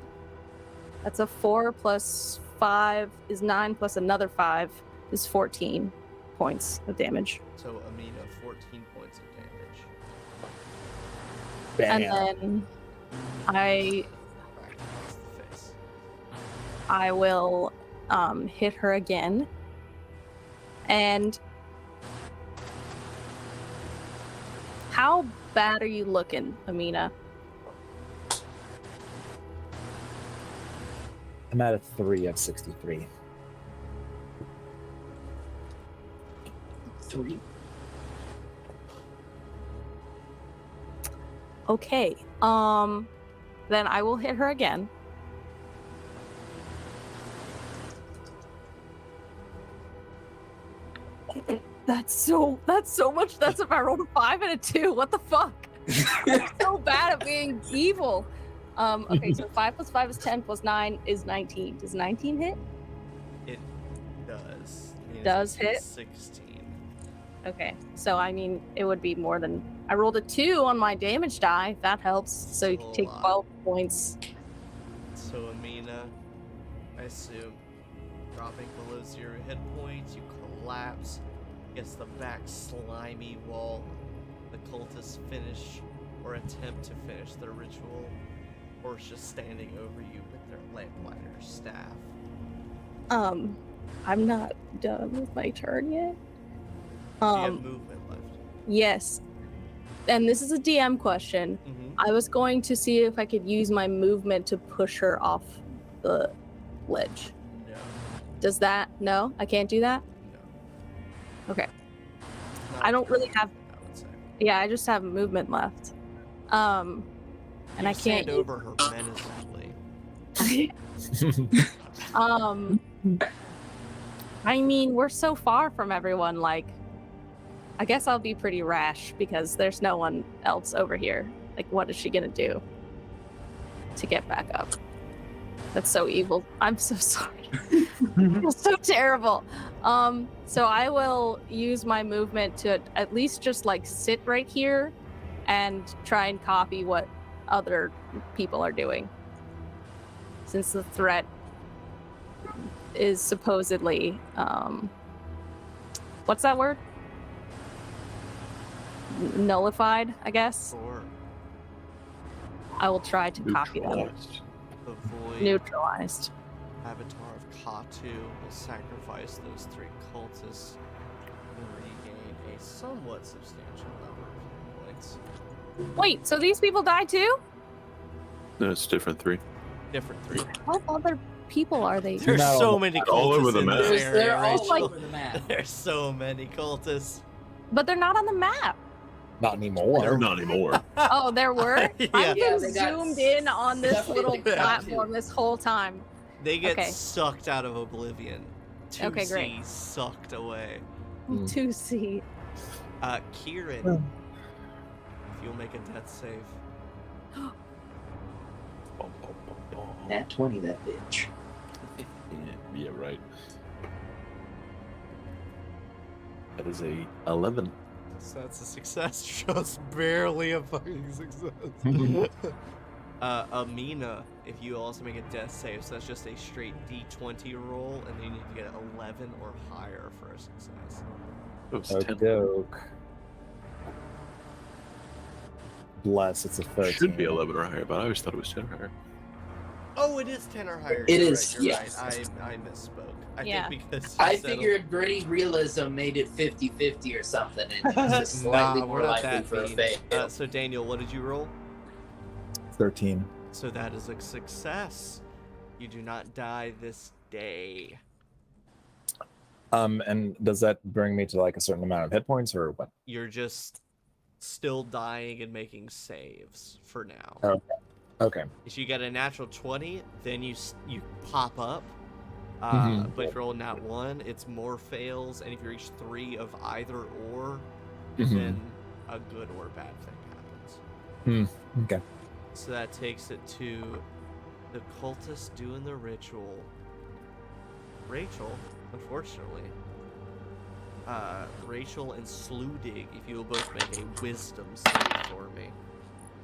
That's a 4 plus 5 is 9 plus another 5 is 14 points of damage. So Amina, 14 points of damage. Bam. And then I Right across the face. will hit her again. And how bad are you looking, Amina? I'm at a 3 of 63. 3. Okay. Then I will hit her again. That's so much. That's if I rolled a 5 and a 2. What the fuck? I'm so bad at being evil. Okay, so 5 plus 5 is 10 plus 9 is 19. Does 19 hit? It does. Amina's Does AC is hit? 16. Okay, so I mean, it would be more than. I rolled a 2 on my damage die. If that helps. So you can Still a take lot. 12 points. So Amina, I assume, dropping below 0 hit points, you collapse against the back slimy wall. The cultists finish or attempt to finish their ritual, or is just standing over you with their lamplighter staff. I'm not done with my turn yet. Do you have movement left? Yes. And this is a DM question. Mm-hmm. I was going to see if I could use my movement to push her off the ledge. No. Does that? No, I can't do that. No. Okay. Not I don't really have. I would say. Yeah, I just have movement left. And You I can't. stand over her menacingly. I mean, we're so far from everyone. Like, I guess I'll be pretty rash because there's no one else over here. Like, what is she gonna do to get back up? That's so evil. I'm so sorry. It's so terrible. So I will use my movement to at least just like sit right here and try and copy what other people are doing. Since the threat is supposedly what's that word? Nullified, I guess. Sure. I will try to copy them. Neutralized. The void Neutralized. avatar of Qatu will sacrifice those 3 cultists and regain a somewhat substantial number of hit points. Wait, so these people die too? No, it's different 3. Different 3. What other people are they? There's No, so many cultists all over the in map. this area, They're all Rachel. over the map. There's so many cultists. But they're not on the map. Not anymore. They're not anymore. Oh, there were? Yeah. I've Yeah, been they got zoomed in on this little definitely platform this whole time. They get Okay. sucked out of oblivion. 2C Okay, great. sucked away. Hmm. 2C. Kieran, Hmm. if you'll make a death save. Nat 20, that bitch. Yeah, right. That is a 11. So that's a success, just barely a fucking success. Amina, if you also make a death save, so that's just a straight D20 roll, and then you need to get 11 or higher for a success. Oh, it's 10. Doke. Bless, it's a 13. Should be 11 or higher, but I always thought it was 10 or higher. Oh, it is 10 or higher. It You're is, right, you're yes. right. I misspoke. I Yeah. think because I you said figured gritty realism made it 50-50 or something, and it was just slightly Nah, more we're not likely that for a mean. fail. So Daniel, what did you roll? 13. So that is a success. You do not die this day. And does that bring me to like a certain amount of hit points or what? You're just still dying and making saves for now. Oh. Okay. If you get a natural 20, then you pop up. Mhm. But if you roll nat 1, it's more fails, and if you reach 3 of either or, Mhm. then a good or bad thing happens. Okay. So that takes it to the cultists doing the ritual. Rachel, unfortunately, Rachel and Sludig, if you will both make a wisdom save for me.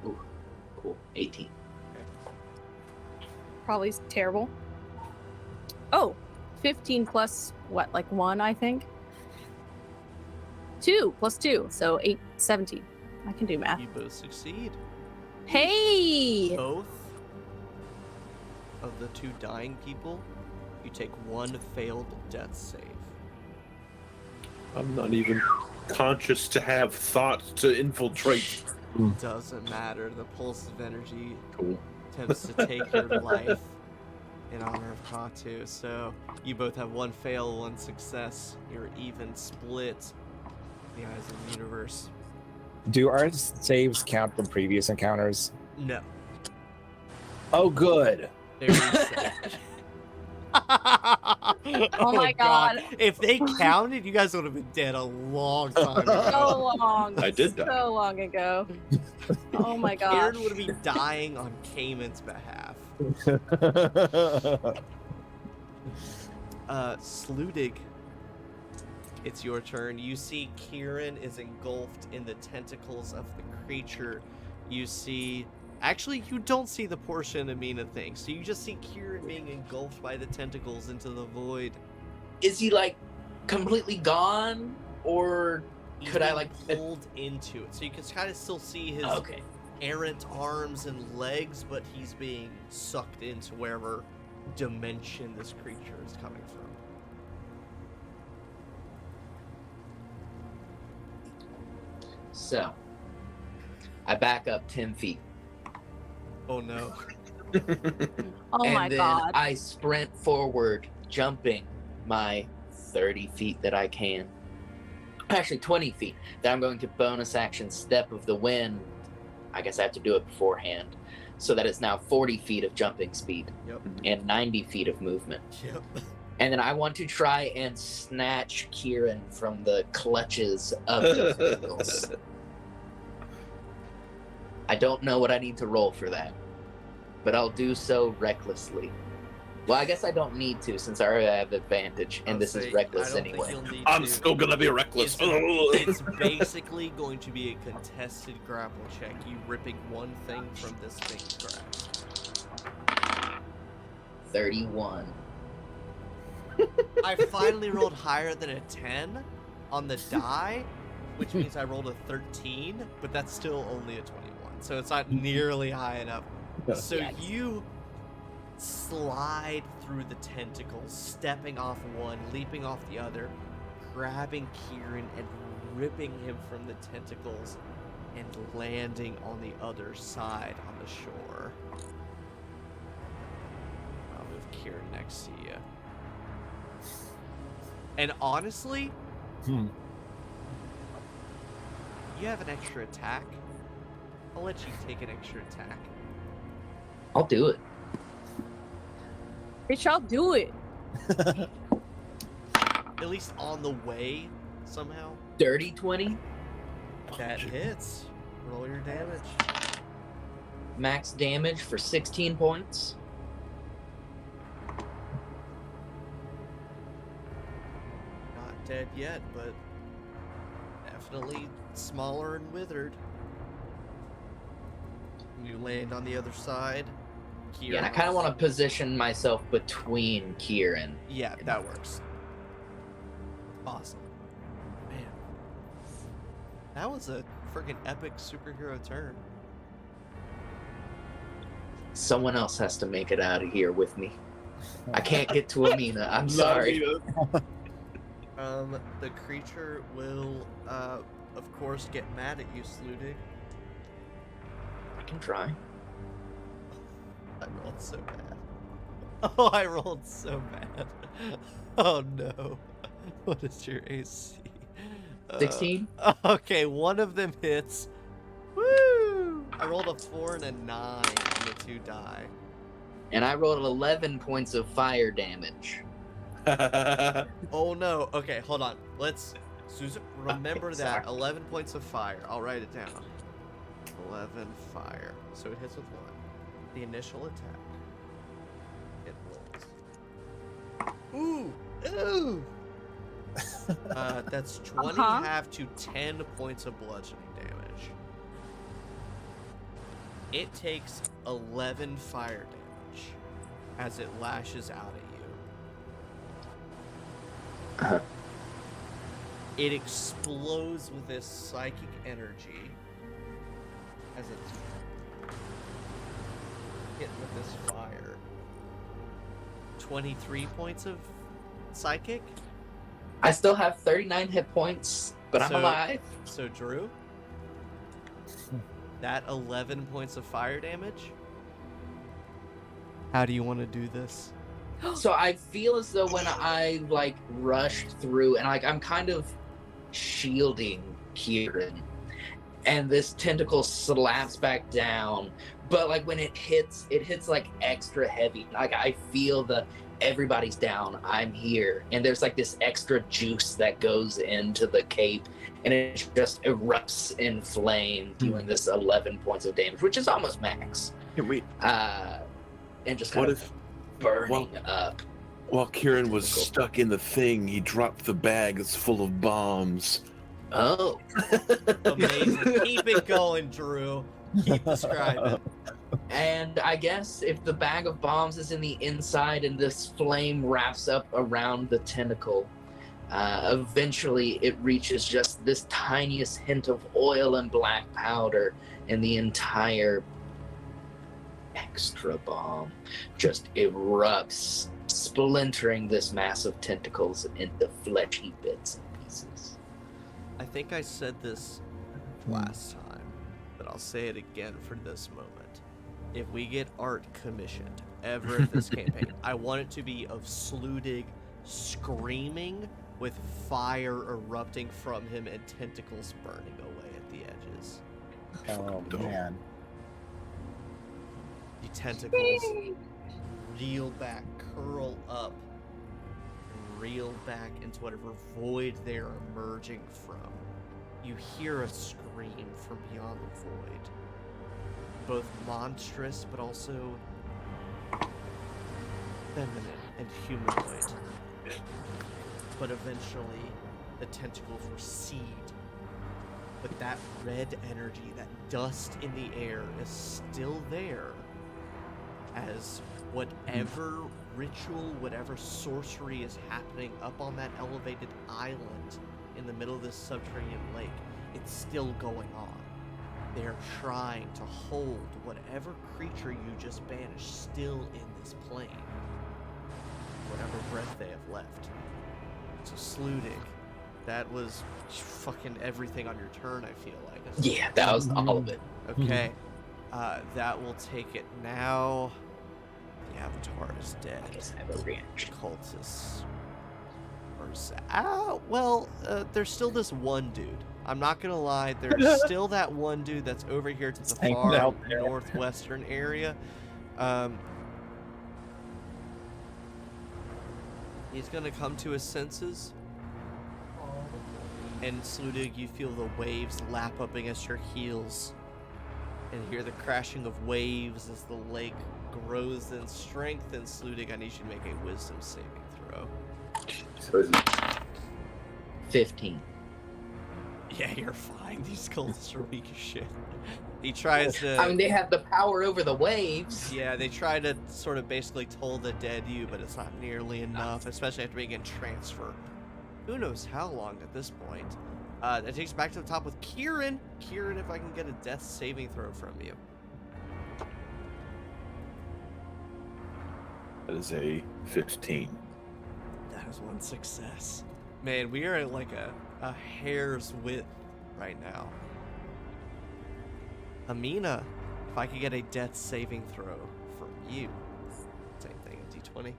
Ooh, cool. 18. Probably terrible. Oh, 15 plus what, like 1, I think? 2 plus 2, so 8, 17. I can do math. You both succeed. Hey! Both of the 2 dying people, you take 1 failed death save. I'm not even conscious to have thought to infiltrate. Doesn't matter. The pulse of energy Cool. attempts to take your life in honor of Qatu. So you both have 1 fail, 1 success. You're even split in the eyes of the universe. Do our saves count from previous encounters? No. Oh, good. They're reset. Oh my God. If they counted, you guys would have been dead a long time ago. So long. I did die. So long ago. Oh my gosh. Kieran would be dying on Kamin's behalf. Sludig, it's your turn. You see Kieran is engulfed in the tentacles of the creature. You see... Actually, you don't see the portion of Mina thing, so you just see Kieran being engulfed by the tentacles into the void. Is he like completely gone, or He's could I being like pulled into it? So you can kind of still see his Okay. errant arms and legs, but he's being sucked into wherever dimension this creature is coming from. So I back up 10 feet. Oh no. Oh and my then god. I sprint forward, jumping my 30 feet that I can. Actually, 20 feet. Then I'm going to bonus action Step of the Wind. I guess I have to do it beforehand. So that it's now 40 feet of jumping speed Yep. and 90 feet of movement. Yep. And then I want to try and snatch Kieran from the clutches of the tentacles. I don't know what I need to roll for that, but I'll do so recklessly. Well, I guess I don't need to since I already have advantage, and I'll this say, is reckless I don't think anyway. you'll need I'm to. still gonna be reckless. It's basically going to be a contested grapple check. You ripping one thing from this thing's grasp. 31. I finally rolled higher than a 10 on the die, which means I rolled a 13, but that's still only a 21. So it's not nearly high enough. So Yikes. you slide through the tentacles, stepping off one, leaping off the other, grabbing Kieran and ripping him from the tentacles and landing on the other side on the shore. I'll move Kieran next to you. And honestly, Hmm. you have an extra attack. I'll let you take an extra attack. I'll do it. Bitch, I'll do it. At least on the way, somehow. Dirty 20. That hits. Roll your damage. Max damage for 16 points. Not dead yet, but definitely smaller and withered. You land on the other side. Yeah, and I kind of want to position myself between Kieran. Yeah, that works. Awesome. Man. That was a freaking epic superhero turn. Someone else has to make it out of here with me. I can't get to Amina. I'm sorry. The creature will, of course, get mad at you, Sludig. I can try. I rolled so bad. Oh, I rolled so bad. Oh no. What is your AC? 16? Okay, one of them hits. Woo! I rolled a 4 and a 9 on the 2 die. And I rolled 11 points of fire damage. Oh no. Okay, hold on. Let's Susan, remember Okay, that. sorry. 11 points of fire. I'll write it down. 11 fire. So it hits with 1. The initial attack. It rolls. Ooh! Ooh! That's 20 Uh-huh. half to 10 points of bludgeoning damage. It takes 11 fire damage as it lashes out at you. Uh-huh. It explodes with this psychic energy as it's hit with this fire. 23 points of psychic. I still have 39 hit points, but I'm So- alive. So Drew, that 11 points of fire damage. How do you want to do this? So I feel as though when I like rushed through and like I'm kind of shielding Kieran, and this tentacle slaps back down, but like when it hits like extra heavy. Like I feel everybody's down, I'm here, and there's like this extra juice that goes into the cape, and it just erupts in flame, doing this 11 points of damage, which is almost max. Can we? And just What kind of if, burning up. while Kieran was stuck in the thing, he dropped the bag that's full of bombs? Oh, Amazing. Keep it going, Drew. Keep describing. and I guess if the bag of bombs is in the inside and this flame wraps up around the tentacle, eventually it reaches just this tiniest hint of oil and black powder, and the entire extra bomb just erupts, splintering this mass of tentacles into fleshy bits and pieces. I think I said this last time, but I'll say it again for this moment. If we get art commissioned ever in this campaign, I want it to be of Sludig screaming with fire erupting from him and tentacles burning away at the edges. Oh Dope. man. The tentacles reel back, curl up, and reel back into whatever void they're emerging from. You hear a scream from beyond the void. Both monstrous, but also feminine and humanoid. But eventually, the tentacles recede. But that red energy, that dust in the air, is still there. As whatever ritual, whatever sorcery is happening up on that elevated island in the middle of this subterranean lake, it's still going on. They're trying to hold whatever creature you just banished still in this plane. Whatever breath they have left. So Sludig, that was fucking everything on your turn, I feel like. Yeah, that was all of it. Okay. That will take it now. The Avatar is dead. I guess I have a reaction. Cultists. There's still this one dude. I'm not gonna lie, there's still that one dude that's over here to the Hanging far out there. northwestern area. He's gonna come to his senses. And Sludig, you feel the waves lap up against your heels. And hear the crashing of waves as the lake grows in strength. And Sludig, I need you to make a wisdom saving throw. So is it 15. Yeah, you're fine. These cultists are weak as shit. He tries to... I mean, they have the power over the waves. Yeah, they try to sort of basically toll the dead you, but it's not nearly enough, especially after being in transfer. Who knows how long at this point. That takes us back to the top with Kieran. Kieran, if I can get a death saving throw from you. That is a 15. That is one success. Man, we are at like a hair's width right now. Amina, if I could get a death saving throw from you. Same thing, a d20.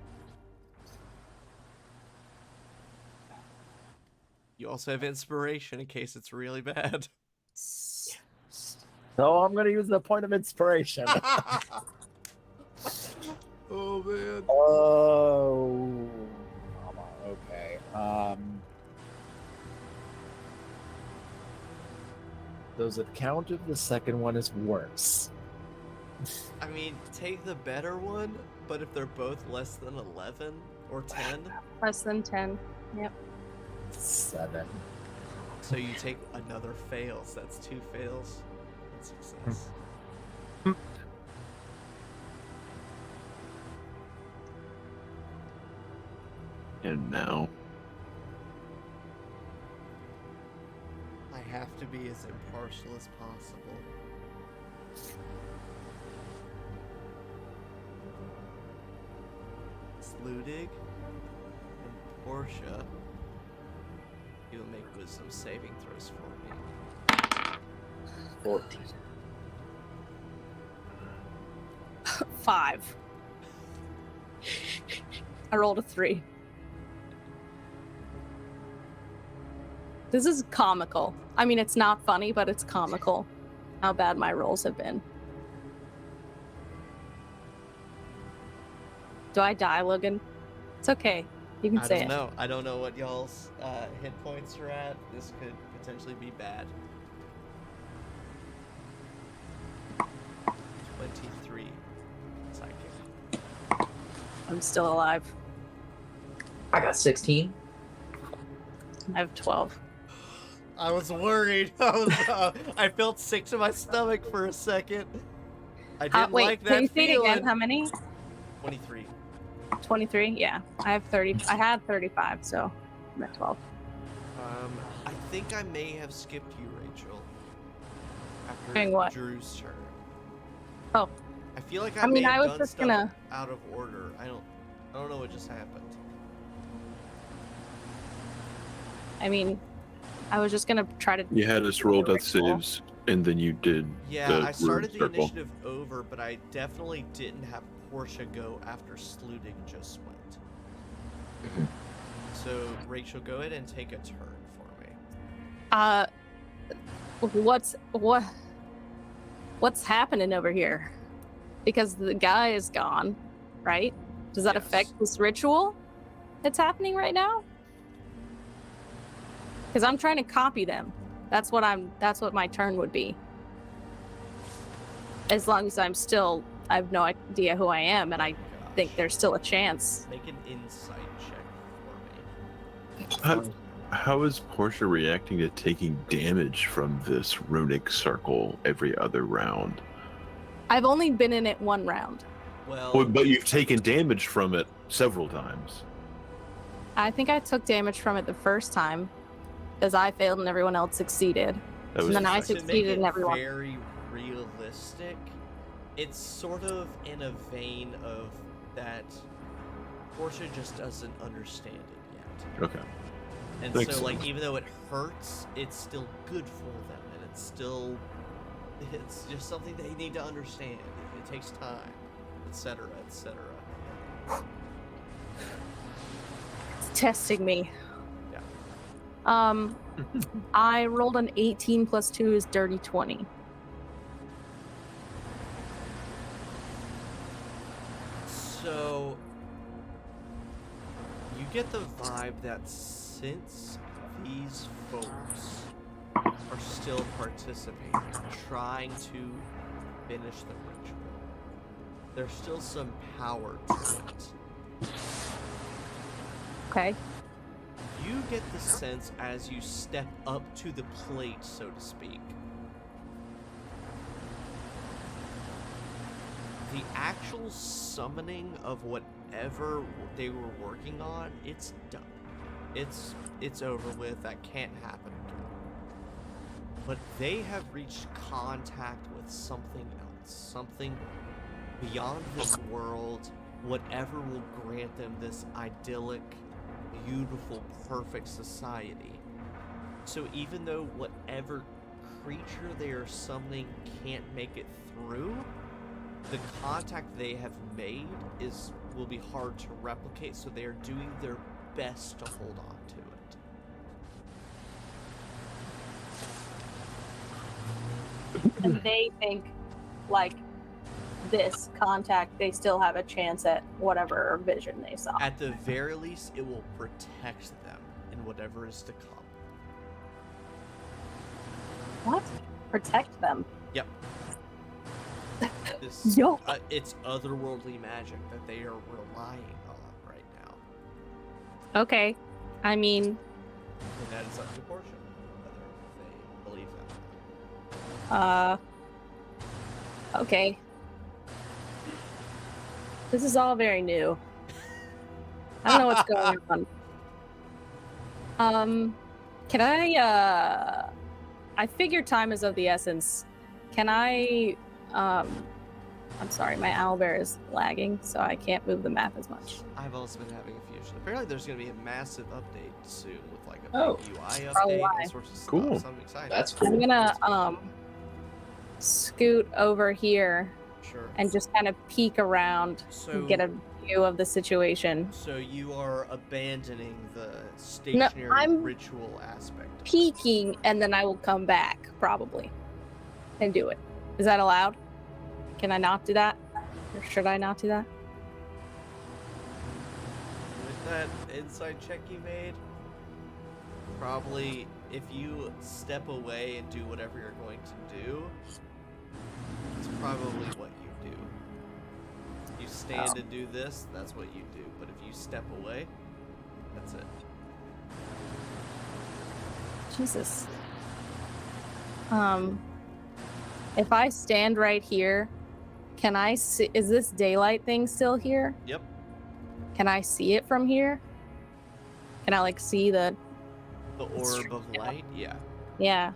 You also have inspiration in case it's really bad. So I'm gonna use the point of inspiration. Oh man. Oh, okay. Does it count if the second one is worse? I mean, take the better one, but if they're both less than 11 or 10, Less than 10. Yep. 7. So you take another fail. So that's 2 fails and success. And now, I have to be as impartial as possible. Sludig and Portia, you'll make wisdom saving throws for me. 14. 5. I rolled a 3. This is comical. I mean, it's not funny, but it's comical how bad my rolls have been. Do I die, Logan? It's okay. You can I say don't it. know. I don't know what y'all's hit points are at. This could potentially be bad. 23 psychic. I'm still alive. I got 16. I have 12. I was worried. I felt sick to my stomach for a second. I didn't Wait, like can that you say it feeling. again? How many? 23. 23? Yeah. I have 30. I had 35, so I'm at 12. I think I may have skipped you, Rachel. After Doing what? Drew's turn. Oh. I feel like I may mean, have I was done just stuff gonna- out of order. I don't know what just happened. I mean, I was just gonna try to. you had us roll death Ritual. saves, and then you did Yeah, the I started the rune circle. initiative over, but I definitely didn't have Portia go after Sludig just went. So, Rachel, go ahead and take a turn for me. What's happening over here? Because the guy is gone, right? Does that Yes. affect this ritual that's happening right now? Because I'm trying to copy them. That's what my turn would be. As long as I have no idea who I am, and I think there's still a chance. Make an insight check for me. How is Portia reacting to taking damage from this runic circle every other round? I've only been in it one round. Well, But you've taken damage from it several times. I think I took damage from it the first time, because I failed and everyone else succeeded. That was And then I to make succeeded it in everyone. very realistic, it's sort of in a vein of that Portia just doesn't understand it yet. Okay. And Makes so, like, sense. even though it hurts, it's still good for them, and it's just something they need to understand. It takes time, etc., etc. It's testing me. Yeah. I rolled an 18 plus 2 is dirty 20. So you get the vibe that since these folks are still participating, trying to finish the ritual, there's still some power to it. Okay. You get the sense as you step up to the plate, so to speak, the actual summoning of whatever they were working on, it's done. It's over with. That can't happen again. But they have reached contact with something else, something beyond this world, whatever will grant them this idyllic, beautiful, perfect society. So even though whatever creature they are summoning can't make it through, the contact they have made will be hard to replicate, so they are doing their best to hold on to it. And they think, like, this contact, they still have a chance at whatever vision they saw. At the very least, it will protect them in whatever is to come. What? Protect them. Yep. This, Yo. It's otherworldly magic that they are relying on right now. Okay. I mean, And that is up to portion, whether they believe that. Okay. This is all very new. I don't know what's going on. Can I figure time is of the essence. Can I, I'm sorry, my owlbear is lagging, so I can't move the map as much. I've also been having a few issues. Apparently, there's going to be a massive update soon with like a Oh, big UI probably update why. and sorts of Cool. stuff. So I'm excited. That's cool. I'm gonna, scoot over here Sure. and just kind of peek around So and get a view of the situation. So you are abandoning the stationary I'm ritual aspect. of this. Peeking, and then I will come back, probably, and do it. Is that allowed? Can I not do that? Or should I not do that? With that inside check you made, probably if you step away and do whatever you're going to do, it's probably what you do. You stand and do this, that's what you do. But if you step away, that's it. Jesus. If I stand right here, can I see? Is this daylight thing still here? Yep. Can I see it from here? Can I like see the? The orb of light, yeah. Yeah.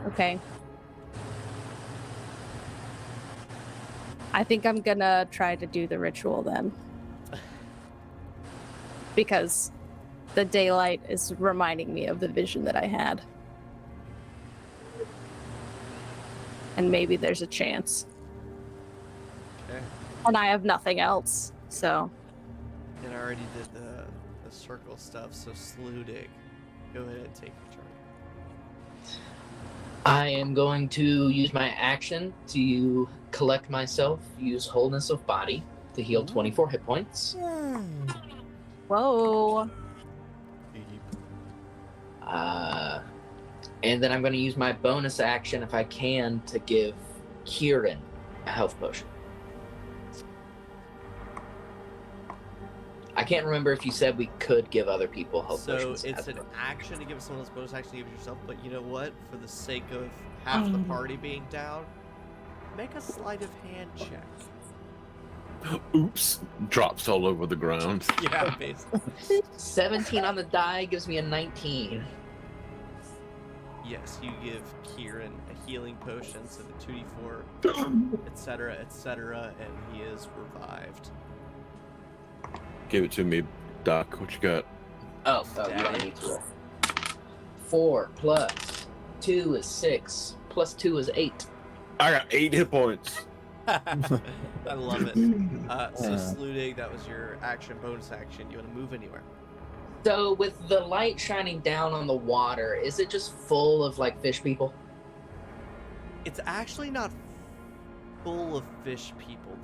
Okay. I think I'm gonna try to do the ritual then. Because the daylight is reminding me of the vision that I had. And maybe there's a chance. Okay. And I have nothing else, so. And I already did the circle stuff, so Sludig, go ahead and take your turn. I am going to use my action to collect myself, use wholeness of body to heal 24 hit points. Whoa. And then I'm going to use my bonus action, if I can, to give Kieran a health potion. I can't remember if you said we could give other people health So potions. it's an action to give someone else bonus action to give it yourself, but you know what? For the sake of half the party being down, make a sleight of hand check. Oops. Drops all over the ground. Yeah, basically. 17 on the die gives me a 19. Yes, you give Kieran a healing potion, so the 2d4, etc., and he is revived. Give it to me, Doc. What you got? Oh, you don't need to roll. 4 plus 2 is 6, plus 2 is 8. I got 8 hit points. I love it. So Sludig, that was your action, bonus action. You want to move anywhere? So with the light shining down on the water, is it just full of like fish people? It's actually not full of fish people.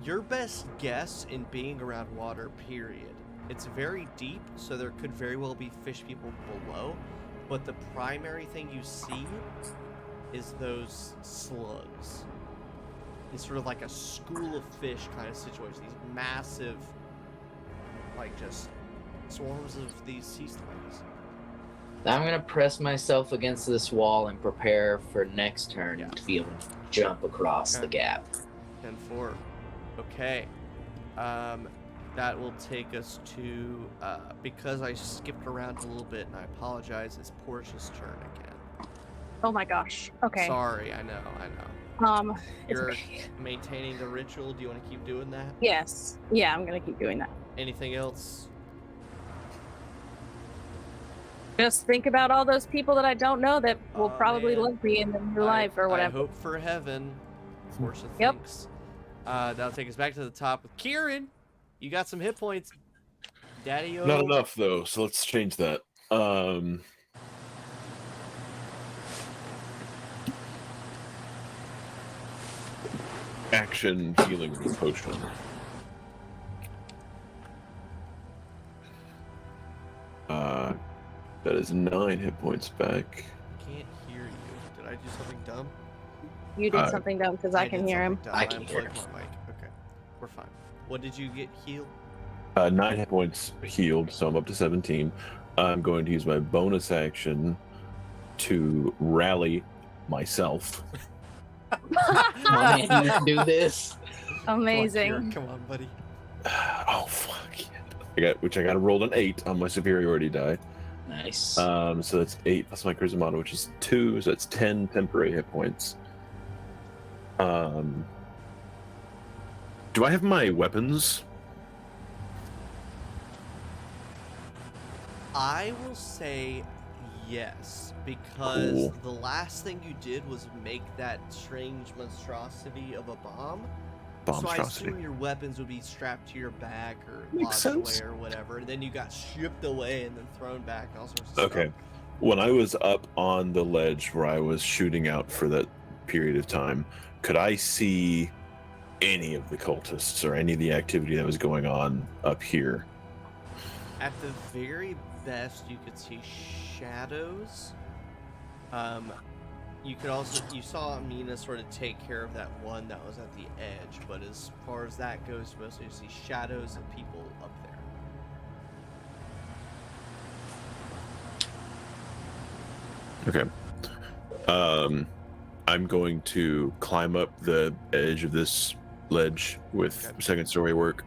Your best guess in being around water, period. It's very deep, so there could very well be fish people below, but the primary thing you see is those slugs. It's sort of like a school of fish kind of situation. These massive, like just swarms of these sea slugs. I'm gonna press myself against this wall and prepare for next turn to be able to jump across the gap. 10-4. Okay. That will take us to, because I skipped around a little bit, and I apologize, it's Portia's turn again. Oh my gosh. Okay. Sorry, I know. It's You're okay. maintaining the ritual. Do you want to keep doing that? Yes. Yeah, I'm gonna keep doing that. Anything else? Just think about all those people that I don't know that will Aw, probably man. love me in the new life or I whatever. hope for heaven. Portia Yep. thinks. That'll take us back to the top with Kieran. You got some hit points. Daddy-o. Not enough though, so let's change that. Action healing potion. That is 9 hit points back. Can't hear you. Did I do something dumb? You did something dumb because I can did hear him. something dumb. I can hear unplugged my mic. Okay, we're fine. What did you get healed? 9 hit points healed, so I'm up to 17. I'm going to use my bonus action to rally myself. Come on, man, you can do this. Amazing. Come on, buddy. Oh fuck! Yeah. I got to roll an 8 on my superiority die. Nice. So that's 8 plus my charisma modifier, which is 2, so that's 10 temporary hit points. Do I have my weapons? I will say yes, because Cool. the last thing you did was make that strange monstrosity of a bomb. So I Monstrosity. assume your weapons would be strapped to your back or Makes locked sense. away or whatever, and then you got shipped away and then thrown back and all sorts of stuff. Okay. When I was up on the ledge where I was shooting out for that period of time, could I see any of the cultists or any of the activity that was going on up here? At the very best, you could see shadows. You saw Amina sort of take care of that one that was at the edge, but as far as that goes, you mostly see shadows of people up there. Okay. I'm going to climb up the edge of this ledge with Okay. second story work.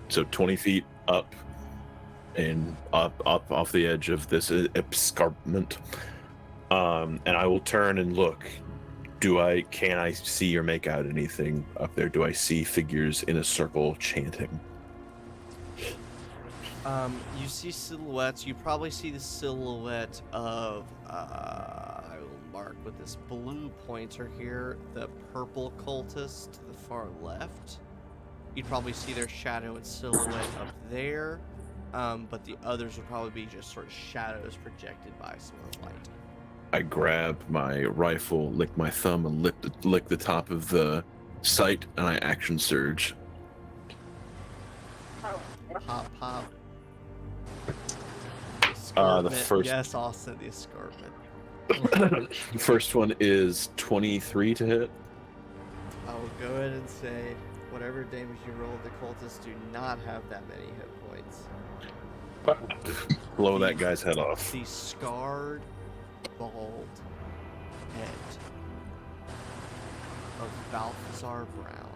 So 20 feet up and up off the edge of this escarpment. And I will turn and look. Can I see or make out anything up there? Do I see figures in a circle chanting? You see silhouettes. You probably see the silhouette of I will mark with this blue pointer here, the purple cultist to the far left. You'd probably see their shadow and silhouette up there, but the others would probably be just sort of shadows projected by some of the light. I grab my rifle, lick my thumb, and lick the top of the sight, and I action surge. Pop, pop. The Escarpment. first- Yes, Austin, the escarpment. The first one is 23 to hit. I will go ahead and say, whatever damage you roll, the cultists do not have that many hit points. Blow that guy's head off. The scarred, bald head of Balthazar Brown.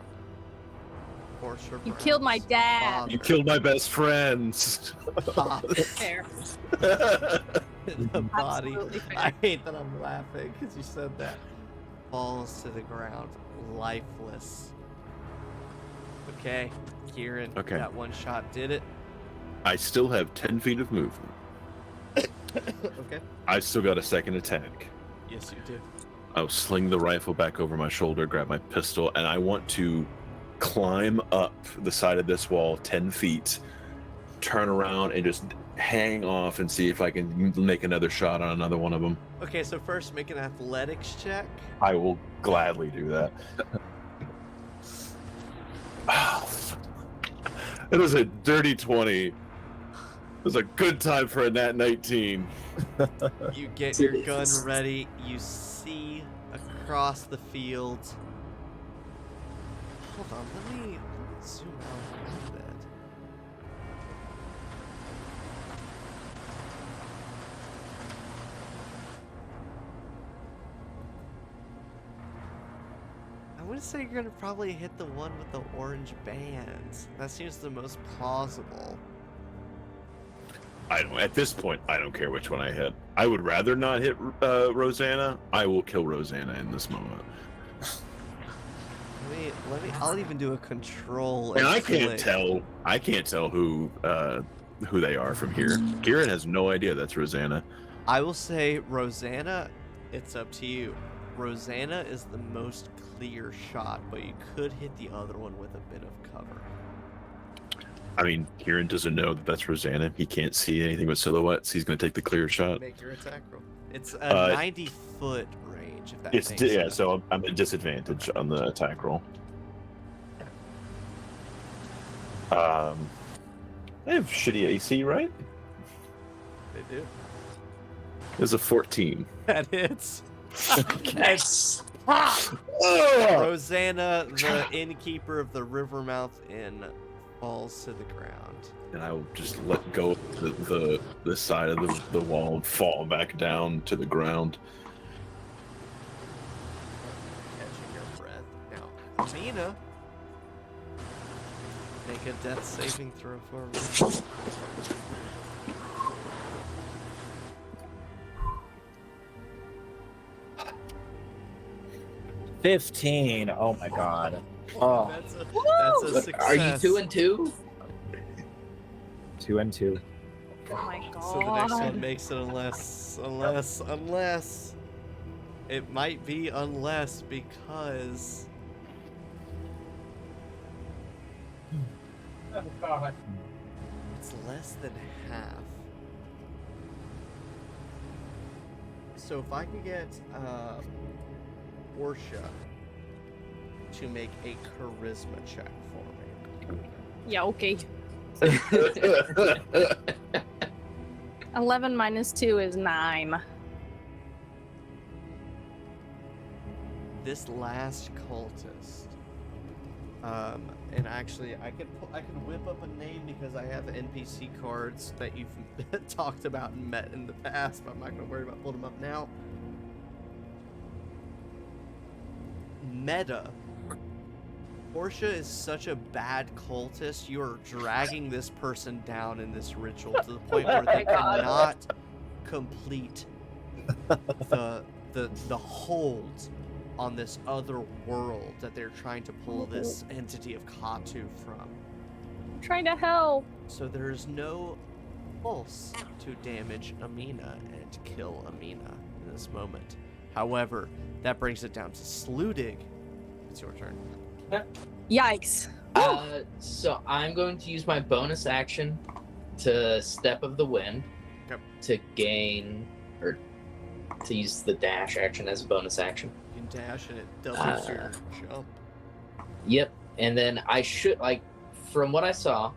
Courser You Brown's killed my dad. You killed my best friends. father. Fair. The body. Absolutely fair. I hate that I'm laughing because you said that. Falls to the ground, lifeless. Okay, Kieran. Okay. That one shot did it. I still have 10 feet of movement. Okay. I still got a second attack. Yes, you do. I'll sling the rifle back over my shoulder, grab my pistol, and I want to climb up the side of this wall 10 feet, turn around, and just hang off and see if I can make another shot on another one of them. Okay, so first make an athletics check. I will gladly do that. Oh, it was a dirty 20. It was a good time for a nat 19. You get your gun ready. You see across the field. Hold on, let me zoom out a little bit. I would say you're gonna probably hit the one with the orange bands. That seems the most plausible. At this point, I don't care which one I hit. I would rather not hit Rosanna. I will kill Rosanna in this moment. I'll even do a control. And I click. can't tell who they are from here. Kieran has no idea that's Rosanna. I will say, Rosanna, it's up to you. Rosanna is the most clear shot, but you could hit the other one with a bit of cover. I mean, Kieran doesn't know that that's Rosanna. He can't see anything but silhouettes. He's going to take the clear shot. Make your attack roll. It's a 90-foot range, if that It's makes yeah, sense. so I'm at disadvantage on the attack roll. I have shitty AC, right? They do. It's a 14. That hits. Nice. Oh! Rosanna, the innkeeper of the Rivermouth Inn, falls to the ground. And I will just let go of the side of the wall and fall back down to the ground. Catching your breath. Now, Amina, make a death saving throw for me. $15. Oh my god. Oh, That's a success. Are you 2 and 2? 2 and 2. Oh my god. So the next one makes it unless. It might be unless because. It's less than half. So if I could get Portia to make a charisma check for me. Yeah, okay. 11 minus 2 is 9. This last cultist, and actually I could whip up a name because I have NPC cards that you've talked about and met in the past, but I'm not gonna worry about pulling them up now. Meta. Portia is such a bad cultist. You are dragging this person down in this ritual to the point where they cannot complete the hold on this other world that they're trying to pull this entity of Qatu from. I'm trying to help. So there's no pulse to damage Amina and kill Amina in this moment. However, that brings it down to Sludig. It's your turn. Yikes. So I'm going to use my bonus action to Step of the Wind Okay. to gain, or to use the dash action as a bonus action. You can dash and it doubles your jump. Yep. And then I should, like, from what I saw,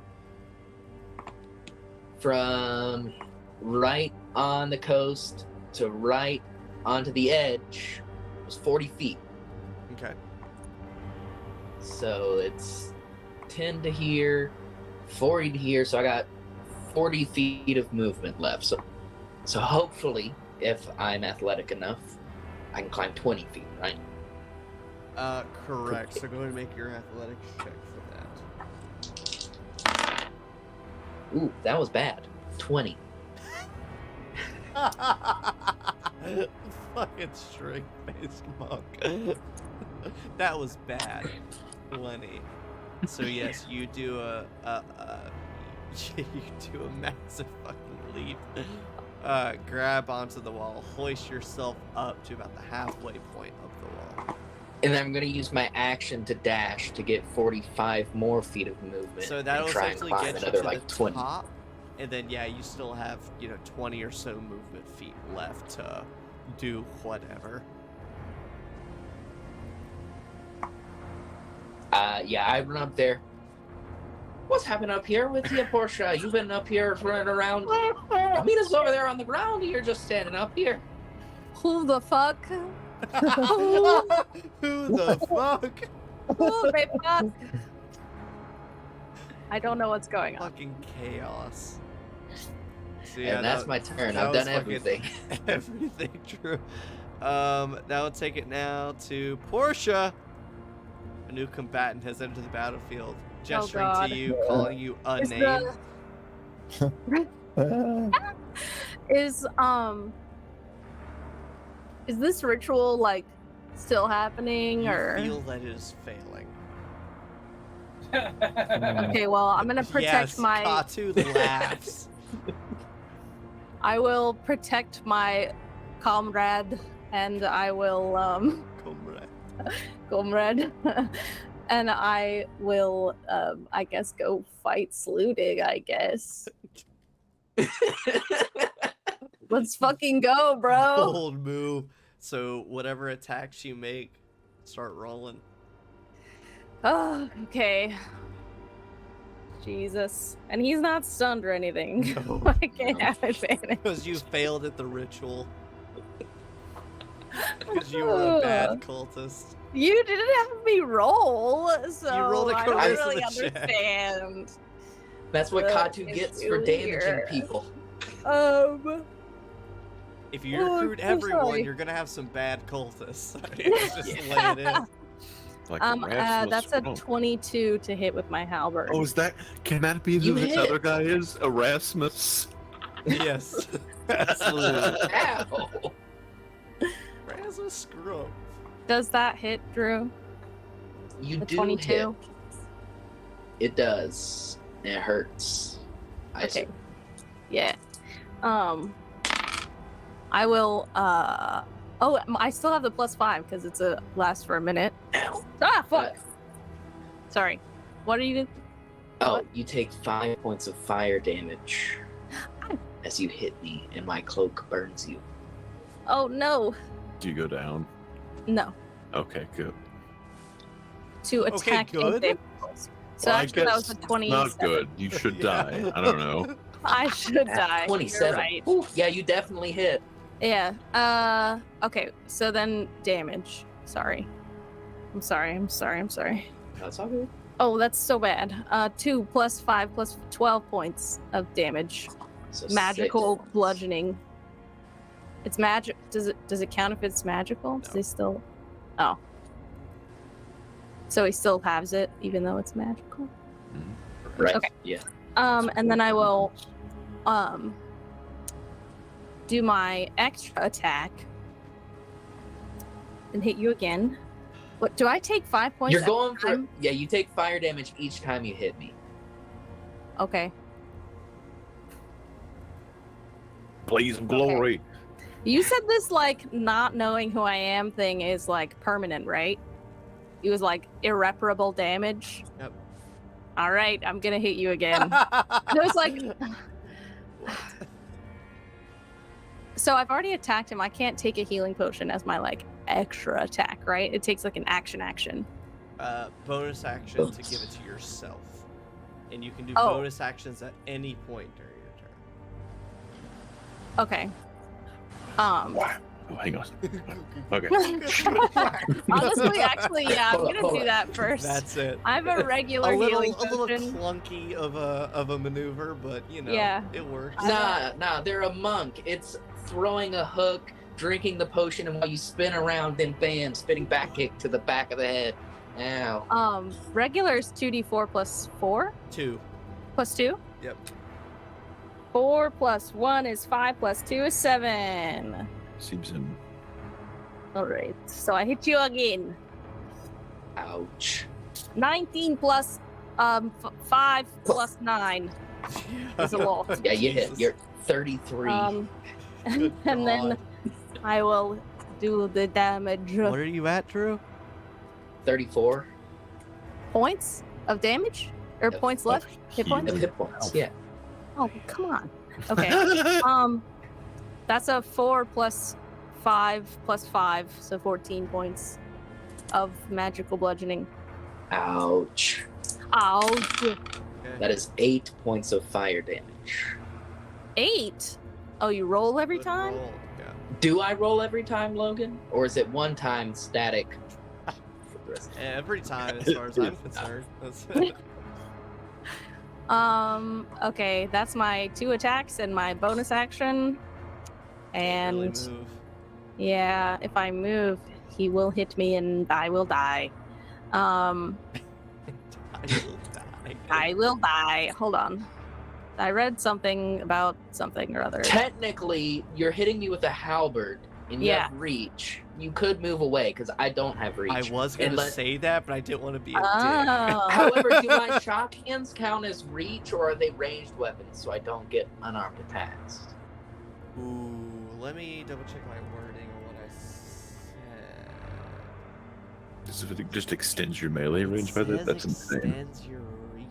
from right on the coast to right onto the edge was 40 feet. Okay. So it's 10 to here, 40 to here. So I got 40 feet of movement left. So hopefully, if I'm athletic enough, I can climb 20 feet, right? Correct. So go ahead and make your athletics check for that. Ooh, that was bad. 20. Fucking strength-based monk. That was bad. 20. So yes, you do a massive fucking leap. Grab onto the wall, hoist yourself up to about the halfway point of the wall. And then I'm going to use my action to dash to get 45 more feet of movement. So that'll and try and essentially climb get you another, to like, the 20. top, and then yeah, you still have 20 or so movement feet left to do whatever. Yeah, I run up there. What's happening up here with you, Portia? You've been up here running around. Amina's over there on the ground. You're just standing up here. Who the fuck? Who the fuck? Who the fuck? I don't know what's going on. Fucking chaos. So, yeah, And that's my turn. that I've was done fucking everything. Everything true. That will take it now to Portia. A new combatant has entered the battlefield, gesturing God. to you, calling you a Is name. Is this ritual like still happening You or feel that it is failing. okay, well, I'm going to protect yes, my Qatu laughs. I will protect my comrade and I will comrade and I will I guess go fight Sludig, I guess. Let's fucking go, bro. Bold move. So whatever attacks you make, start rolling. Oh, okay. Jesus. And he's not stunned or anything. No. I can't have advantage. Because you failed at the ritual. Because you were a bad cultist. You didn't have me roll, so rolled a I don't charisma really check. understand. That's what Qatu It's gets for damaging weird. people. If you Oh, recruit I'm everyone, sorry. you're gonna have some bad cultists. I mean, it's just the way it is. Like Erasmus That's a Scrump. 22 to hit with my halberd. Oh, is that? Can that be who You this hit. other guy is? Erasmus. Yes. Absolutely. Ow! Razor screw. Does that hit, Drew? You The do 22? hit. It does. It hurts. Okay. Yeah. I will. Oh, I still have the +5 because it's a last for a minute. Ow. Ah, fuck. Uh, Sorry. What are you? Oh, you take 5 points of fire damage as you hit me, and my cloak burns you. Oh no, Do you go down? no. Okay, good. To Okay, attack. and good. save rolls. So Well, I actually, that was a guess 20. Not good. You should die. I don't know. I should die. 27. You're right. Ooh, yeah, you definitely hit. Yeah. Okay. So then damage. Sorry. I'm sorry. That's all good. Oh, that's so bad. 2 + 5 + 12 points of damage. So Magical 6. bludgeoning. It's magic. Does it count if it's magical? Does No. he still? Oh. So he still has it, even though it's magical. Right. Okay. Yeah. And then I will, do my extra attack and hit you again. What do I take 5 points? You're every going for time? yeah. You take fire damage each time you hit me. Okay. Blaze of glory. You said this like not knowing who I am thing is like permanent, right? It was like irreparable damage. Yep. All right, I'm gonna hit you again. It was like, so I've already attacked him. I can't take a healing potion as my like extra attack, right? It takes like an action. Bonus action to give it to yourself, and you can do Oh. bonus actions at any point during your turn. Okay. Wow. Oh, hang on. Okay. Honestly, actually, yeah, I'm Hold on, gonna hold do on. that first. That's it. I have a regular a healing little potion. clunky of a maneuver, but you know, Yeah. it works. Nah, they're a monk. It's throwing a hook, drinking the potion, and while you spin around, then bam, spinning back kick to the back of the head. Ow. Regular is 2d4 + 4 2. + 2. Yep. 4 + 1 is 5 + 2 is 7. Seems in. All right, so I hit you again. Ouch. 19 plus 5 plus 9 is a lot. Yeah, you hit. Jesus. You're 33. Good And then God. I will do the damage. What are you at, Drew? 34 Points of damage or Yep. points left? Hit points? of hit points. Yeah. Oh, come on. Okay. That's a 4 + 5 + 5, so 14 points of magical bludgeoning. Ouch. Ouch. Okay. That is 8 points of fire damage. 8. Oh, you roll every Good time? roll. Yeah. Do I roll every time, Logan? Or is it one time static? For the rest? Every time, as far as I'm concerned. That's Okay, that's my 2 attacks and my bonus action. And really move. yeah, if I move, he will hit me and I will die. I will die. I will die. Hold on. I read something about something or other. Technically, you're hitting me with a halberd, and you Yeah. have reach. You could move away because I don't have reach. I was gonna Unless- say that, but I didn't want to be a dick. Oh. However, do my shock hands count as reach, or are they ranged weapons so I don't get unarmed attacks? Ooh, let me double check my wording on what I said. If it just extends your melee range by that, Says that's insane. extends your reach.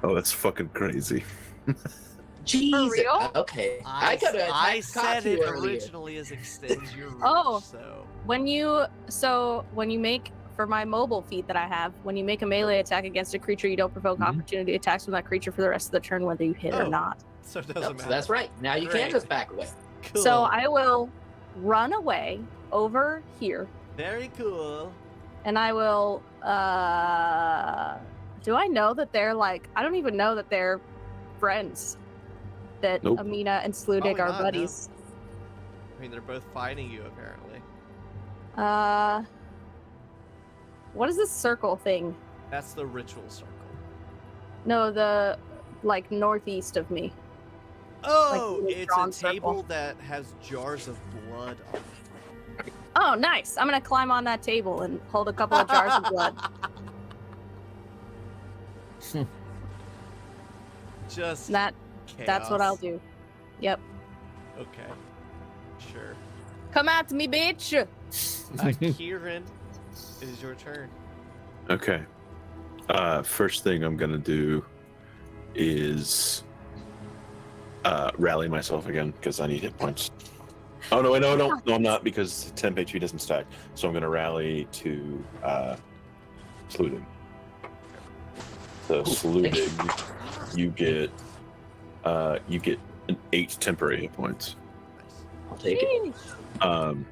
Oh, that's fucking crazy. Jesus. real? Okay. I could have. I said it earlier. originally as extends your reach. Oh. So When you make for my mobile feat that I have, when you make a melee attack against a creature, you don't provoke Mhm. opportunity attacks from that creature for the rest of the turn, whether you hit or Oh. not. it doesn't Nope, matter. so that's right. Now you Great. can just back away. Cool. So I will run away over here, Very cool. and I will. Do I know that they're like? I don't even know that they're friends. That Nope. Amina and Sludig Probably are not, no. buddies. I mean, they're both fighting you apparently. What is this circle thing? That's the ritual circle. No, the like northeast of me. Oh, really it's strong a circle. table that has jars of blood on it. Oh, nice! I'm gonna climb on that table and hold a couple of jars of blood. Just That's what I'll chaos. do. Yep. Okay. Sure. Come at me, bitch! Kieran, it is your turn. Okay. First thing I'm gonna do is rally myself again because I need hit points. Oh no, no, I'm not because temp HP doesn't stack. So I'm gonna rally to Sludig. So Sludig, you get an 8 temporary hit points. I'll take it. Sheesh.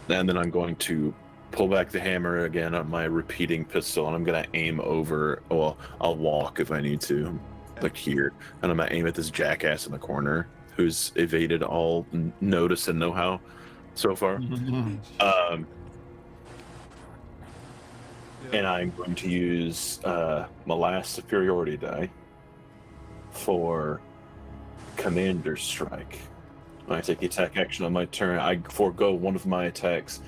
And then I'm going to pull back the hammer again on my repeating pistol, and I'm gonna aim over. Well, I'll walk if I need to, like here, and I'm gonna aim at this jackass in the corner who's evaded all notice and know-how so far. And I'm going to use my last superiority die for Commander Strike. When I take the attack action on my turn, I forego one of my attacks.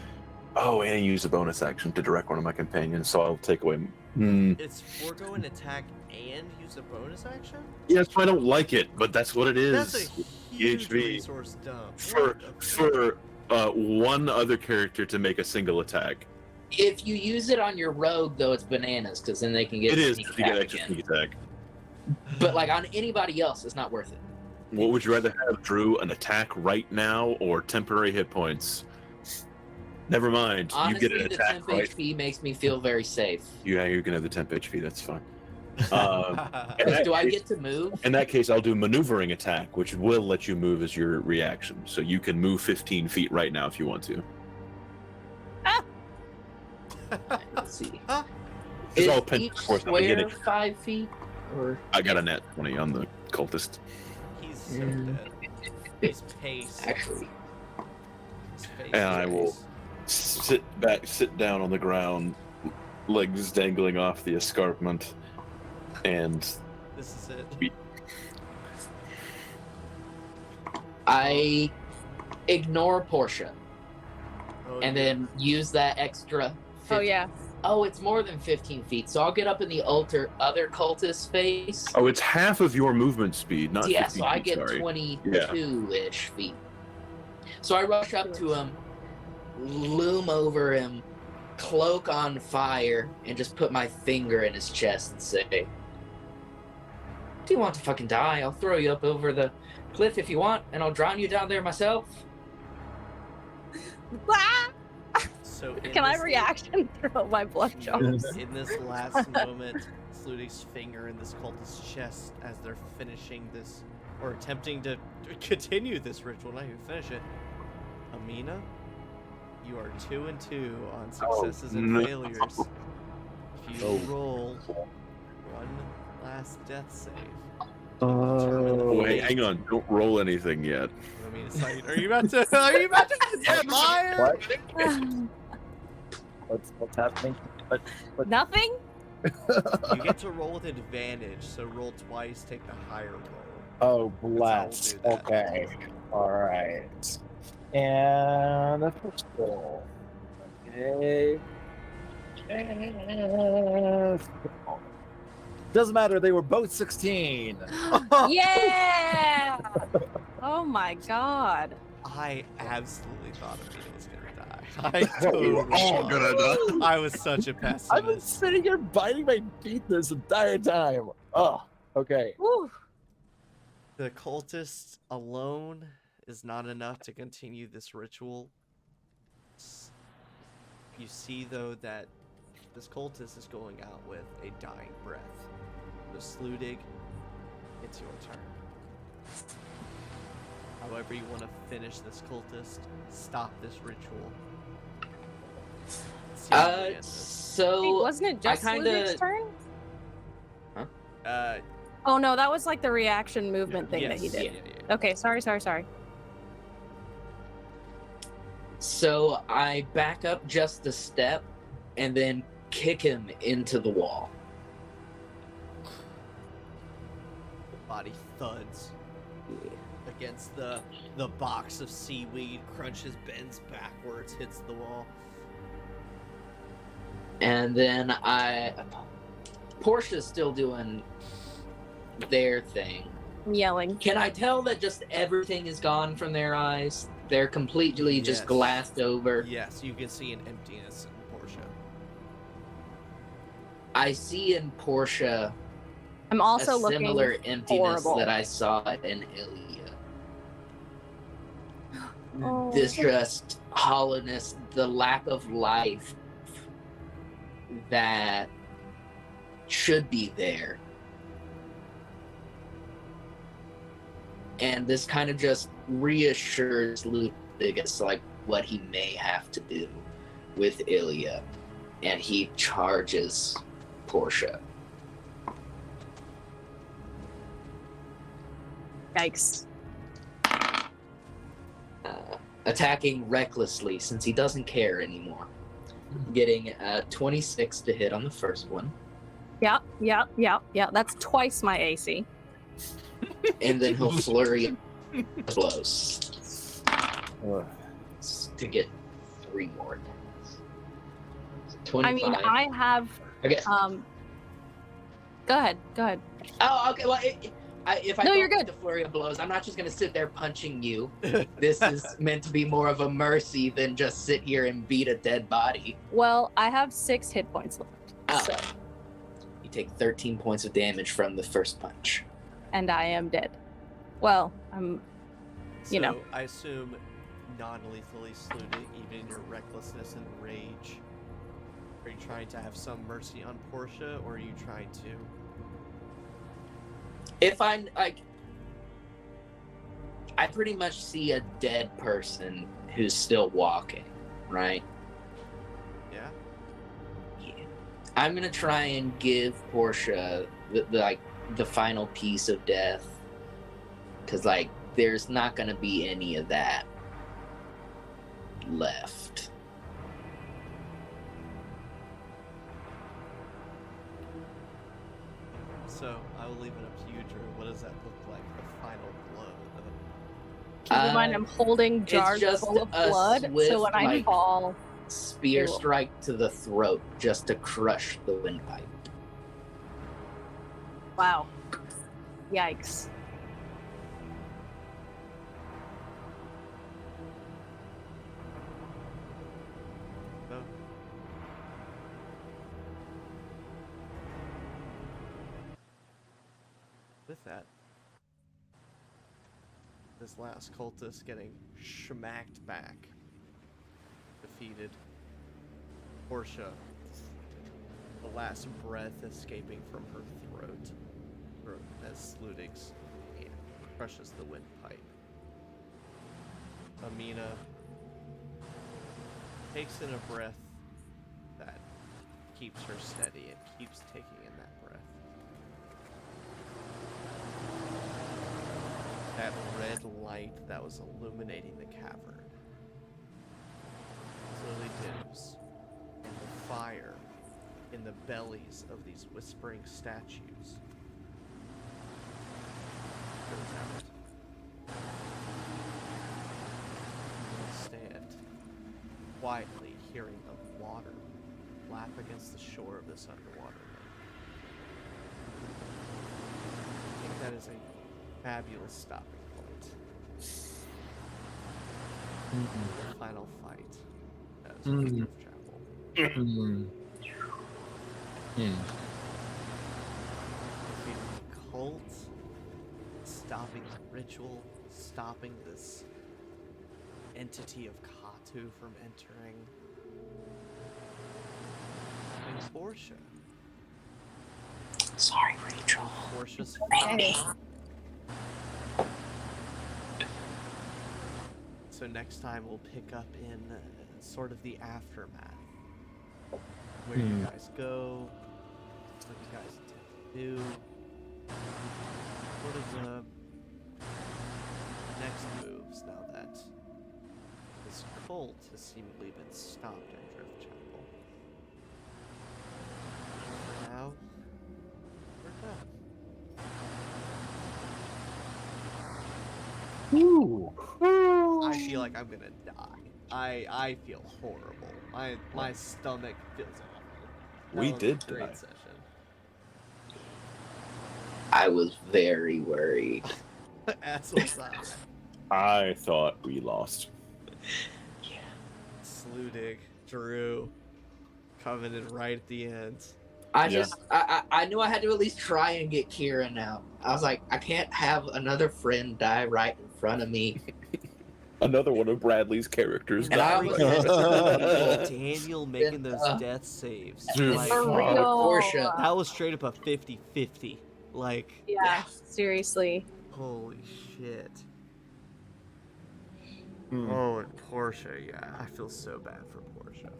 Oh, and use a bonus action to direct one of my companions, so I'll take away. It's forego an attack and use a bonus action? Yeah, that's why I don't like it, but that's what it is. That's a huge EHV. resource dump. For What the one other character to make a single attack. If you use it on your rogue, though, it's bananas because then they can get It is sneak if you get attack extra again. sneak attack. But like on anybody else, it's not worth it. What would you rather have, Drew? An attack right now or temporary hit points? Never mind. Honestly, you get an the attack temp right. HP makes me feel very safe. Yeah, you can have the temp HP. That's fine. fuck? In that Do I case- get to move? In that case, I'll do maneuvering attack, which will let you move as your reaction. So you can move 15 feet right now if you want to. Let's see. It's Is all pinned each forth at the square beginning. 5 feet? Or I got a net 20 on the cultist. He's so Yeah. dead. His pace. actually, His face And I will is- sit down on the ground, legs dangling off the escarpment, and This is it. I ignore Portia Oh, and yeah. then use that extra. Oh yeah. Oh, it's more than 15 feet. So I'll get up in the other cultist's face. oh, it's half of your movement speed, not Yeah, 15 so I feet, get sorry. 22-ish feet. So I rush up to him, loom over him, cloak on fire, and just put my finger in his chest and say, "Do you want to fucking die? I'll throw you up over the cliff if you want, and I'll drown you down there myself." Ah! So in Can I this- reaction throw my blood jumps? In this last moment, Sludig's finger in this cultist's chest as they're finishing this, or attempting to continue this ritual, not even finish it. Amina, you are 2 and 2 on successes and no. failures. If you Oh. roll one last death save, Oh, hey, hang on. Don't roll anything yet. I mean, it's like, are you about to? Are you about to get fired? What's happening? What? Nothing? You get to roll with advantage, so roll twice, take the higher roll. Oh, we'll bless. do that. Okay. All right. And the first roll. Okay. Doesn't matter. They were both 16. Yeah! Oh my god. I absolutely thought Amina was gonna die. I We totally were all thought. gonna die. I was such a I've been pessimist. sitting here biting my teeth this entire time. Oh, okay. Whew. The cultist alone is not enough to continue this ritual. You see, though, that this cultist is going out with a dying breath. So Sludig, it's your turn. however you want to finish this cultist, stop this ritual. Seemingly end this. Wait, So wasn't it just Ludwig's turn? Oh no, that was like the reaction movement thing that he yes, did. yeah. Okay, sorry. So I back up just a step and then kick him into the wall. Body thuds against the box of seaweed, crunches, bends backwards, hits the wall. And then Portia's still doing their thing. I'm yelling. Can I tell that just everything is gone from their eyes? They're completely just Yes. glassed over. Yes, you can see an emptiness in Portia. I see in Portia I'm also a looking similar emptiness horrible. that I saw in Ilya. Oh. This just hollowness, the lack of life that should be there. And this kind of just reassures Ludwig as like what he may have to do with Ilya. And he charges Portia. Yikes. Attacking recklessly since he doesn't care anymore. Getting 26 to hit on the first one. Yeah. That's twice my AC. And then he'll flurry of blows Ugh. to get 3 more attacks. So 25. I mean, I have. Okay. Go ahead. Oh, okay. Well, if I No, don't you're get good. the flurry of blows, I'm not just going to sit there punching you. This is meant to be more of a mercy than just sit here and beat a dead body. Well, I have 6 hit points left. Oh. So, You take 13 points of damage from the first punch. and I am dead. Well, I'm. You know. So, I assume non-lethally saluted, even in your recklessness and rage. Are you trying to have some mercy on Portia, or are you trying to? If I'm like, I pretty much see a dead person who's still walking, right? Yeah. I'm gonna try and give Portia the final piece of death, because like there's not gonna be any of that left. So I will leave it up to you, Drew. What does that look like? The final blow. Keep in mind, I'm holding jars just full of a blood, swift, so when I like, fall, Spear Cool. strike to the throat just to crush the windpipe. wow. Yikes. No. With that, this last cultist getting schmacked back, defeated. Portia, the last breath escaping from her throat, as Ludwig's hand crushes the windpipe. Amina takes in a breath that keeps her steady and keeps taking in that breath. That red light that was illuminating the cavern slowly dims, and the fire in the bellies of these whispering statues goes out. You stand quietly hearing the water lap against the shore of this underwater lake. I think that is a fabulous stopping point. The final fight as Over Driftchapel. Defeating the cult, stopping the ritual, stopping this entity of Qatu from entering. And Portia. Sorry, Rachel. Portia's Hey. So next time we'll pick up in sort of the aftermath. Where you guys go, what you guys intend to do, what is the next moves now that this cult has seemingly been stopped in Driftchapel. For now, we're done. Ooh. I feel like I'm gonna die. I feel horrible. My stomach feels awful. That We was did a great die. session. I was very worried. As was I thought we lost. Yeah. Sludig, Drew, coming in right at the end. I knew I had to at least try and get Kieran out. I was like, I can't have another friend die right in front of me. Another one of Bradley's characters And I died. was- Daniel making those death saves. Dude, Like, For fuck. real. Portia. that was straight up a 50-50. Like, Yeah, seriously. holy shit. Hmm. Oh, and Portia, yeah. I feel so bad for Portia.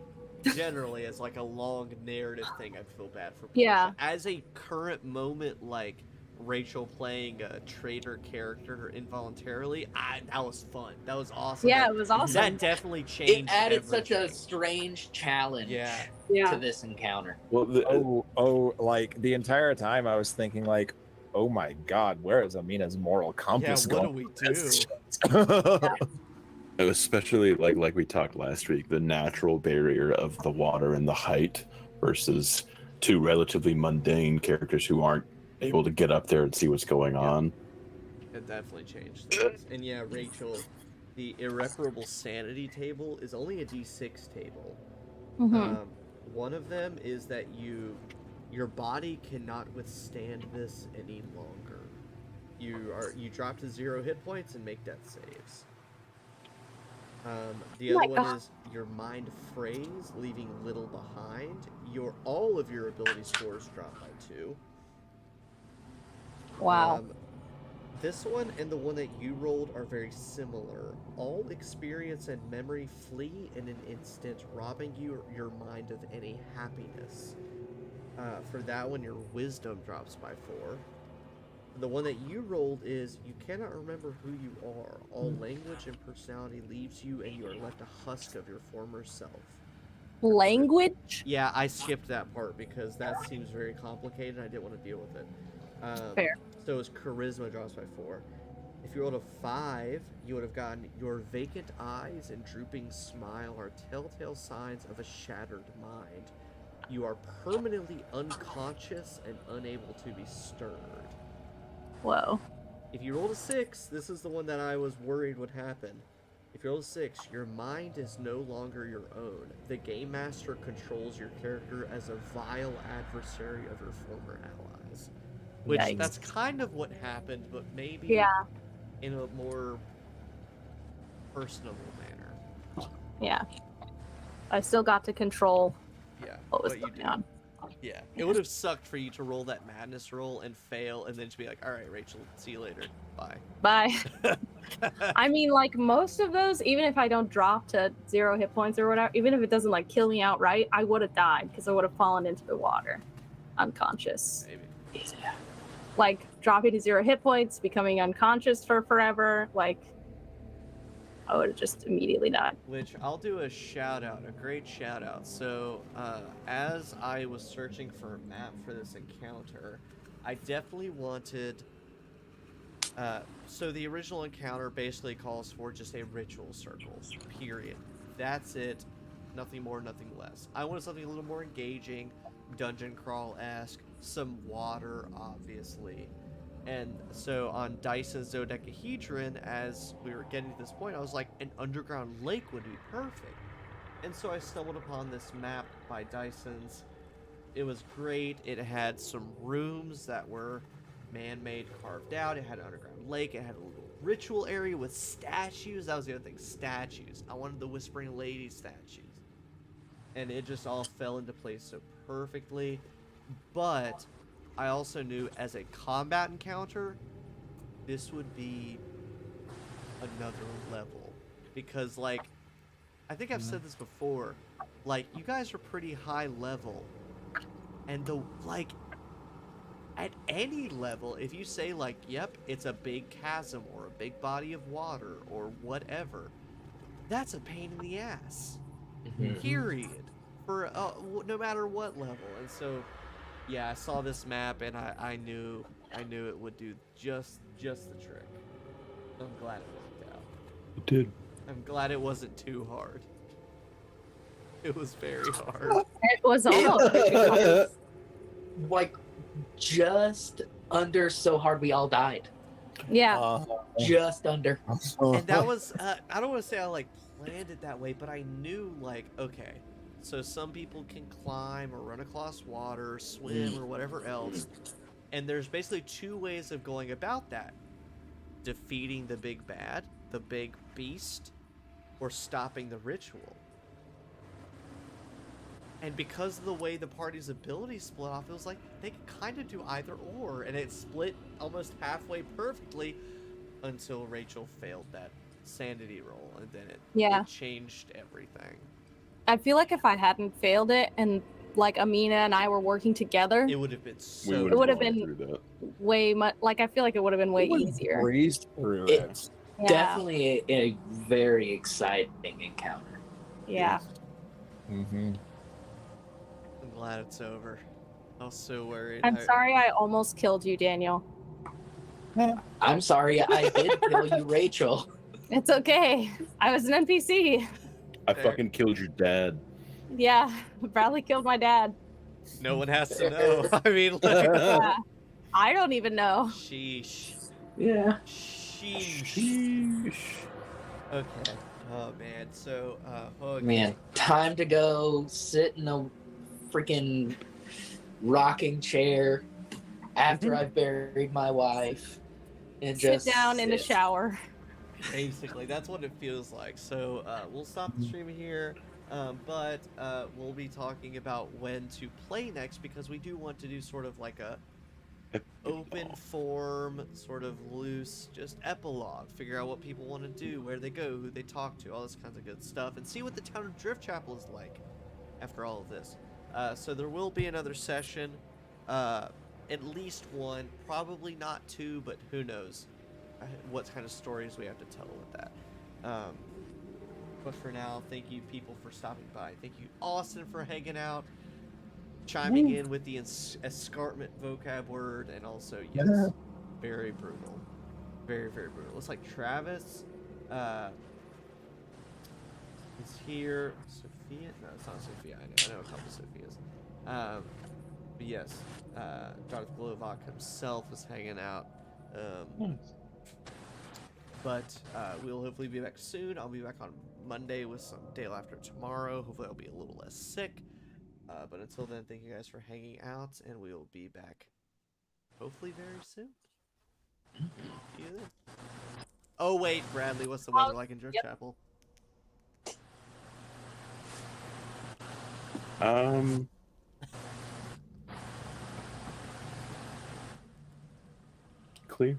Generally, as like a long narrative thing, I feel bad for Portia. Yeah. As a current moment, like Rachel playing a traitor character involuntarily, that was fun. That was awesome. Yeah, That, it was awesome. that definitely It changed added such a everything. strange challenge Yeah. Yeah. to this encounter. Well, Like the entire time I was thinking like, oh my god, where is Amina's moral compass Yeah, what going? do we with do? this shit? especially like we talked last week, the natural barrier of the water and the height versus two relatively mundane characters who aren't able to get up there and see what's going on. It definitely changed things. And yeah, Rachel, the irreparable sanity table is only a D6 table. Mhm. One of them is that your body cannot withstand this any longer. You drop to 0 hit points and make death saves. The Oh my other one God. is your mind frays, leaving little behind. All of your ability scores drop by 2. Wow. This one and the one that you rolled are very similar. All experience and memory flee in an instant, robbing your mind of any happiness. For that one, your wisdom drops by 4. The one that you rolled is you cannot remember who you are. All language and personality leaves you, and you are left a husk of your former self. Language? Yeah, I skipped that part because that seems very complicated. I didn't want to deal with it. Fair. So his charisma drops by 4. If you rolled a 5, you would have gotten your vacant eyes and drooping smile are telltale signs of a shattered mind. You are permanently unconscious and unable to be stirred. Whoa. If you rolled a 6, this is the one that I was worried would happen. If you roll a 6, your mind is no longer your own. The Game Master controls your character as a vile adversary of your former allies. Which, Yikes. that's kind of what happened, but maybe Yeah. in a more personable manner. Yeah. I still got to control Yeah, what was but you going did. on. Yeah, it would have sucked for you to roll that madness roll and fail, and then to be like, all right, Rachel, see you later. Bye. Bye. I mean, like most of those, even if I don't drop to 0 hit points or whatever, even if it doesn't like kill me outright, I would have died because I would have fallen into the water, unconscious. Maybe. Yeah. Like dropping to 0 hit points, becoming unconscious for forever, like I would have just immediately died. Which I'll do a shout out, a great shout out. So, as I was searching for a map for this encounter, I definitely wanted. So the original encounter basically calls for just a ritual circle, period. That's it. Nothing more, nothing less. I wanted something a little more engaging, dungeon crawl-esque, some water, obviously. And so on Dyson's dodecahedron, as we were getting to this point, I was like, an underground lake would be perfect. And so I stumbled upon this map by Dyson's. It was great. It had some rooms that were man-made, carved out. It had an underground lake. It had a little ritual area with statues. That was the other thing, statues. I wanted the Whispering Lady statues. And it just all fell into place so perfectly. But I also knew as a combat encounter, this would be another level. because like I think I've said this before, like you guys are pretty high level, and the like at any level, if you say like, yep, it's a big chasm or a big body of water or whatever, that's a pain in the ass. Mhm. Period. For no matter what level. And so, yeah, I saw this map and I knew it would do just the trick. I'm glad it worked out. It did. I'm glad it wasn't too hard. It was very hard. It was almost really hard. Like just under so hard we all died. Yeah. Just under. And that was I don't want to say I like planned it that way, but I knew like, okay, so some people can climb or run across water, swim or whatever else, and there's basically two ways of going about that: defeating the big bad, the big beast, or stopping the ritual. And because of the way the party's abilities split off, it was like they could kind of do either or, and it split almost halfway perfectly until Rachel failed that sanity roll, and then it changed everything. I feel like if I hadn't failed it and like Amina and I were working together, It would have been so. It would have gone been through that. way much. Like I feel like it would have been way easier. Breezed through It- it. Yeah. Definitely a very exciting encounter. Yeah. Mm-hmm. I'm glad it's over. I was so worried. I'm sorry I almost killed you, Daniel. I'm sorry I did kill you, Rachel. It's okay. I was an NPC. I Fair. fucking killed your dad. Yeah. Bradley killed my dad. No one has to know. I mean, like, Yeah. I don't even know. sheesh. Yeah. Sheesh. Okay. Oh man. So, okay. Man, time to go sit in a freaking rocking chair after I've buried my wife and Sit just down in the sit. shower. Basically, that's what it feels like. So we'll stop the stream here, but we'll be talking about when to play next, because we do want to do sort of like a open form, sort of loose, just epilogue. Figure out what people want to do, where they go, who they talk to, all this kinds of good stuff, and see what the town of Driftchapel is like after all of this. So there will be another session, at least one, probably not two, but who knows what kind of stories we have to tell with that. But for now, thank you people for stopping by. Thank you Austin for hanging out, chiming in with the escarpment vocab word, and also yes, very brutal, very brutal. Looks like Travis is here. Sophia? No, it's not Sophia. I know a couple Sophias. But yes, Jonathan Glovak himself is hanging out. But we'll hopefully be back soon. I'll be back on Monday with some day after tomorrow. Hopefully I'll be a little less sick. But until then, thank you guys for hanging out, and we will be back hopefully very soon. See you then. Oh wait, Bradley, what's the weather like in Driftchapel? Clear.